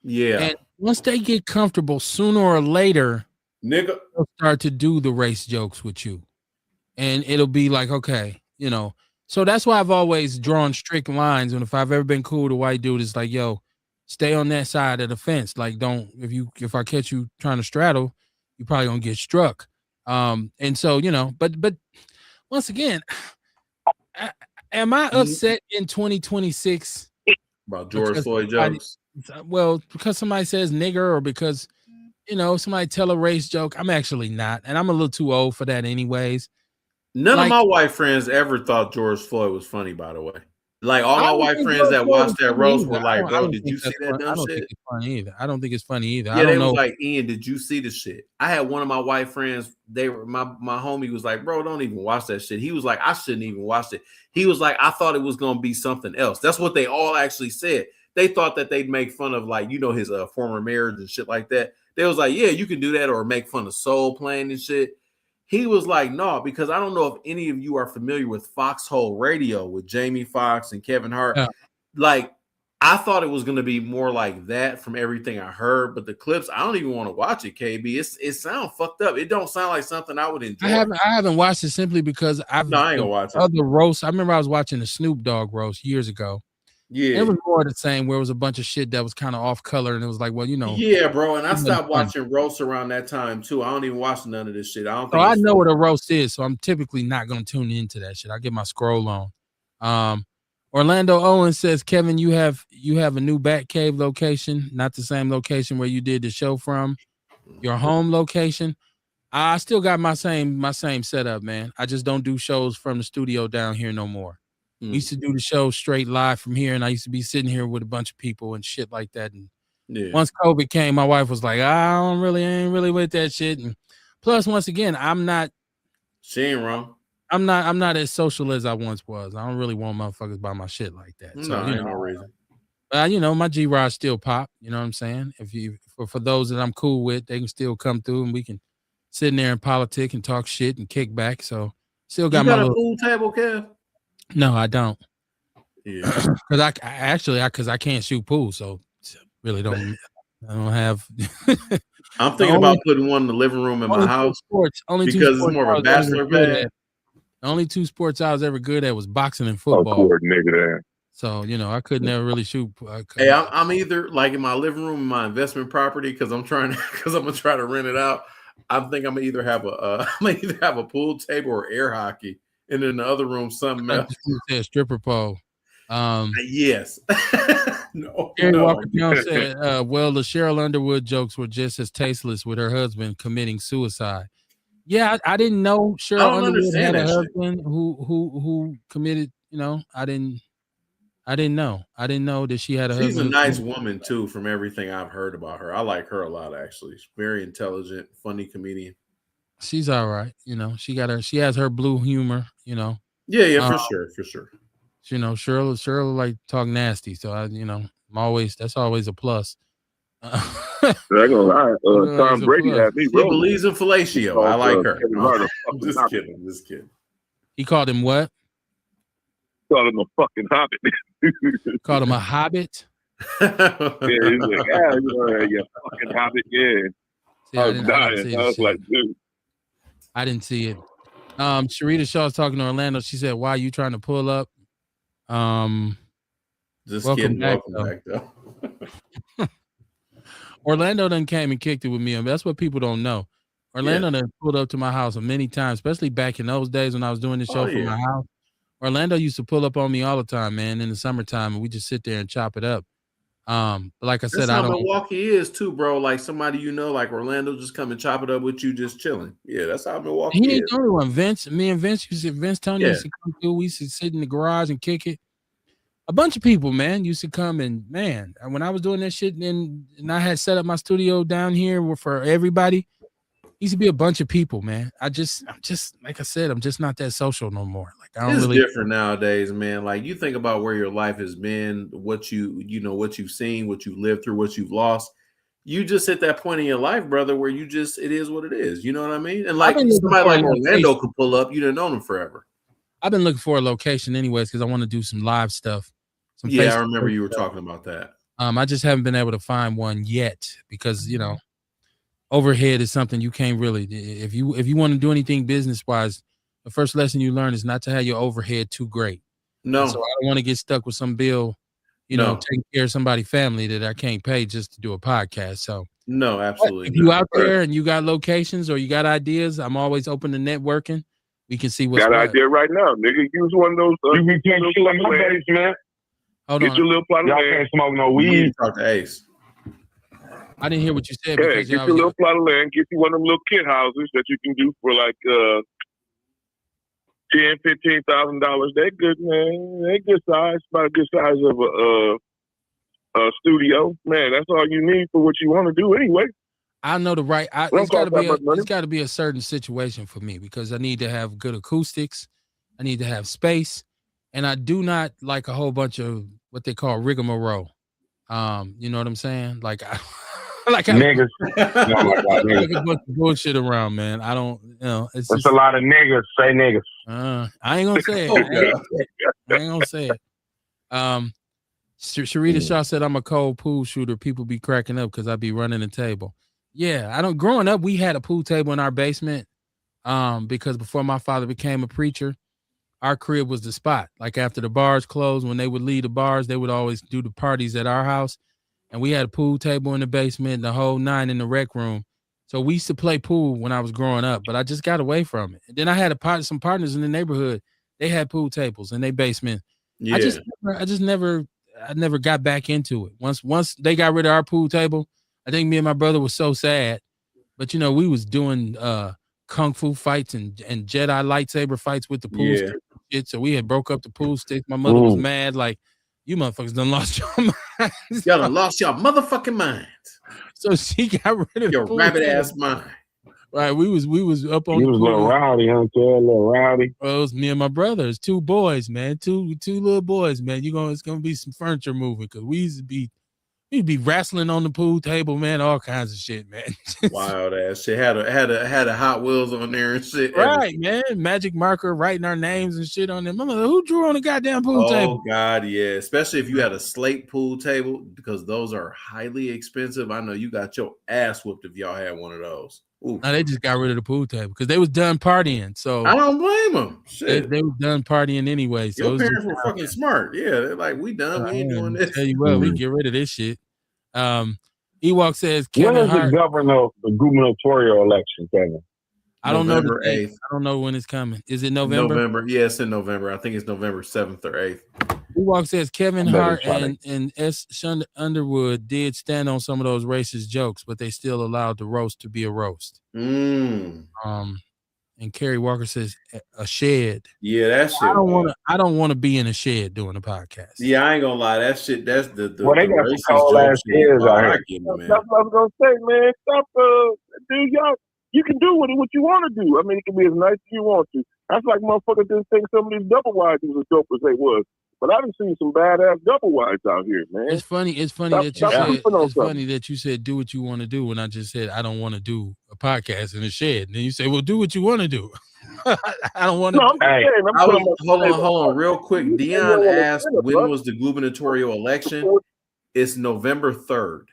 Speaker 2: Yeah. And
Speaker 1: once they get comfortable, sooner or later,
Speaker 2: nigga,
Speaker 1: they'll start to do the race jokes with you. And it'll be like, okay, So that's why I've always drawn strict lines. And if I've ever been cool with a white dude, it's like, yo, stay on that side of the fence. Like, if I catch you trying to straddle, you're probably gonna get struck. And so, but once again, am I upset in 2026
Speaker 2: about George Floyd jokes?
Speaker 1: Well, because somebody says nigger or because, somebody tell a race joke. I'm actually not. And I'm a little too old for that anyways.
Speaker 2: None of my white friends ever thought George Floyd was funny, by the way. Like, all my white friends that watched that roast were like, bro, did you see that dumb shit?
Speaker 1: I don't think it's funny either. I don't think it's funny either.
Speaker 2: Yeah, they was like, Ian, did you see the shit? I had one of my white friends, my homie was like, bro, don't even watch that shit. He was like, I shouldn't even watch it. He was like, I thought it was going to be something else. That's what they all actually said. They thought that they'd make fun of, like, his former marriage and shit like that. They was like, yeah, you can do that, or make fun of Soul playing and shit. He was like, no, because I don't know if any of you are familiar with Foxhole Radio with Jamie Foxx and Kevin Hart. Yeah. Like, I thought it was going to be more like that from everything I heard, but the clips, I don't even want to watch it, KB. It sounds fucked up. It don't sound like something I would enjoy.
Speaker 1: I haven't watched it simply because I ain't
Speaker 2: gonna watch it.
Speaker 1: Other roasts. I remember I was watching the Snoop Dogg roast years ago.
Speaker 2: Yeah,
Speaker 1: it was more the same, where it was a bunch of shit that was kind of off color, and it was like, well,
Speaker 2: Yeah, bro, and I stopped watching roasts around that time too. I don't even watch none of this shit.
Speaker 1: I know what a roast is, so I'm typically not going to tune into that shit. I get my scroll on. Orlando Owens says, Kevin, you have a new Batcave location, not the same location where you did the show from. Your home location. I still got my same setup, man. I just don't do shows from the studio down here no more. We used to do the show straight live from here, and I used to be sitting here with a bunch of people and shit like that. And once COVID came, my wife was like, I ain't really with that shit. And plus, once again,
Speaker 2: she ain't wrong.
Speaker 1: I'm not as social as I once was. I don't really want motherfuckers by my shit like that. So,
Speaker 2: no, ain't no reason.
Speaker 1: My G-Rod still pop. You know what I'm saying? For those that I'm cool with, they can still come through and we can sit in there and politic and talk shit and kick back. So still got
Speaker 2: a pool table, Kev?
Speaker 1: No, I don't.
Speaker 2: Yeah,
Speaker 1: because I can't shoot pool, so really don't. I don't have.
Speaker 2: I'm thinking about putting one in the living room in my house. Because it's more of a bachelor bed.
Speaker 1: The only two sports I was ever good at was boxing and football. So I could never really shoot.
Speaker 2: Hey, I'm either like in my living room, in my investment property, because I'm gonna try to rent it out. I think I'm gonna either have a pool table or air hockey, and in the other room something else.
Speaker 1: A stripper pole.
Speaker 2: Yes.
Speaker 1: Gary Walker Jones said, "Well, the Cheryl Underwood jokes were just as tasteless with her husband committing suicide." Yeah, I didn't know Cheryl Underwood had a husband who committed. I didn't know. I didn't know that she had a husband.
Speaker 2: She's a nice woman too, from everything I've heard about her. I like her a lot, actually. She's very intelligent, funny comedian.
Speaker 1: She's all right. She has her blue humor.
Speaker 2: Yeah, for sure.
Speaker 1: Cheryl like talk nasty, so that's always a plus.
Speaker 4: Tom Brady had me.
Speaker 2: He believes in fellatio. I like her. I'm just kidding.
Speaker 1: He called him what?
Speaker 4: Called him a fucking hobbit.
Speaker 1: Called him a hobbit.
Speaker 4: Yeah, he's like, you fucking hobbit. Yeah.
Speaker 1: See, I was like, dude. I didn't see it. Sharita Shaw's talking to Orlando. She said, "Why are you trying to pull up?"
Speaker 2: Just welcome back though.
Speaker 1: Orlando done came and kicked it with me, and that's what people don't know. Orlando done pulled up to my house many times, especially back in those days when I was doing the show from my house. Orlando used to pull up on me all the time, man, in the summertime, and we just sit there and chop it up. But like I said,
Speaker 2: that's how Milwaukee is too, bro. Like somebody like Orlando, just come and chop it up with you, just chilling. Yeah, that's how Milwaukee is.
Speaker 1: He ain't the only one. Vince Tony used to come through. We used to sit in the garage and kick it. A bunch of people, man, used to come and when I was doing that shit and I had set up my studio down here for everybody, used to be a bunch of people, man. I'm just like I said, I'm just not that social no more. Like I don't
Speaker 2: it's
Speaker 1: really
Speaker 2: different nowadays, man. Like you think about where your life has been, what what you've seen, what you've lived through, what you've lost. You just at that point in your life, brother, where it is what it is. You know what I mean? And like somebody like Orlando could pull up, you didn't know him forever.
Speaker 1: I've been looking for a location anyways because I want to do some live stuff.
Speaker 2: I remember you were talking about that.
Speaker 1: I just haven't been able to find one yet because overhead is something you can't really. If you want to do anything business wise, the first lesson you learn is not to have your overhead too great.
Speaker 2: No,
Speaker 1: so I don't want to get stuck with some bill, taking care of somebody's family that I can't pay just to do a podcast. So
Speaker 2: no, absolutely.
Speaker 1: If you out there and you got locations or you got ideas, I'm always open to networking. We can see what's
Speaker 4: got an idea right now, nigga. Use one of those.
Speaker 5: You can't kill my base, man.
Speaker 4: Get your little plot of land.
Speaker 5: Y'all can't smoke no weed.
Speaker 2: Talk to Ace.
Speaker 1: I didn't hear what you said.
Speaker 4: Yeah, get your little plot of land. Get you one of them little kid houses that you can do for like $10,000-$15,000. They're good, man. They're good size. About a good size of a studio, man. That's all you need for what you want to do, anyway.
Speaker 1: I know the right. It's got to be a certain situation for me because I need to have good acoustics. I need to have space, and I do not like a whole bunch of what they call rigmarole. You know what I'm saying? Like,
Speaker 5: niggas.
Speaker 1: Like a bunch of bullshit around, man. I don't. It's
Speaker 5: just a lot of niggas. Say niggas.
Speaker 1: I ain't gonna say it. I ain't gonna say it. Sharita Shaw said I'm a cold pool shooter. People be cracking up because I be running the table. Yeah, I don't. Growing up, we had a pool table in our basement. Because before my father became a preacher, our crib was the spot. Like after the bars closed, when they would leave the bars, they would always do the parties at our house. And we had a pool table in the basement, and the whole nine in the rec room. So we used to play pool when I was growing up, but I just got away from it. And then I had some partners in the neighborhood. They had pool tables in their basement. Yeah. I never got back into it. Once they got rid of our pool table, I think me and my brother was so sad. But we was doing kung fu fights and Jedi lightsaber fights with the pool stick and shit. So we had broke up the pool sticks. My mother was mad, like, you motherfuckers done lost your minds.
Speaker 2: Y'all done lost your motherfucking minds.
Speaker 1: So she got rid of
Speaker 2: your
Speaker 1: the
Speaker 2: rabbit ass mind.
Speaker 1: Right, we was up on
Speaker 5: you
Speaker 1: the
Speaker 5: was
Speaker 1: pool.
Speaker 5: A little rowdy, huh? A little rowdy.
Speaker 1: Well, it was me and my brothers, 2 boys, man, two little boys, man. It's gonna be some furniture moving because we'd be wrestling on the pool table, man, all kinds of shit, man.
Speaker 2: Wild ass shit. Had a Hot Wheels on there and shit.
Speaker 1: Right, man. Magic marker writing our names and shit on them. I'm like, who drew on the goddamn pool table?
Speaker 2: Oh God, yeah. Especially if you had a slate pool table, because those are highly expensive. I know you got your ass whooped if y'all had one of those.
Speaker 1: No, they just got rid of the pool table because they was done partying. So
Speaker 2: I don't blame them. Shit,
Speaker 1: they was done partying anyway. So
Speaker 2: your parents were fucking smart. Yeah, they're like, we done. We ain't doing this.
Speaker 1: Tell you what, we get rid of this shit. Ewok says Kevin
Speaker 5: When is
Speaker 1: Hart.
Speaker 5: the gubernatorial election, Kevin?
Speaker 1: I don't know.
Speaker 2: November 8th.
Speaker 1: I don't know when it's coming. Is it November?
Speaker 2: November. Yeah, it's in November. I think it's November 7th or 8th.
Speaker 1: Ewok says Kevin Hart and S. Underwood did stand on some of those racist jokes, but they still allowed the roast to be a roast.
Speaker 2: Mm.
Speaker 1: And Kerry Walker says a shed.
Speaker 2: Yeah, that shit.
Speaker 1: I don't want to be in a shed doing a podcast.
Speaker 2: Yeah, I ain't gonna lie. That shit. That's the
Speaker 5: well, they got some tall ass ears out here.
Speaker 4: That's what I was gonna say, man. Stop, dude. Y'all, you can do with it what you want to do. I mean, it can be as nice as you want to. That's like motherfuckers didn't think some of these double wides was as dope as they was. But I done seen some badass double wides out here, man.
Speaker 1: It's funny that you said do what you want to do when I just said I don't want to do a podcast in a shed. And then you say, well, do what you want to do. I don't want to.
Speaker 2: No, hold on, real quick. Dion asked when was the gubernatorial election? It's November 3rd.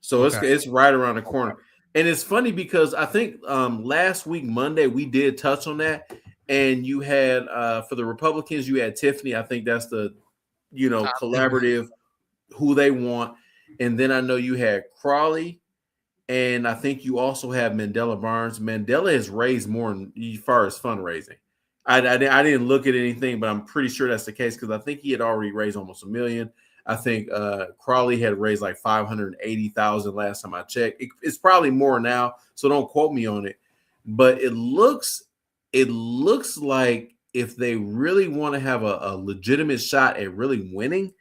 Speaker 2: So it's right around the corner. And it's funny because I think last week, Monday, we did touch on that. And you had for the Republicans, you had Tiffany. I think that's the collaborative who they want. And then I know you had Crawley, and I think you also have Mandela Barnes. Mandela has raised more as far as fundraising. I didn't look at anything, but I'm pretty sure that's the case because I think he had already raised almost $1 million. I think Crawley had raised like $580,000 last time I checked. It's probably more now, so don't quote me on it. But it looks like if they really want to have a legitimate shot at really winning,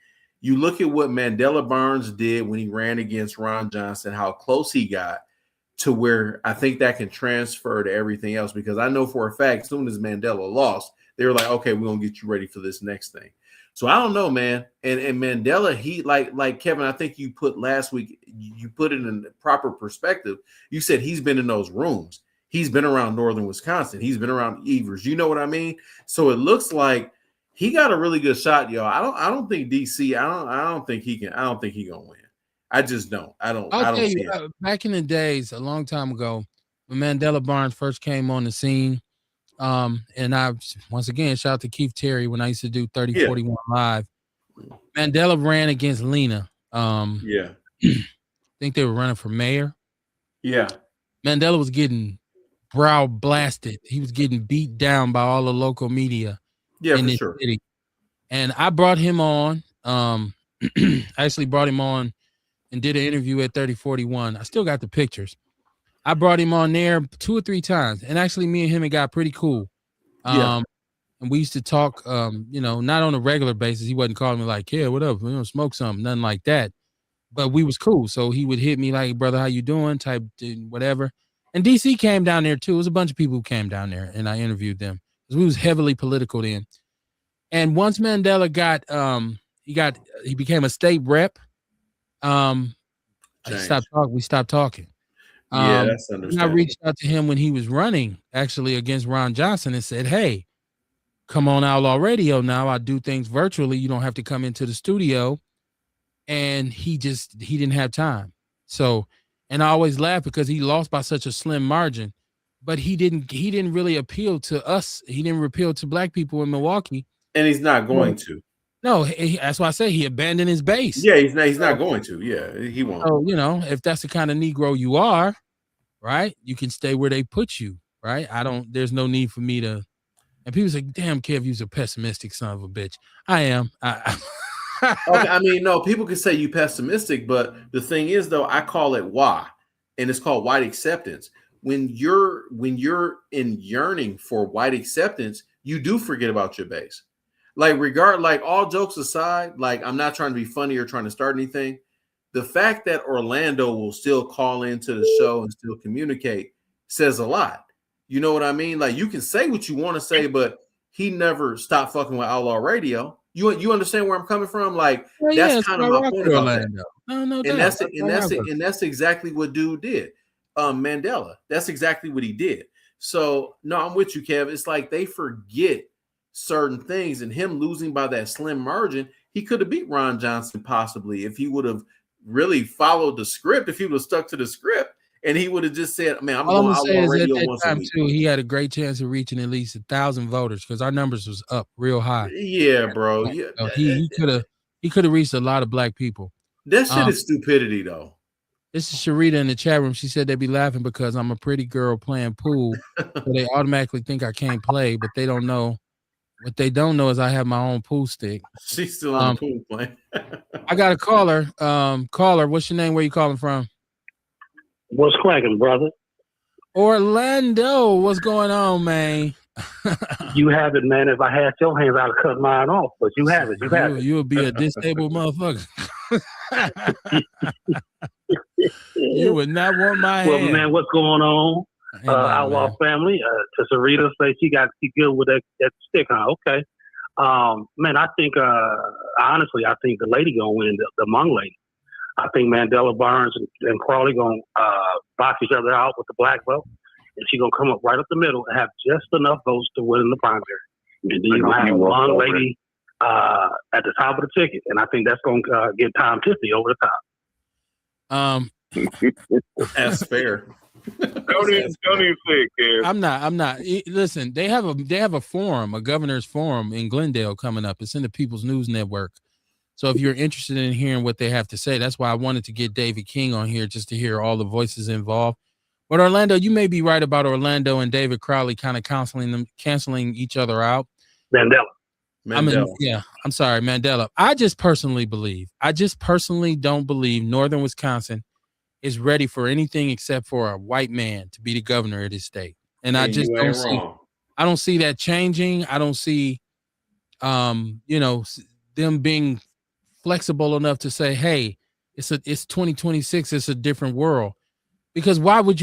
Speaker 2: you look at what Mandela Barnes did when he ran against Ron Johnson, how close he got to where I think that can transfer to everything else. Because I know for a fact, as soon as Mandela lost, they were like, okay, we're going to get you ready for this next thing. So I don't know, man. And Mandela, he like Kevin, I think you put last week, you put it in proper perspective. You said he's been in those rooms. He's been around northern Wisconsin. He's been around Evers. You know what I mean? So it looks like he got a really good shot, y'all. I don't think DC. I don't think he can. I don't think he gonna win. I just don't. I don't see it.
Speaker 1: Back in the days, a long time ago, when Mandela Barnes first came on the scene, and I once again shout out to Keith Terry when I used to do 3041 Live. Mandela ran against Lena. I think they were running for mayor.
Speaker 2: Yeah.
Speaker 1: Mandela was getting brow blasted. He was getting beat down by all the local media in this city. And I brought him on. I actually brought him on and did an interview at 3041. I still got the pictures. I brought him on there 2 or 3 times. And actually me and him, it got pretty cool. And we used to talk, not on a regular basis. He wasn't calling me like, yeah, what up? We don't smoke something, nothing like that. But we was cool. So he would hit me like, brother, how you doing? Type whatever. And DC came down there too. It was a bunch of people who came down there and I interviewed them because we was heavily political then. And once Mandela he became a state rep. We stopped talking.
Speaker 2: Yeah, that's understandable.
Speaker 1: And I reached out to him when he was running actually against Ron Johnson and said, hey, come on Outlaw Radio now. I do things virtually. You don't have to come into the studio. And he didn't have time. So, and I always laugh because he lost by such a slim margin, but he didn't really appeal to us. He didn't appeal to black people in Milwaukee.
Speaker 2: And he's not going to.
Speaker 1: No, that's why I say he abandoned his base.
Speaker 2: Yeah, he's not going to. Yeah, he won't.
Speaker 1: So, if that's the kind of Negro you are, right, you can stay where they put you, right? There's no need for me to, and people say, damn, Kev, you're a pessimistic son of a bitch. I am.
Speaker 2: Okay, I mean, no, people can say you pessimistic, but the thing is, though, I call it why, and it's called white acceptance. When you're in yearning for white acceptance, you do forget about your base. Like all jokes aside, like I'm not trying to be funny or trying to start anything. The fact that Orlando will still call into the show and still communicate says a lot. You know what I mean? Like you can say what you want to say, but he never stopped fucking with Outlaw Radio. You understand where I'm coming from? Like that's kind of my point about Orlando. That. No, and that's exactly what dude did. Mandela. That's exactly what he did. So no, I'm with you, Kev. It's like they forget certain things, and him losing by that slim margin, he could have beat Ron Johnson possibly if he would have really followed the script, if he would have stuck to the script, and he would have just said, "Man, I'm going Outlaw Radio once a week."
Speaker 1: Too, he had a great chance of reaching at least 1,000 voters because our numbers was up real high.
Speaker 2: Yeah, bro. Yeah,
Speaker 1: so he could have reached a lot of black people.
Speaker 2: That shit is stupidity, though.
Speaker 1: This is Sharita in the chat room. She said they'd be laughing because I'm a pretty girl playing pool, so they automatically think I can't play, but they don't know. What they don't know is I have my own pool stick.
Speaker 2: She's still on the pool playing.
Speaker 1: I got a caller. Caller, what's your name? Where you calling from?
Speaker 3: What's cracking, brother?
Speaker 1: Orlando. What's going on, man?
Speaker 3: You have it, man. If I had your hands, I'd have cut mine off. But you have it. You have it.
Speaker 1: You would be a disabled motherfucker. You would not want my hand.
Speaker 3: Well, man, what's going on? Outlaw family. To Sarita say she good with that stick, huh? Okay. Man, I think honestly, I think the lady gonna win, the Hmong lady. I think Mandela Barnes and Crawley gonna box each other out with the black vote, and she's gonna come up right up the middle and have just enough votes to win in the primary. And then you're gonna have a Hmong lady at the top of the ticket, and I think that's gonna get Tom Tiffany over the
Speaker 2: top. That's fair.
Speaker 4: Don't even say it, Kev.
Speaker 1: I'm not. Listen, they have a forum, a governor's forum in Glendale coming up. It's in the People's News Network. So if you're interested in hearing what they have to say, that's why I wanted to get David King on here just to hear all the voices involved. But Orlando, you may be right about Orlando and David Crowley kind of canceling each other out.
Speaker 3: Mandela.
Speaker 1: I'm sorry, Mandela. I just personally don't believe Northern Wisconsin is ready for anything except for a white man to be the governor of this state. And I just don't see that changing. I don't see, them being flexible enough to say, hey, it's 2026. It's a different world. Because why would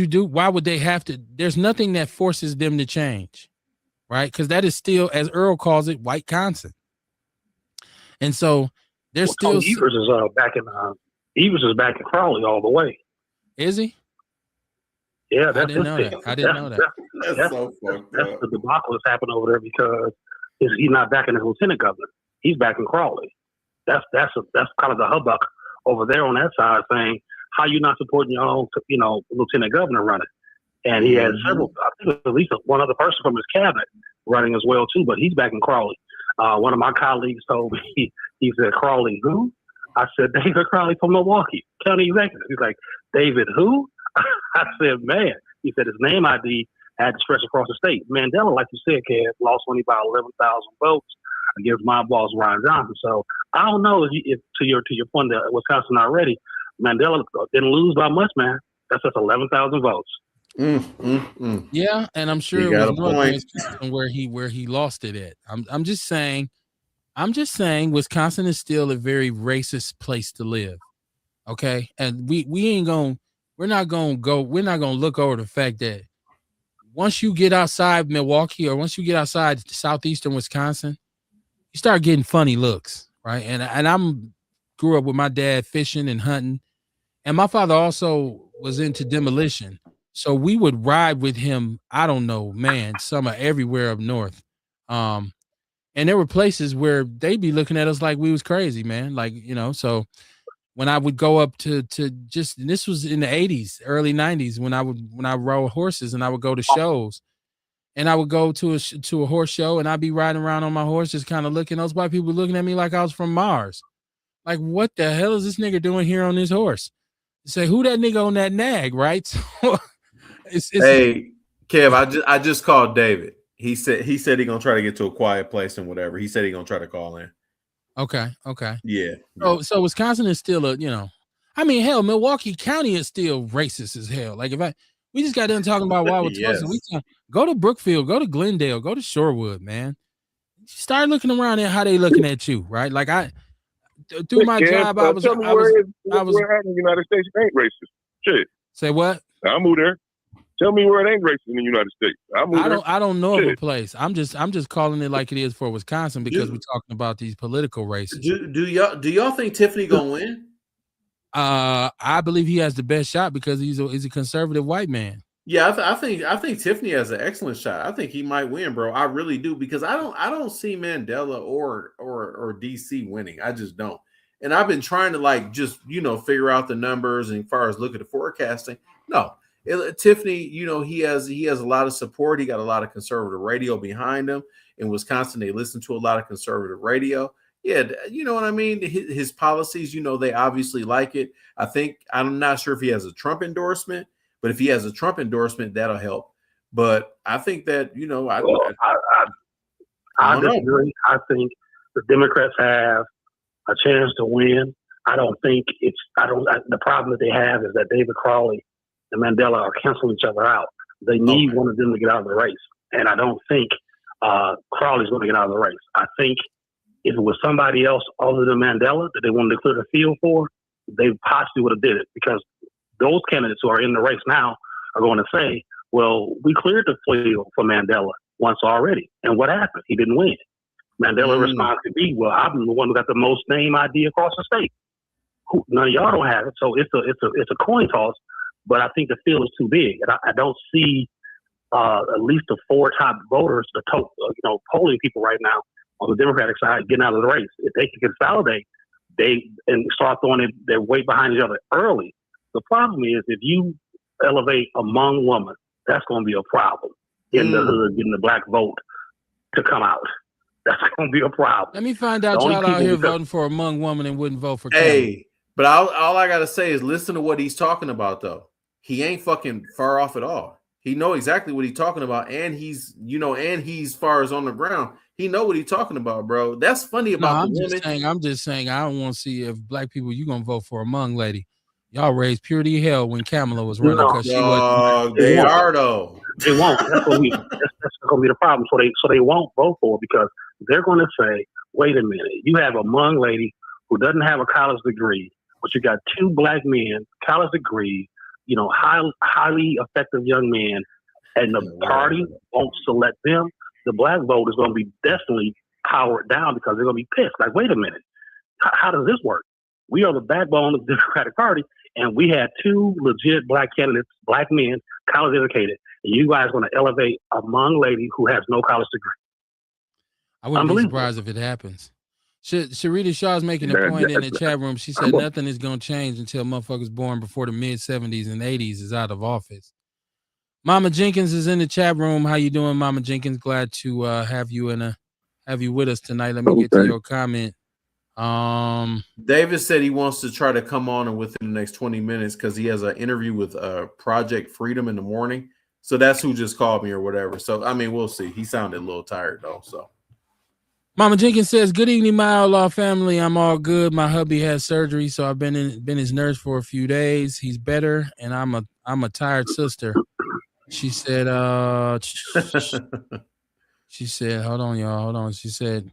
Speaker 1: they have to? There's nothing that forces them to change. Right. Because that is still, as Earl calls it, white Wisconsin. And so there's still.
Speaker 3: Evers is back in Crowley all the way.
Speaker 1: Is he?
Speaker 3: Yeah, that's
Speaker 1: I didn't know that.
Speaker 2: That's so fucked
Speaker 3: that's
Speaker 2: up.
Speaker 3: the debacle that's happened over there because he's not backing his lieutenant governor. He's back in Crowley. That's kind of the hubbub over there on that side, saying how you not supporting your own, lieutenant governor running. And he has several, I think at least one other person from his cabinet running as well too. But he's back in Crowley. One of my colleagues told me, he said, "Crowley who?" I said, "David Crowley from Milwaukee, county executive." He's like, "David who?" I said, "Man." He said his name ID had to stretch across the state. Mandela, like you said, Kev, lost only about 11,000 votes against my boss, Ron Johnson. So I don't know if to your point that Wisconsin already, Mandela didn't lose by much, man. That's just 11,000 votes.
Speaker 1: Yeah, and I'm sure it was Northern Wisconsin where he lost it at. I'm just saying Wisconsin is still a very racist place to live. Okay. And we're not gonna look over the fact that once you get outside Milwaukee or once you get outside southeastern Wisconsin, you start getting funny looks, right? And I'm grew up with my dad fishing and hunting, and my father also was into demolition. So we would ride with him, I don't know, man, summer everywhere up north. And there were places where they'd be looking at us like we was crazy, man. Like, so when I would go up to this was in the 80s, early 90s, when I rode horses and I would go to shows and I would go to a horse show and I'd be riding around on my horse, just kind of looking, those white people looking at me like I was from Mars. Like, what the hell is this nigga doing here on this horse? Say, who that nigga on that nag, right? So
Speaker 2: hey, Kev, I just called David. He said he gonna try to get to a quiet place and whatever. He said he gonna try to call in.
Speaker 1: Okay.
Speaker 2: Yeah.
Speaker 1: So Wisconsin is still hell, Milwaukee County is still racist as hell. Like we just got done talking about Wild Wisconsin. Go to Brookfield, go to Glendale, go to Shorewood, man. Start looking around at how they looking at you, right? Like through my job, I was
Speaker 4: where in the United States it ain't racist. Shit.
Speaker 1: Say what?
Speaker 4: I moved there. Tell me where it ain't racist in the United States.
Speaker 1: I don't know of a place. I'm just calling it like it is for Wisconsin because we're talking about these political races.
Speaker 2: Do y'all think Tiffany gonna win?
Speaker 1: I believe he has the best shot because he's a conservative white man.
Speaker 2: Yeah, I think Tiffany has an excellent shot. I think he might win, bro. I really do because I don't see Mandela or DC winning. I just don't. And I've been trying to just figure out the numbers and as far as look at the forecasting. No, Tiffany, he has a lot of support. He got a lot of conservative radio behind him. In Wisconsin, they listen to a lot of conservative radio. Yeah, you know what I mean? His policies, they obviously like it. I'm not sure if he has a Trump endorsement. But if he has a Trump endorsement, that'll help. But I think that,
Speaker 3: I disagree. I think the Democrats have a chance to win. I don't think the problem that they have is that David Crowley and Mandela are canceling each other out. They need one of them to get out of the race. And I don't think Crowley's going to get out of the race. I think if it was somebody else other than Mandela that they wanted to clear the field for, they possibly would have did it because those candidates who are in the race now are going to say, well, we cleared the field for Mandela once already. And what happened? He didn't win. Mandela's response could be, well, I'm the one who got the most name ID across the state. None of y'all don't have it. So it's a coin toss, but I think the field is too big. And I don't see at least the 4 top voters, polling people right now on the Democratic side getting out of the race. If they can consolidate, and start throwing their weight behind each other early. The problem is if you elevate a Hmong woman, that's going to be a problem in the hood, getting the black vote to come out. That's going to be a problem.
Speaker 1: Let me find out y'all out here voting for a Hmong woman and wouldn't vote for Campbell.
Speaker 2: Hey, but all I got to say is listen to what he's talking about, though. He ain't fucking far off at all. He know exactly what he's talking about, and he's far as on the ground. He know what he's talking about, bro. That's funny about the women.
Speaker 1: I'm just saying I don't want to see if black people you gonna vote for a Hmong lady. Y'all raised purity hell when Kamala was running because she wasn't.
Speaker 2: They are though.
Speaker 3: They won't. That's gonna be the problem. So they won't vote for it because they're going to say, wait a minute, you have a Hmong lady who doesn't have a college degree, but you got 2 black men, college degrees, highly effective young men, and the party won't select them. The black vote is going to be definitely powered down because they're going to be pissed. Like, wait a minute, how does this work? We are the backbone of the Democratic Party, and we had 2 legit black candidates, black men, college educated, and you guys are going to elevate a Hmong lady who has no college degree.
Speaker 1: I wouldn't be surprised if it happens. Sharita Shaw's making a point in the chat room. She said nothing is going to change until motherfuckers born before the mid-70s and 80s is out of office. Mama Jenkins is in the chat room. How you doing, Mama Jenkins? Glad to have you with us tonight. Let me get to your comment.
Speaker 2: David said he wants to try to come on within the next 20 minutes because he has an interview with Project Freedom in the morning. So that's who just called me or whatever. So I mean, we'll see. He sounded a little tired though. So
Speaker 1: Mama Jenkins says, "Good evening, my Outlaw family. I'm all good. My hubby had surgery, so I've been his nurse for a few days. He's better, and I'm a tired sister." She said, hold on, y'all. Hold on. She said,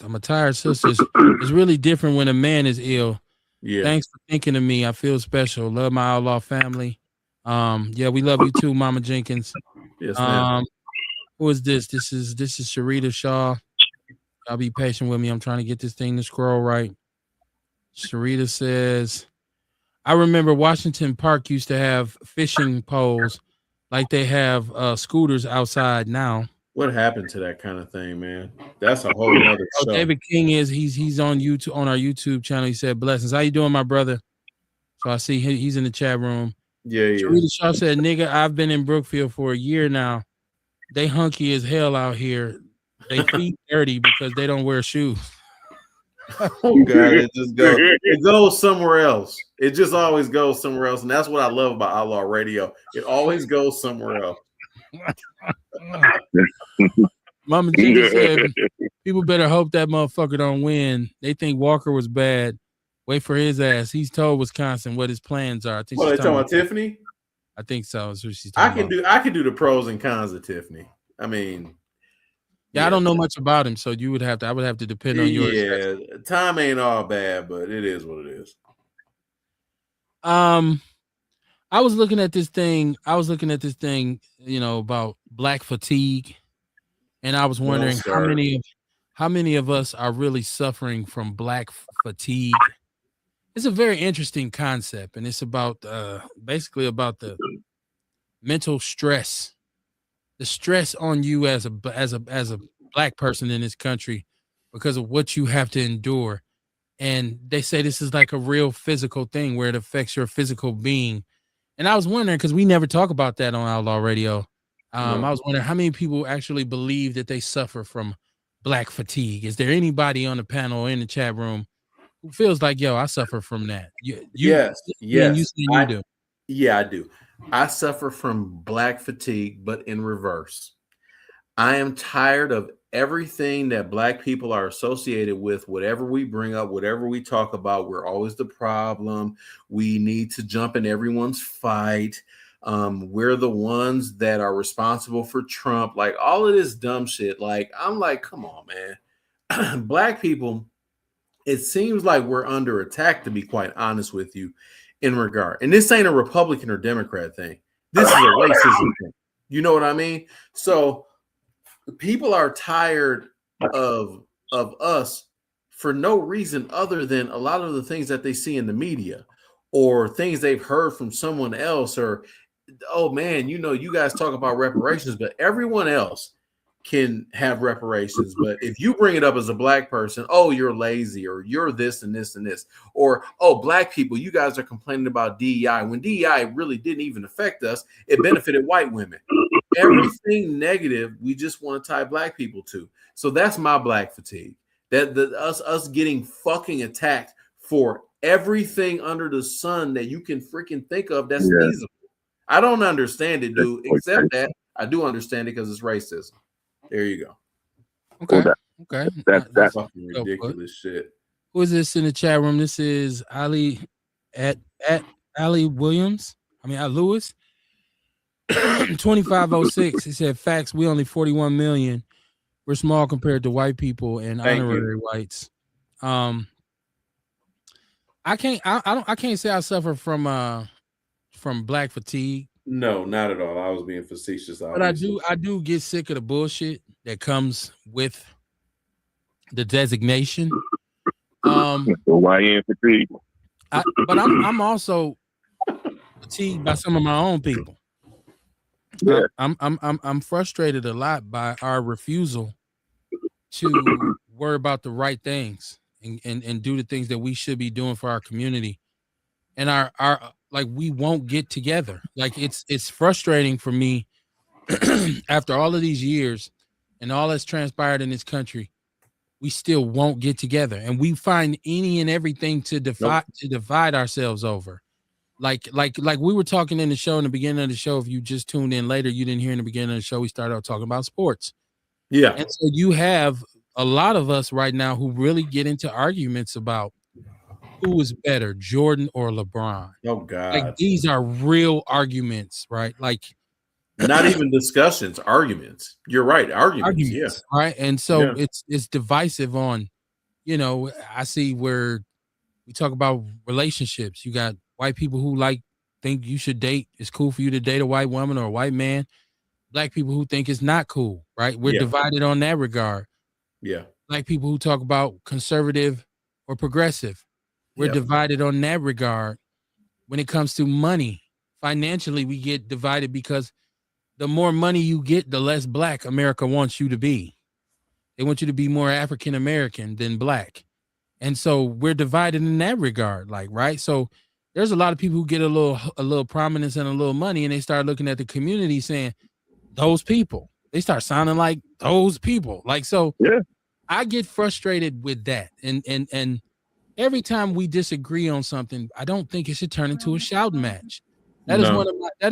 Speaker 1: I'm a tired sister. It's really different when a man is ill. Yeah. Thanks for thinking of me. I feel special. Love my Outlaw family. Yeah, we love you too, Mama Jenkins.
Speaker 2: Yes, ma'am.
Speaker 1: Who is this? This is Sharita Shaw. Y'all be patient with me. I'm trying to get this thing to scroll right. Sharita says, I remember Washington Park used to have fishing poles like they have scooters outside now.
Speaker 2: What happened to that kind of thing, man? That's a whole other show.
Speaker 1: David King he's on YouTube, on our YouTube channel. He said, blessings. How you doing, my brother? So I see he's in the chat room.
Speaker 2: Yeah.
Speaker 1: Sharita Shaw said, nigga, I've been in Brookfield for a year now. They hunky as hell out here. They feet dirty because they don't wear shoes.
Speaker 2: Oh God, it goes somewhere else. It just always goes somewhere else. And that's what I love about Outlaw Radio. It always goes somewhere else.
Speaker 1: Mama G said, people better hope that motherfucker don't win. They think Walker was bad. Wait for his ass. He's told Wisconsin what his plans are. I think
Speaker 2: what, they talking about Tiffany?
Speaker 1: I think so. That's what she's
Speaker 2: I
Speaker 1: talking about.
Speaker 2: can do the pros and cons of Tiffany. I mean,
Speaker 1: Yeah, I don't know much about him, so you would have to. I would have to depend on your assessment.
Speaker 2: Yeah, time ain't all bad, but it is what it is.
Speaker 1: I was looking at this thing. About black fatigue, and I was wondering how many of us are really suffering from black fatigue. It's a very interesting concept, and it's about basically about the mental stress, the stress on you as a black person in this country because of what you have to endure. And they say this is like a real physical thing where it affects your physical being. And I was wondering, because we never talk about that on Outlaw Radio. I was wondering how many people actually believe that they suffer from black fatigue. Is there anybody on the panel or in the chat room who feels like, yo, I suffer from that?
Speaker 2: Yes.
Speaker 1: You do.
Speaker 2: Yeah, I do. I suffer from black fatigue, but in reverse. I am tired of everything that black people are associated with. Whatever we bring up, whatever we talk about, we're always the problem. We need to jump in everyone's fight. We're the ones that are responsible for Trump. Like all of this dumb shit. Like, I'm like, come on, man. Black people, it seems like we're under attack, to be quite honest with you, in regard. And this ain't a Republican or Democrat thing. This is a racism thing. You know what I mean? So people are tired of us for no reason other than a lot of the things that they see in the media or things they've heard from someone else, or, oh man, you guys talk about reparations, but everyone else can have reparations. But if you bring it up as a black person, oh, you're lazy, or you're this and this and this, or, oh, black people, you guys are complaining about DEI when DEI really didn't even affect us. It benefited white women. Everything negative, we just want to tie black people to. So that's my black fatigue. That us getting fucking attacked for everything under the sun that you can freaking think of that's feasible. I don't understand it, dude. Except that I do understand it because it's racism. There you go.
Speaker 1: Okay.
Speaker 2: That's fucking ridiculous shit.
Speaker 1: Who is this in the chat room? This is Ali at Ali Williams. Lewis. 2506. He said, facts, we only 41 million. We're small compared to white people and honorary whites. I can't say I suffer from black fatigue.
Speaker 2: No, not at all. I was being facetious.
Speaker 1: Obviously. But I do get sick of the bullshit that comes with the designation.
Speaker 4: YN fatigue.
Speaker 1: But I'm also fatigued by some of my own people. Yeah. I'm frustrated a lot by our refusal to worry about the right things and do the things that we should be doing for our community. And our like, we won't get together. Like, it's frustrating for me after all of these years and all that's transpired in this country, we still won't get together, and we find any and everything to divide ourselves over. Like we were talking in the show, in the beginning of the show. If you just tuned in later, you didn't hear in the beginning of the show, we started out talking about sports.
Speaker 2: Yeah.
Speaker 1: And so you have a lot of us right now who really get into arguments about who is better, Jordan or LeBron.
Speaker 2: Oh God.
Speaker 1: Like, these are real arguments, right? Like,
Speaker 2: not even discussions, arguments. You're right. Arguments. Yeah.
Speaker 1: Right. And so it's divisive on, I see where we talk about relationships. You got white people who think you should date. It's cool for you to date a white woman or a white man. Black people who think it's not cool, right? We're divided on that regard.
Speaker 2: Yeah.
Speaker 1: Black people who talk about conservative or progressive. We're divided on that regard. When it comes to money, financially, we get divided because the more money you get, the less black America wants you to be. They want you to be more African American than black. And so we're divided in that regard, like, right? So there's a lot of people who get a little prominence and a little money, and they start looking at the community saying, those people. They start sounding like those people. Like, so I get frustrated with that. And every time we disagree on something, I don't think it should turn into a shouting match. That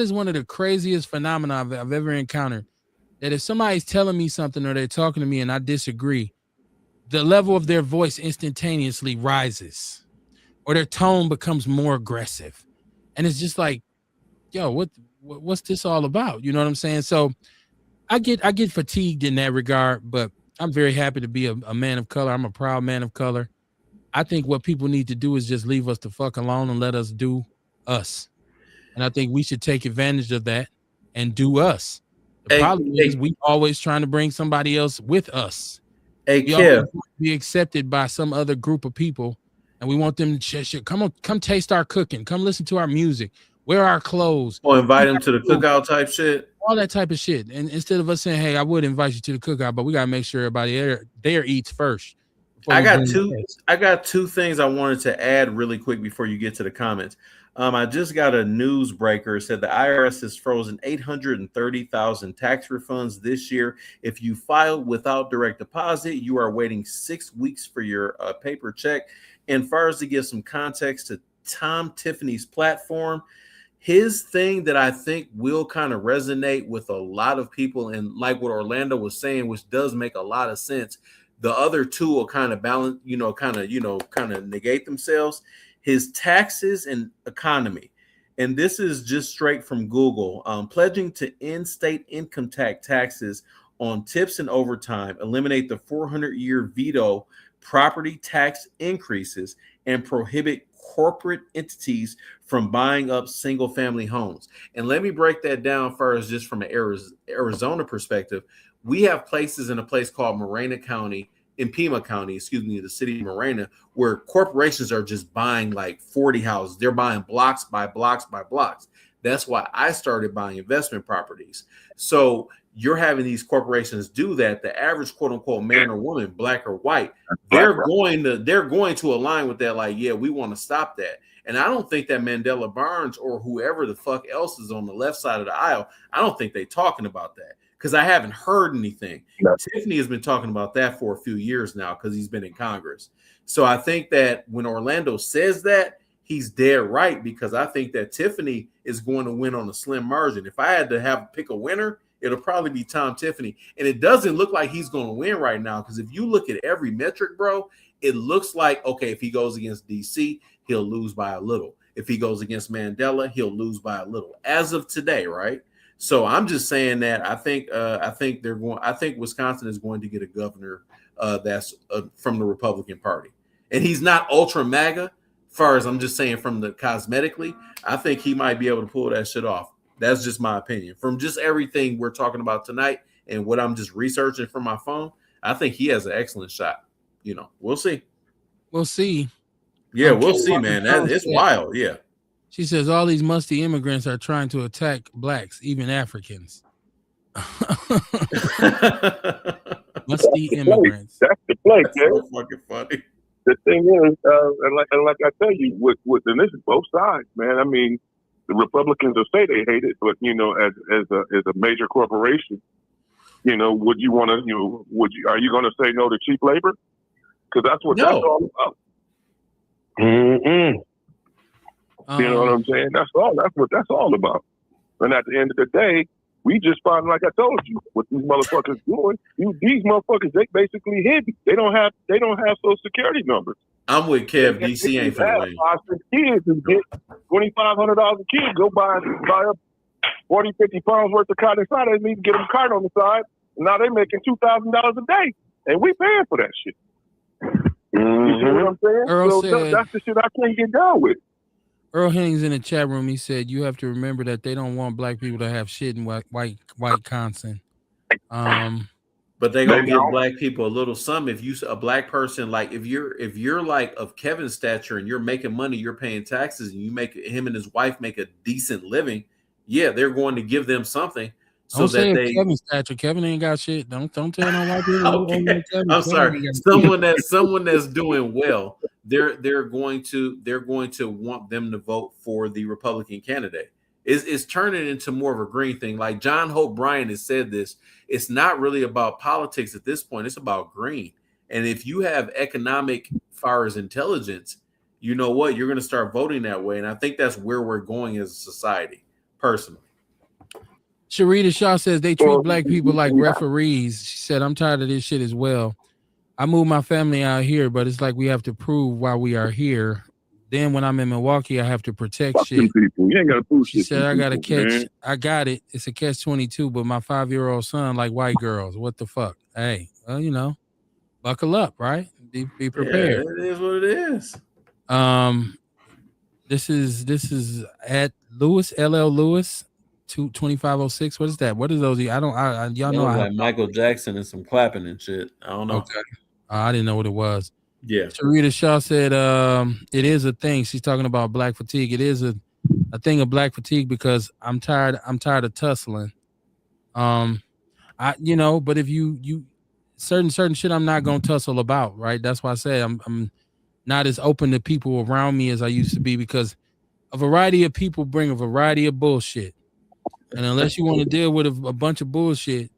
Speaker 1: is one of the craziest phenomena I've ever encountered. That if somebody's telling me something or they're talking to me and I disagree, the level of their voice instantaneously rises, or their tone becomes more aggressive. And it's just like, yo, what's this all about? You know what I'm saying? So I get fatigued in that regard, but I'm very happy to be a man of color. I'm a proud man of color. I think what people need to do is just leave us the fuck alone and let us do us. And I think we should take advantage of that and do us. The problem is we always trying to bring somebody else with us. We always want to be accepted by some other group of people, and we want them to come taste our cooking, come listen to our music, wear our clothes,
Speaker 2: or invite them to the cookout type shit,
Speaker 1: all that type of shit. And instead of us saying, "Hey, I would invite you to the cookout, but we gotta make sure everybody there eats first."
Speaker 2: I got two things I wanted to add really quick before you get to the comments. I just got a news breaker. It said the IRS has frozen 830,000 tax refunds this year. If you filed without direct deposit, you are waiting 6 weeks for your paper check. And first, to give some context to Tom Tiffany's platform, his thing that I think will kind of resonate with a lot of people, and like what Orlando was saying, which does make a lot of sense. The other two will kind of balance, kind of negate themselves. His taxes and economy. And this is just straight from Google. Pledging to end state income taxes on tips and overtime, eliminate the 400-year veto property tax increases, and prohibit corporate entities from buying up single-family homes. And let me break that down first, just from an Arizona perspective. We have places in a place called Pima County, the city of Morena, where corporations are just buying like 40 houses. They're buying blocks by blocks by blocks. That's why I started buying investment properties. So you're having these corporations do that. The average quote unquote man or woman, black or white, they're going to align with that. Like, yeah, we want to stop that. And I don't think that Mandela Barnes or whoever the fuck else is on the left side of the aisle, I don't think they're talking about that, because I haven't heard anything. No. Tiffany has been talking about that for a few years now because he's been in Congress. So I think that when Orlando says that, he's dead right, because I think that Tiffany is going to win on a slim margin. If I had to pick a winner, it'll probably be Tom Tiffany. And it doesn't look like he's going to win right now, because if you look at every metric, bro, it looks like, okay, if he goes against DC, he'll lose by a little. If he goes against Mandela, he'll lose by a little. As of today, right? So I'm just saying that I think Wisconsin is going to get a governor that's from the Republican Party, and he's not ultra MAGA. Far as I'm just saying, from the cosmetically, I think he might be able to pull that shit off. That's just my opinion. From just everything we're talking about tonight and what I'm just researching from my phone, I think he has an excellent shot. We'll see.
Speaker 1: We'll see.
Speaker 2: Yeah, we'll see, man. It's wild. Yeah.
Speaker 1: She says all these musty immigrants are trying to attack blacks, even Africans. Musty immigrants.
Speaker 4: That's the place, man.
Speaker 2: So fucking funny.
Speaker 4: The thing is, and like I tell you, and this is both sides, man. I mean, the Republicans will say they hate it, but as a major corporation, would you want to? Are you going to say no to cheap labor? Because that's what that's all about. Mm-hmm. You know what I'm saying? That's what that's all about. And at the end of the day, we just find, like I told you, what these motherfuckers doing. These motherfuckers, they basically hidden. They don't have Social Security numbers.
Speaker 2: I'm with Kev. DC ain't for the win.
Speaker 4: 5-6 kids and get $2,500 a kid. Go buy up 40, 50 pounds worth of cotton inside. They need to get them cotton on the side. And now they're making $2,000 a day, and we paying for that shit. Mm-hmm. You see what I'm saying?
Speaker 1: Earl said,
Speaker 4: that's the shit I can't get down with.
Speaker 1: Earl Hennings in the chat room, he said, you have to remember that they don't want black people to have shit in white Wisconsin.
Speaker 2: But they gonna give black people a little something. If you a black person, like if you're like of Kevin's stature and you're making money, you're paying taxes, and you make him and his wife make a decent living, yeah, they're going to give them something. So
Speaker 1: don't
Speaker 2: that
Speaker 1: Kevin's stature. Kevin ain't got shit. Don't tell no white people.
Speaker 2: Okay. I'm sorry. Someone that's doing well. They're going to want them to vote for the Republican candidate. It's turning into more of a green thing. Like John Hope Bryan has said this. It's not really about politics at this point. It's about green. And if you have economic far as intelligence, you know what? You're going to start voting that way. And I think that's where we're going as a society, personally.
Speaker 1: Sharita Shaw says they treat black people like referees. She said, I'm tired of this shit as well. I moved my family out here, but it's like we have to prove why we are here. Then when I'm in Milwaukee, I have to protect
Speaker 4: Fuck
Speaker 1: shit.
Speaker 4: them people. You ain't got to push
Speaker 1: She said, I got to catch. I got it. It's a catch 22, but my 5-year-old son like white girls. What the fuck? Hey, well, buckle up, right? Be prepared.
Speaker 2: Yeah, it is what it is.
Speaker 1: This is at Lewis, LL Lewis, 2506. What is that? What are those? I don't. Y'all know.
Speaker 2: Like Michael Jackson and some clapping and shit. I don't know.
Speaker 1: Okay. I didn't know what it was.
Speaker 2: Yeah.
Speaker 1: Sharita Shaw said, it is a thing. She's talking about black fatigue. It is a thing of black fatigue because I'm tired of tussling. But if you certain shit I'm not gonna tussle about, right? That's why I say I'm not as open to people around me as I used to be because a variety of people bring a variety of bullshit. And unless you want to deal with a bunch of bullshit,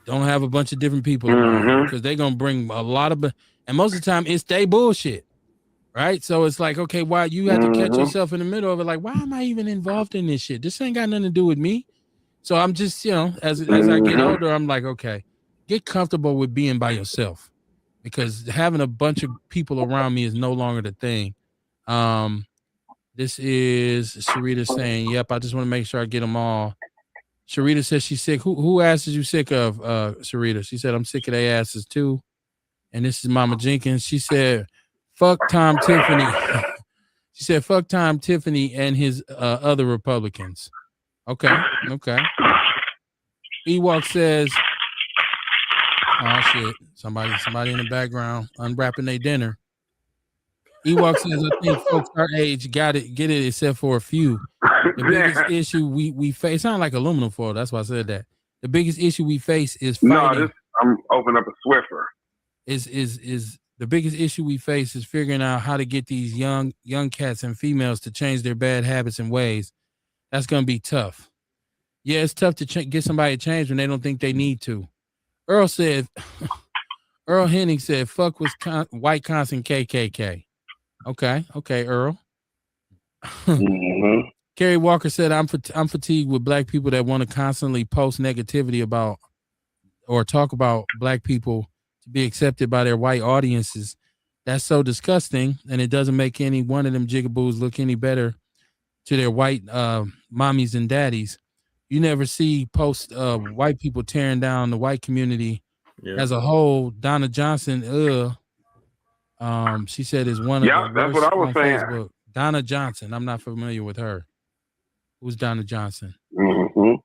Speaker 1: don't have a bunch of different people around because they're gonna bring a lot of, and most of the time it's they bullshit, right? So it's like, okay, why you have to catch yourself in the middle of it? Like, why am I even involved in this shit? This ain't got nothing to do with me. So I'm just, as I get older, I'm like, okay, get comfortable with being by yourself because having a bunch of people around me is no longer the thing. This is Sharita saying, yep, I just want to make sure I get them all. Sharita says she's sick. Who asses you sick of, Sharita? She said, I'm sick of their asses too. And this is Mama Jenkins. She said, fuck Tom Tiffany. She said, fuck Tom Tiffany and his other Republicans. Okay. Ewok says, oh shit, somebody in the background unwrapping their dinner. Ewok says, I think folks our age get it except for a few. The biggest issue we face, it sounds like aluminum foil. That's why I said that. The biggest issue we face is fighting.
Speaker 4: No, I'm opening up a Swiffer.
Speaker 1: Is the biggest issue we face is figuring out how to get these young cats and females to change their bad habits and ways. That's gonna be tough. Yeah, it's tough to get somebody to change when they don't think they need to. Earl Henning said, fuck white constant KKK. Okay, Earl. Kerry Walker said, I'm fatigued with black people that want to constantly post negativity about or talk about black people to be accepted by their white audiences. That's so disgusting, and it doesn't make any one of them jigaboos look any better to their white mommies and daddies. You never see post white people tearing down the white community as a whole. Donna Johnson, she said is one of the worst
Speaker 4: what I was
Speaker 1: on
Speaker 4: saying.
Speaker 1: Facebook. Donna Johnson, I'm not familiar with her. Who's Donna Johnson? You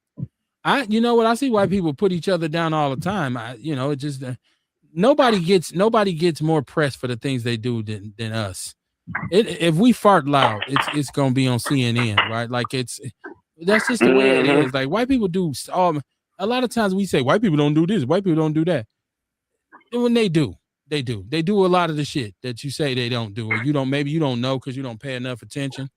Speaker 1: know what? I see white people put each other down all the time. It just nobody gets more press for the things they do than us. If we fart loud, it's gonna be on CNN, right? Like that's just the way it is. Like white people do a lot of times we say white people don't do this, white people don't do that. And when they do a lot of the shit that you say they don't do, or maybe you don't know because you don't pay enough attention.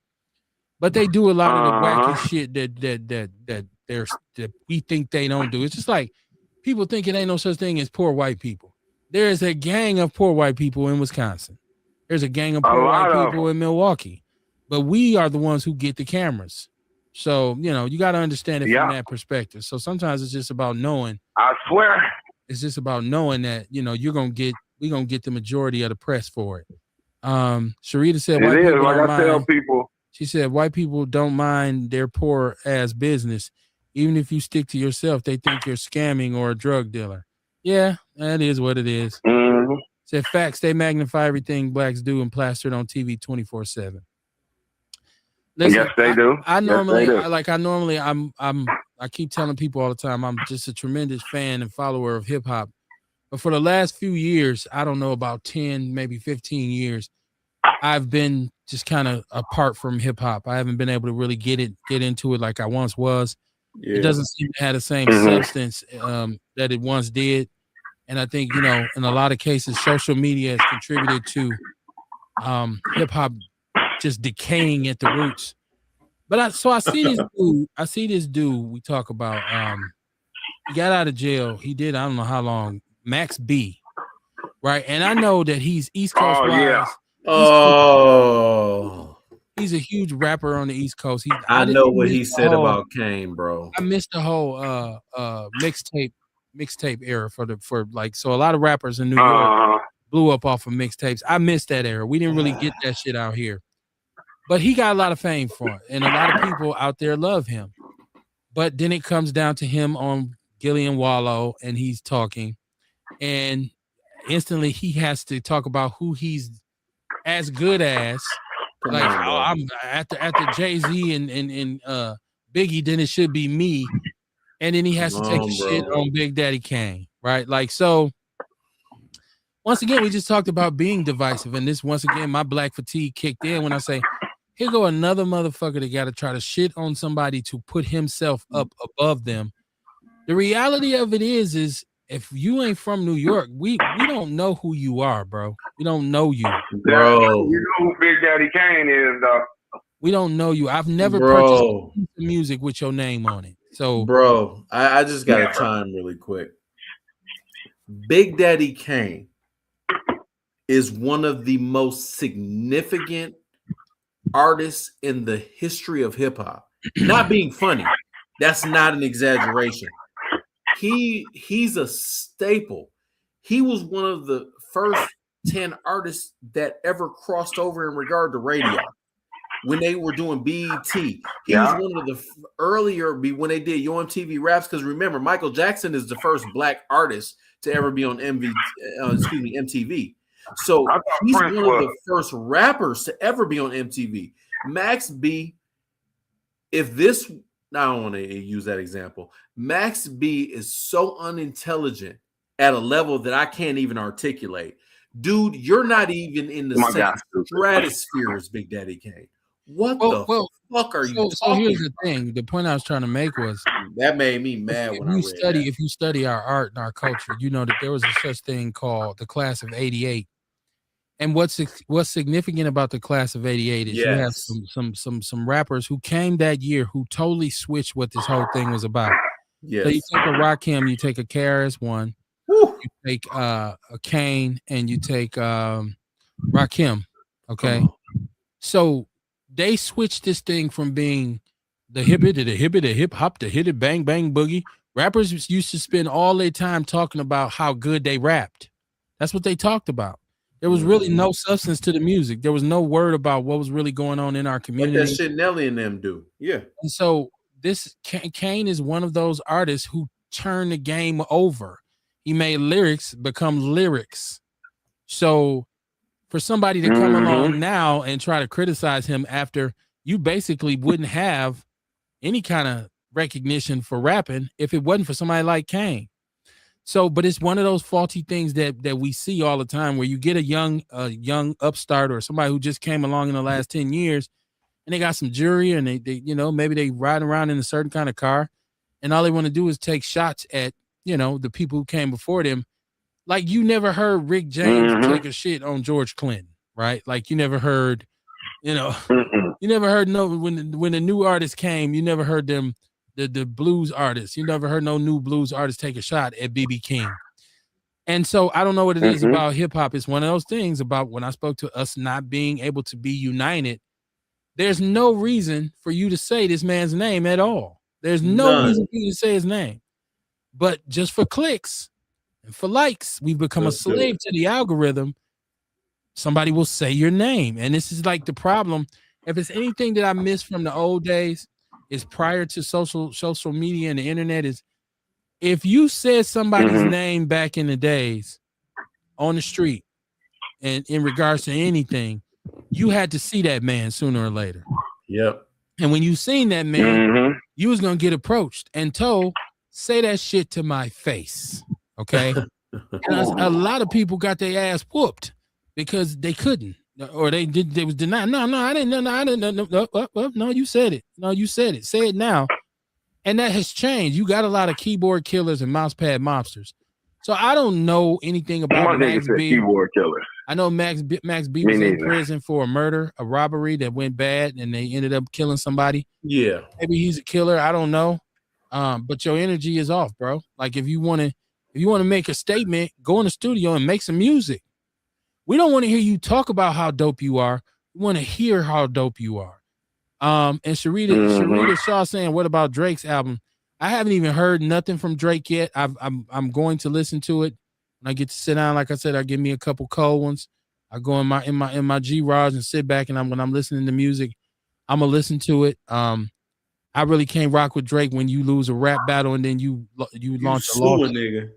Speaker 1: But they do a lot of the wacky shit that we think they don't do. It's just like people think it ain't no such thing as poor white people. There is a gang of poor white people in Wisconsin. There's a gang of poor white people in Milwaukee. But we are the ones who get the cameras. So, you got to understand it from that perspective. So sometimes it's just about knowing.
Speaker 4: I swear.
Speaker 1: It's just about knowing that, we're going to get the majority of the press for it. Sharita said, white people don't mind. Tell people. She said, white people don't mind their poor ass business. Even if you stick to yourself, they think you're scamming or a drug dealer. Yeah, that is what it is. Said facts, they magnify everything blacks do and plaster it on TV 24/7. Yes, they do. I keep telling people all the time, I'm just a tremendous fan and follower of hip hop. But for the last few years, I don't know, about 10, maybe 15 years, I've been just kind of apart from hip hop. I haven't been able to really get into it like I once was. Yeah. It doesn't seem to have the same substance that it once did. And I think, in a lot of cases, social media has contributed to hip hop just decaying at the roots. But I see this dude we talk about. He got out of jail. He did, I don't know how long, Max B. Right. And I know that he's East Coast wise. He's a huge rapper on the East Coast.
Speaker 2: I know what he said about Kane, bro.
Speaker 1: I missed the whole mixtape era so a lot of rappers in New York blew up off of mixtapes. I missed that era. We didn't really get that shit out here. But he got a lot of fame for it, and a lot of people out there love him. But then it comes down to him on Gillian Wallow, and he's talking, and instantly he has to talk about who he's as good as. Like, I'm after Jay-Z and Biggie, then it should be me. And then he has to take a shit on Big Daddy Kane, right? Like, so once again, we just talked about being divisive, and this once again, my black fatigue kicked in when I say, here go another motherfucker that got to try to shit on somebody to put himself up above them. The reality of it is if you ain't from New York, we don't know who you are, bro. We don't know you,
Speaker 5: bro. You know who Big Daddy Kane is, though.
Speaker 1: We don't know you. I've never purchased music with your name on it. So,
Speaker 2: bro, I just got to chime really quick. Big Daddy Kane is one of the most significant artists in the history of hip hop. Not being funny, that's not an exaggeration. He's a staple. He was one of the first 10 artists that ever crossed over in regard to radio when they were doing BET. He was one of the earlier when they did Yo MTV Raps, because remember, Michael Jackson is the first black artist to ever be on MTV. So he's one of the first rappers to ever be on MTV. Max B, I don't want to use that example. Max B is so unintelligent at a level that I can't even articulate. Dude, you're not even in the same stratosphere as Big Daddy Kane. What the fuck are you talking
Speaker 1: So here's the thing. The point I was trying to make was
Speaker 2: that made me mad when I read that.
Speaker 1: If you study our art and our culture, you know that there was a such thing called the class of '88. And what's significant about the class of '88 is you have some rappers who came that year who totally switched what this whole thing was about.
Speaker 2: Yes.
Speaker 1: So you take a Rakim, you take a KRS-One, you take a Kane, and you take Rakim. Okay, so they switched this thing from being the hippie to the hip hop to hit it bang bang boogie. Rappers used to spend all their time talking about how good they rapped. That's what they talked about. There was really no substance to the music. There was no word about what was really going on in our community.
Speaker 2: Like that shit Nelly and them do. Yeah.
Speaker 1: And so this Kane is one of those artists who turned the game over. He made lyrics become lyrics. So for somebody to come along now and try to criticize him after you basically wouldn't have any kind of recognition for rapping if it wasn't for somebody like Kane. So, but it's one of those faulty things that we see all the time where you get a young upstart or somebody who just came along in the last 10 years and they got some jewelry and they maybe they ride around in a certain kind of car and all they want to do is take shots at, the people who came before them. Like you never heard Rick James take a shit on George Clinton, right? Like you never heard, you never heard when the new artists came, you never heard them. The blues artists. You never heard no new blues artist take a shot at B.B. King. And so I don't know what it is about hip hop. It's one of those things about when I spoke to us not being able to be united. There's no reason for you to say this man's name at all. There's no reason for you to say his name. But just for clicks and for likes, we've become a slave to the algorithm. Somebody will say your name. And this is like the problem. If it's anything that I miss from the old days, is prior to social media and the internet, is if you said somebody's name back in the days on the street and in regards to anything, you had to see that man sooner or later.
Speaker 2: Yep.
Speaker 1: And when you seen that man, you was going to get approached and told, say that shit to my face. Okay. And a lot of people got their ass whooped because they couldn't. Or they was denied. No, I didn't. No, you said it. No, you said it. Say it now. And that has changed. You got a lot of keyboard killers and mousepad mobsters. So I don't know anything about Max B.
Speaker 4: Keyboard killer.
Speaker 1: I know Max B was in prison for a murder, a robbery that went bad, and they ended up killing somebody.
Speaker 2: Yeah,
Speaker 1: maybe he's a killer. I don't know. But your energy is off, bro. Like if you want to make a statement, go in the studio and make some music. We don't want to hear you talk about how dope you are. We want to hear how dope you are. And Sharita Shaw saying, what about Drake's album? I haven't even heard nothing from Drake yet. I'm going to listen to it when I get to sit down. Like I said, I give me a couple cold ones. I go in my G Raj and sit back, and when I'm listening to music, I'm gonna listen to it. I really can't rock with Drake when you lose a rap battle and then you launch a lawsuit.
Speaker 2: Nigga.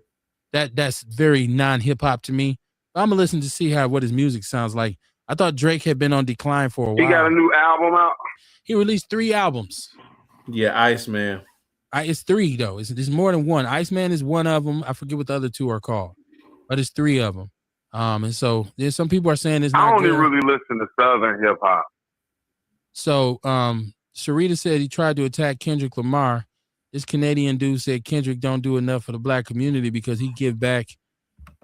Speaker 1: That's very non-hip hop to me. I'm gonna listen to see what his music sounds like. I thought Drake had been on decline for a while.
Speaker 5: He got a new album out.
Speaker 1: He released 3 albums.
Speaker 2: Yeah, Iceman.
Speaker 1: It's 3 though. It's more than one. Iceman is one of them. I forget what the other 2 are called, but it's 3 of them. And so there's some people are saying it's not
Speaker 5: I only
Speaker 1: good.
Speaker 5: really listen to Southern hip hop.
Speaker 1: So Sharita said he tried to attack Kendrick Lamar. This Canadian dude said Kendrick don't do enough for the black community because he give back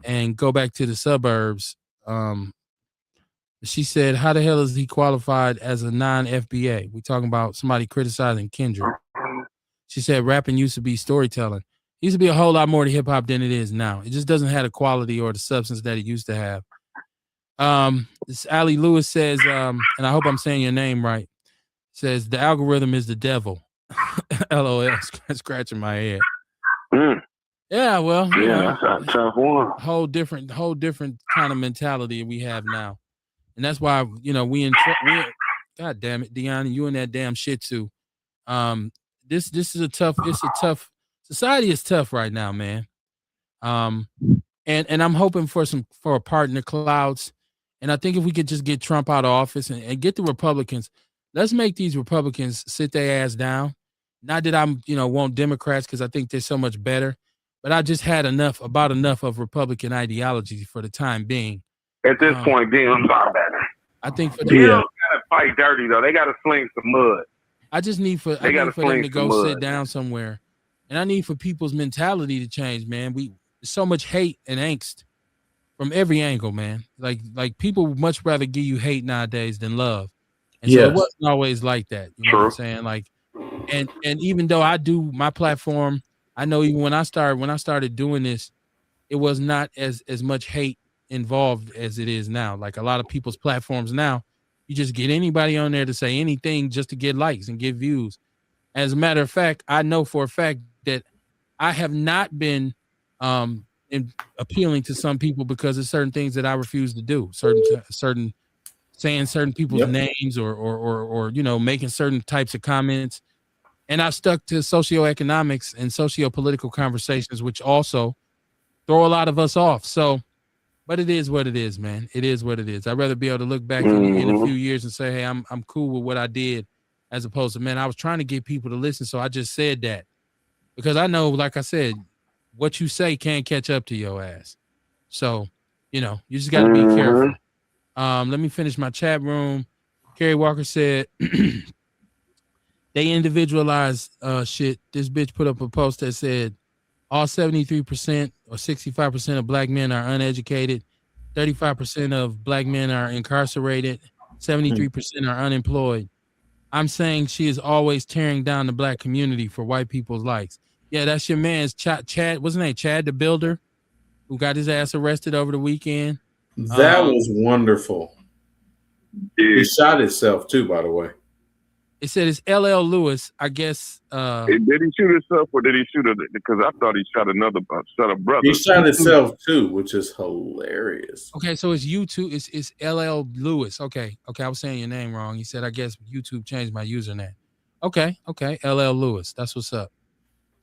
Speaker 1: and go back to the suburbs. She said, how the hell is he qualified as a non-FBA? We talking about somebody criticizing Kendrick. She said rapping used to be storytelling. It used to be a whole lot more to hip-hop than it is now. It just doesn't have the quality or the substance that it used to have. This Ali Lewis says, and I hope I'm saying your name right, says the algorithm is the devil. LOL, scratching my head. Yeah, well,
Speaker 5: that's a tough one.
Speaker 1: Whole different kind of mentality we have now. And that's why, we God damn it, Deanna, you and that damn shit too. This is a tough society is tough right now, man. And I'm hoping for a part in the clouds. And I think if we could just get Trump out of office and get the Republicans, let's make these Republicans sit their ass down. Not that I'm, want Democrats because I think they're so much better, but I just had enough of Republican ideology for the time being.
Speaker 5: At this point, Dems are better.
Speaker 1: I think for
Speaker 5: Dems gotta fight dirty though. They gotta sling some mud.
Speaker 1: I just need for them to go sit down somewhere, and I need for people's mentality to change, man. There's so much hate and angst from every angle, man. Like people would much rather give you hate nowadays than love, and so it wasn't always like that. You know what I'm saying? Like, and even though I do my platform, I know even when I started doing this, it was not as much hate involved as it is now. Like a lot of people's platforms now, you just get anybody on there to say anything just to get likes and get views. As a matter of fact, I know for a fact that I have not been appealing to some people because of certain things that I refuse to do. Certain saying certain people's names or making certain types of comments. And I stuck to socioeconomics and socio-political conversations, which also throw a lot of us off. So, but it is what it is, man. It is what it is. I'd rather be able to look back in a few years and say, hey, I'm cool with what I did, as opposed to, man, I was trying to get people to listen, so I just said that. Because I know, like I said, what you say can't catch up to your ass. So, you just got to be careful. Let me finish my chat room. Kerry Walker said, they individualized shit. This bitch put up a post that said, all 73% or 65% of black men are uneducated. 35% of black men are incarcerated. 73% are unemployed. I'm saying she is always tearing down the black community for white people's likes. Yeah, that's your man's Chad. What's his name? Chad the Builder, who got his ass arrested over the weekend.
Speaker 2: That was wonderful. He shot himself too, by the way.
Speaker 1: It said it's LL Lewis, I guess.
Speaker 4: Did he shoot himself or did he shoot it? Because I thought he shot another set of brothers.
Speaker 2: He shot himself too, which is hilarious.
Speaker 1: Okay, so it's YouTube. It's LL Lewis. Okay. I was saying your name wrong. He said, I guess YouTube changed my username. Okay. LL Lewis. That's what's up.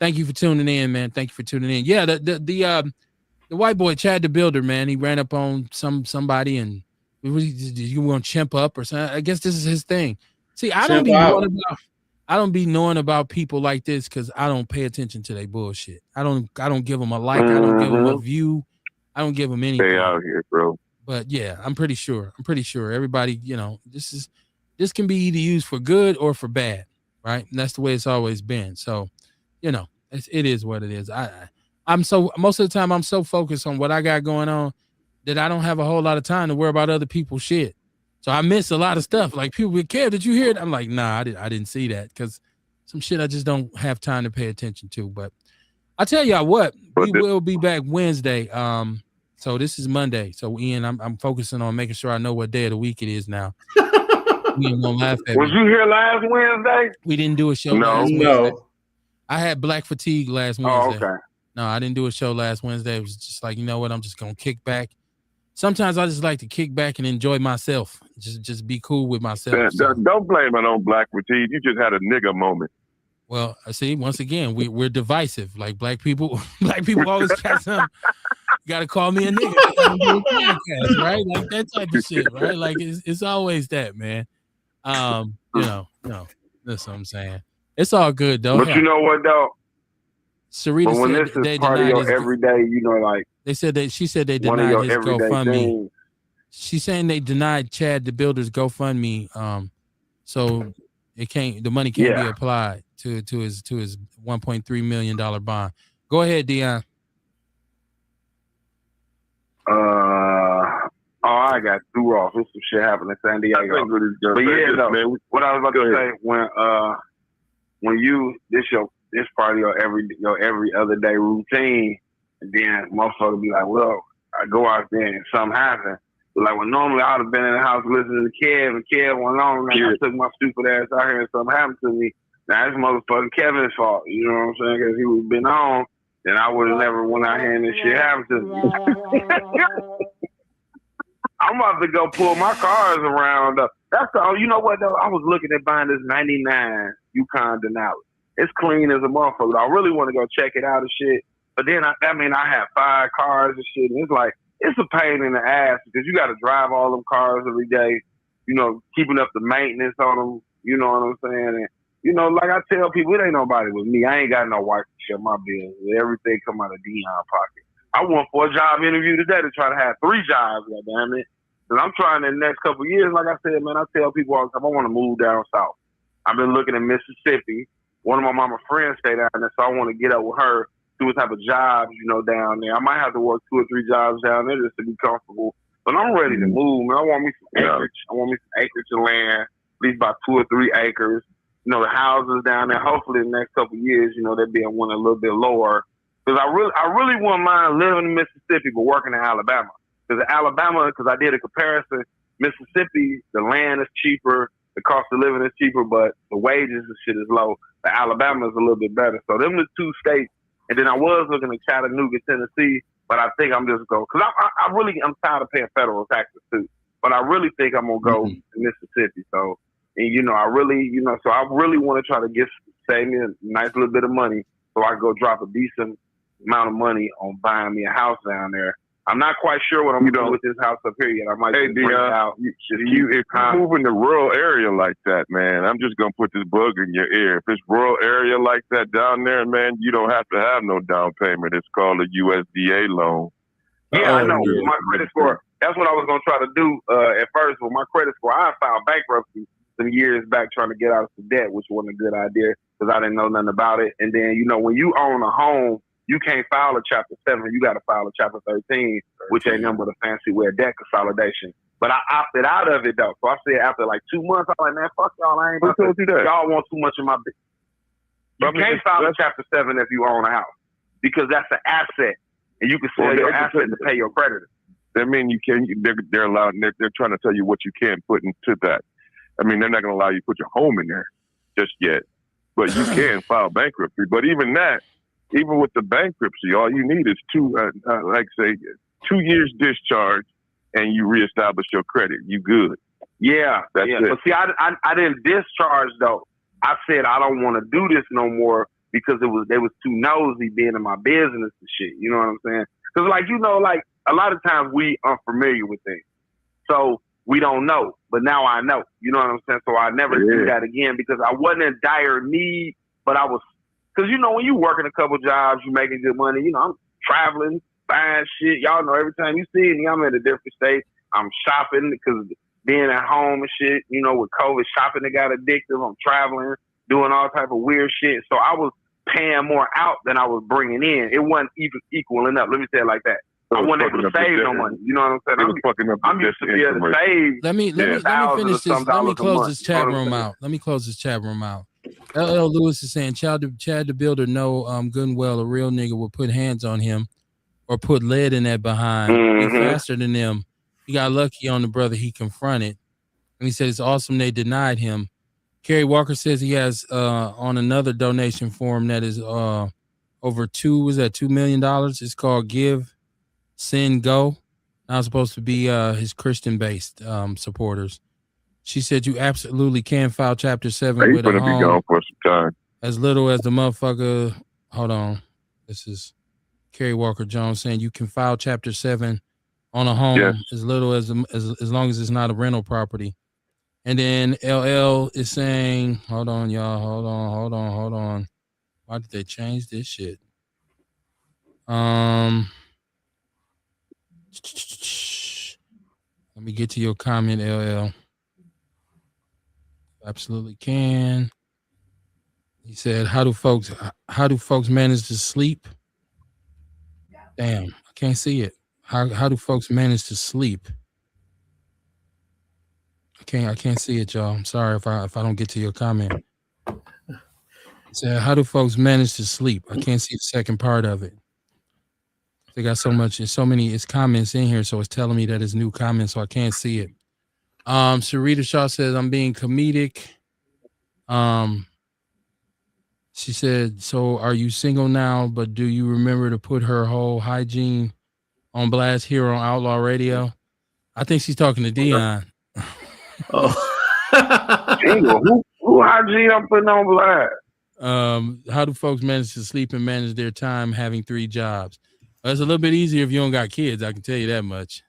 Speaker 1: Thank you for tuning in, man. Thank you for tuning in. Yeah, the white boy Chad the Builder, man. He ran up on somebody and you want to chimp up or something. I guess this is his thing. See, I don't be knowing about people like this because I don't pay attention to their bullshit. I don't give them a like. I don't give them a view. I don't give them anything.
Speaker 4: Stay out here, bro.
Speaker 1: But yeah, I'm pretty sure everybody, this can be either used for good or for bad, right? And that's the way it's always been. So, it is what it is. I'm so most of the time I'm so focused on what I got going on that I don't have a whole lot of time to worry about other people's shit. So I miss a lot of stuff. Like people would care. Did you hear it? I'm like, nah, I didn't see that because some shit I just don't have time to pay attention to. But I tell y'all what, we will be back Wednesday. So this is Monday. So Ian, I'm focusing on making sure I know what day of the week it is now. Ian won't laugh at me.
Speaker 5: Was you here last Wednesday?
Speaker 1: We didn't do a show last Wednesday. I had black fatigue last Wednesday.
Speaker 5: Oh, okay.
Speaker 1: No, I didn't do a show last Wednesday. It was just like, you know what? I'm just gonna kick back, sometimes I just like to kick back and enjoy myself. Just be cool with myself.
Speaker 4: Man,
Speaker 1: So.
Speaker 4: don't blame it on Black Fatigue. You just had a nigga moment.
Speaker 1: Well, I see. Once again, we're divisive. Like black people always got some. You got to call me a nigga, podcast, right? Like that type of shit, right? Like it's always that, man. No, that's what I'm saying. It's all good though.
Speaker 5: But you know what though?
Speaker 1: Sarita
Speaker 5: but when
Speaker 1: said
Speaker 5: this is part of your everyday, like
Speaker 1: they said that she said they
Speaker 5: one of
Speaker 1: denied
Speaker 5: your
Speaker 1: his
Speaker 5: everyday
Speaker 1: GoFundMe.
Speaker 5: things.
Speaker 1: She's saying they denied Chad the Builder's GoFundMe. So the money can't be applied to his $1.3 million bond. Go ahead, Dion.
Speaker 5: I got threw off. This some shit happened in San Diego. But yeah, man, what I was about to say when this part of your every other day routine, and then motherfucker be like, well, I go out there and something happens. Like when normally I'd have been in the house listening to Kev, and Kev went on, and I took my stupid ass out here and something happened to me. Now it's motherfucking Kevin's fault. You know what I'm saying? Because he would have been on, then I would have never went out here and this shit happened to me. I'm about to go pull my cars around. That's all. You know what though? I was looking at buying this '99 Yukon Denali. It's clean as a motherfucker. I really want to go check it out and shit. But then I have 5 cars and shit, and it's like it's a pain in the ass because you got to drive all them cars every day. You know, keeping up the maintenance on them. You know what I'm saying? And you know, like I tell people, it ain't nobody with me. I ain't got no wife to share my bills. Everything come out of Dion pocket. I went for a job interview today to try to have 3 jobs, goddammit. Because I'm trying in the next couple of years, like I said, man, I tell people all the time, I want to move down south. I've been looking at Mississippi. One of my mama friends stay down there, so I want to get up with her, do what type of jobs, you know, down there. I might have to work 2 or 3 jobs down there just to be comfortable. But I'm ready to move, man. I want me some acreage. I want me some acreage of land, at least about 2 or 3 acres. You know, the houses down there, hopefully in the next couple of years, you know, they'll be one a little bit lower. Because I really wouldn't mind living in Mississippi but working in Alabama. Because Alabama, because I did a comparison, Mississippi, the land is cheaper, the cost of living is cheaper, but the wages and shit is low. But Alabama is a little bit better. So them the 2 states. And then I was looking at Chattanooga, Tennessee, but I think I'm just going, because I'm tired of paying federal taxes too. But I really think I'm going to go to Mississippi. So, and you know, I really want to try to save me a nice little bit of money so I can go drop a decent amount of money on buying me a house down there. I'm not quite sure what I'm going to do with this house up here yet. I might just bring it out. If you move in the rural area like that, man, I'm just going to put this bug in your ear. If it's rural area like that down there, man, you don't have to have no down payment. It's called a USDA loan. Yeah, I know. My credit score, that's what I was going to try to do at first. With my credit score, I filed bankruptcy some years back trying to get out of some debt, which wasn't a good idea because I didn't know nothing about it. And then, you know, when you own a home, you can't file a Chapter 7. You got to file a Chapter 13, which ain't nothing but a fancy way of debt consolidation. But I opted out of it, though. So I said after like 2 months, I'm like, man, fuck y'all. I ain't about to do that. Y'all want too much of my business. You can't file a Chapter 7 if you own a house because that's an asset. And you can sell your asset to pay your creditors.
Speaker 4: That means you can. They're allowed. They're trying to tell you what you can put into that. I mean, they're not going to allow you to put your home in there just yet. But you can file bankruptcy. But even with the bankruptcy, all you need is 2 years discharge, and you reestablish your credit. You good?
Speaker 5: Yeah, that's it. But see, I didn't discharge though. I said I don't want to do this no more because they was too nosy being in my business and shit. You know what I'm saying? Because like you know, like a lot of times we unfamiliar with things, so we don't know. But now I know. You know what I'm saying? So I never do that again because I wasn't in dire need, but I was. Because, you know, when you working a couple jobs, you making good money. You know, I'm traveling, buying shit. Y'all know every time you see me, I'm in a different state. I'm shopping because being at home and shit, you know, with COVID, shopping that got addictive. I'm traveling, doing all type of weird shit. So I was paying more out than I was bringing in. It wasn't even equaling up. Let me say it like that. I wasn't able to save no money. You know what I'm saying? I'm used to be able to save.
Speaker 1: Let me finish this. Let me close this chat room out. Let me close this chat room out. LL Lewis is saying Chad the Builder know good and well a real nigga will put hands on him or put lead in that behind. Be faster than them. He got lucky on the brother he confronted. And he said it's awesome they denied him. Kerry Walker says he has on another donation form that is over $2 million. It's called Give, Send, Go. Not supposed to be his Christian-based supporters. She said you absolutely can file Chapter 7
Speaker 4: He's
Speaker 1: with a
Speaker 4: gonna be
Speaker 1: home
Speaker 4: gone for some time.
Speaker 1: as little as the motherfucker. Hold on. This is Kerry Walker Jones saying you can file Chapter 7 on a home as little as long as it's not a rental property. And then LL is saying, hold on, y'all. Hold on. Why did they change this shit? Let me get to your comment, LL. Absolutely can. He said, how do folks manage to sleep? Damn, I can't see it. How do folks manage to sleep? I can't see it, y'all. I'm sorry if I don't get to your comment. He said, how do folks manage to sleep? I can't see the second part of it. They got so many it's comments in here, so it's telling me that it's new comments, so I can't see it. Sarita Shaw says I'm being comedic. She said, so are you single now, but do you remember to put her whole hygiene on blast here on Outlaw Radio? I think she's talking to Dion.
Speaker 4: Single? Who hygiene I'm putting on blast?
Speaker 1: How do folks manage to sleep and manage their time having 3 jobs? It's a little bit easier if you don't got kids, I can tell you that much.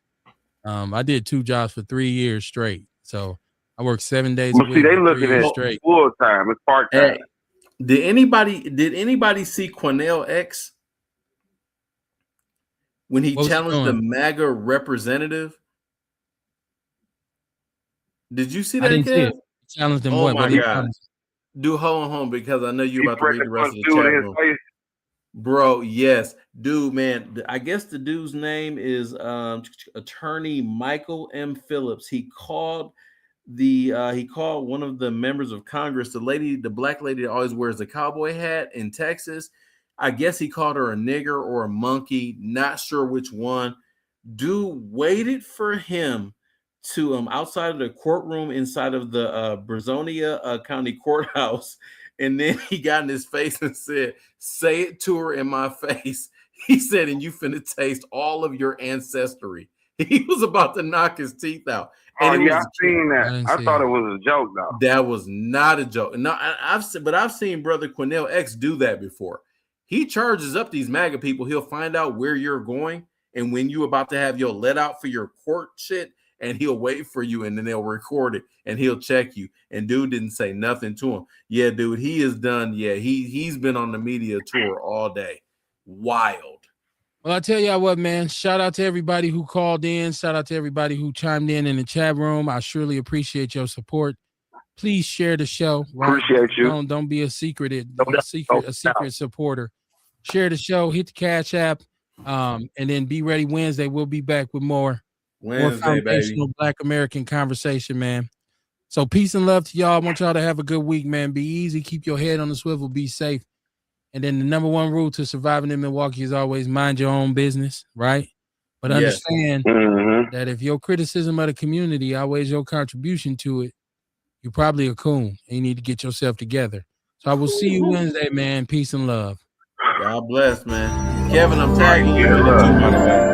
Speaker 1: I did 2 jobs for 3 years straight. So I worked 7 days a week.
Speaker 4: See, they looking at
Speaker 1: straight.
Speaker 4: Full time. It's part time.
Speaker 2: Hey, did anybody see Cornell X when he challenged the MAGA representative? Did you see that?
Speaker 1: I didn't see it. He challenged him.
Speaker 2: Oh my
Speaker 1: God!
Speaker 2: Do hold on, because I know you're about to read the rest of the chat room. Bro, yes, dude, man. I guess the dude's name is Attorney Michael M. Phillips. He called one of the members of Congress, the black lady that always wears the cowboy hat in Texas. I guess he called her a nigger or a monkey, not sure which one. Dude waited for him to outside of the courtroom inside of the Brazonia County Courthouse. And then he got in his face and said, say it to her in my face. He said, and you finna taste all of your ancestry. He was about to knock his teeth out. And
Speaker 4: I've seen that. I thought it was a joke, though.
Speaker 2: That was not a joke. No, I've seen Brother Cornell X do that before. He charges up these MAGA people. He'll find out where you're going and when you're about to have your let out for your court shit, and he'll wait for you, and then they'll record it, and he'll check you. And dude didn't say nothing to him. Yeah, dude, he is done. Yeah, he's been on the media tour all day. Wild.
Speaker 1: Well, I tell y'all what, man. Shout out to everybody who called in. Shout out to everybody who chimed in the chat room. I surely appreciate your support. Please share the show. Right?
Speaker 4: Appreciate you.
Speaker 1: Don't be a secret supporter. Share the show. Hit the Cash App. And then be ready Wednesday. We'll be back with more foundational Black American conversation, man. So peace and love to y'all. I want y'all to have a good week, man. Be easy. Keep your head on the swivel. Be safe. And then the number one rule to surviving in Milwaukee is always mind your own business, right? But understand that if your criticism of the community outweighs your contribution to it, you're probably a coon and you need to get yourself together. So I will see you Wednesday, man. Peace and love.
Speaker 2: God bless, man. Kevin, I'm tagging you in it too, by the way.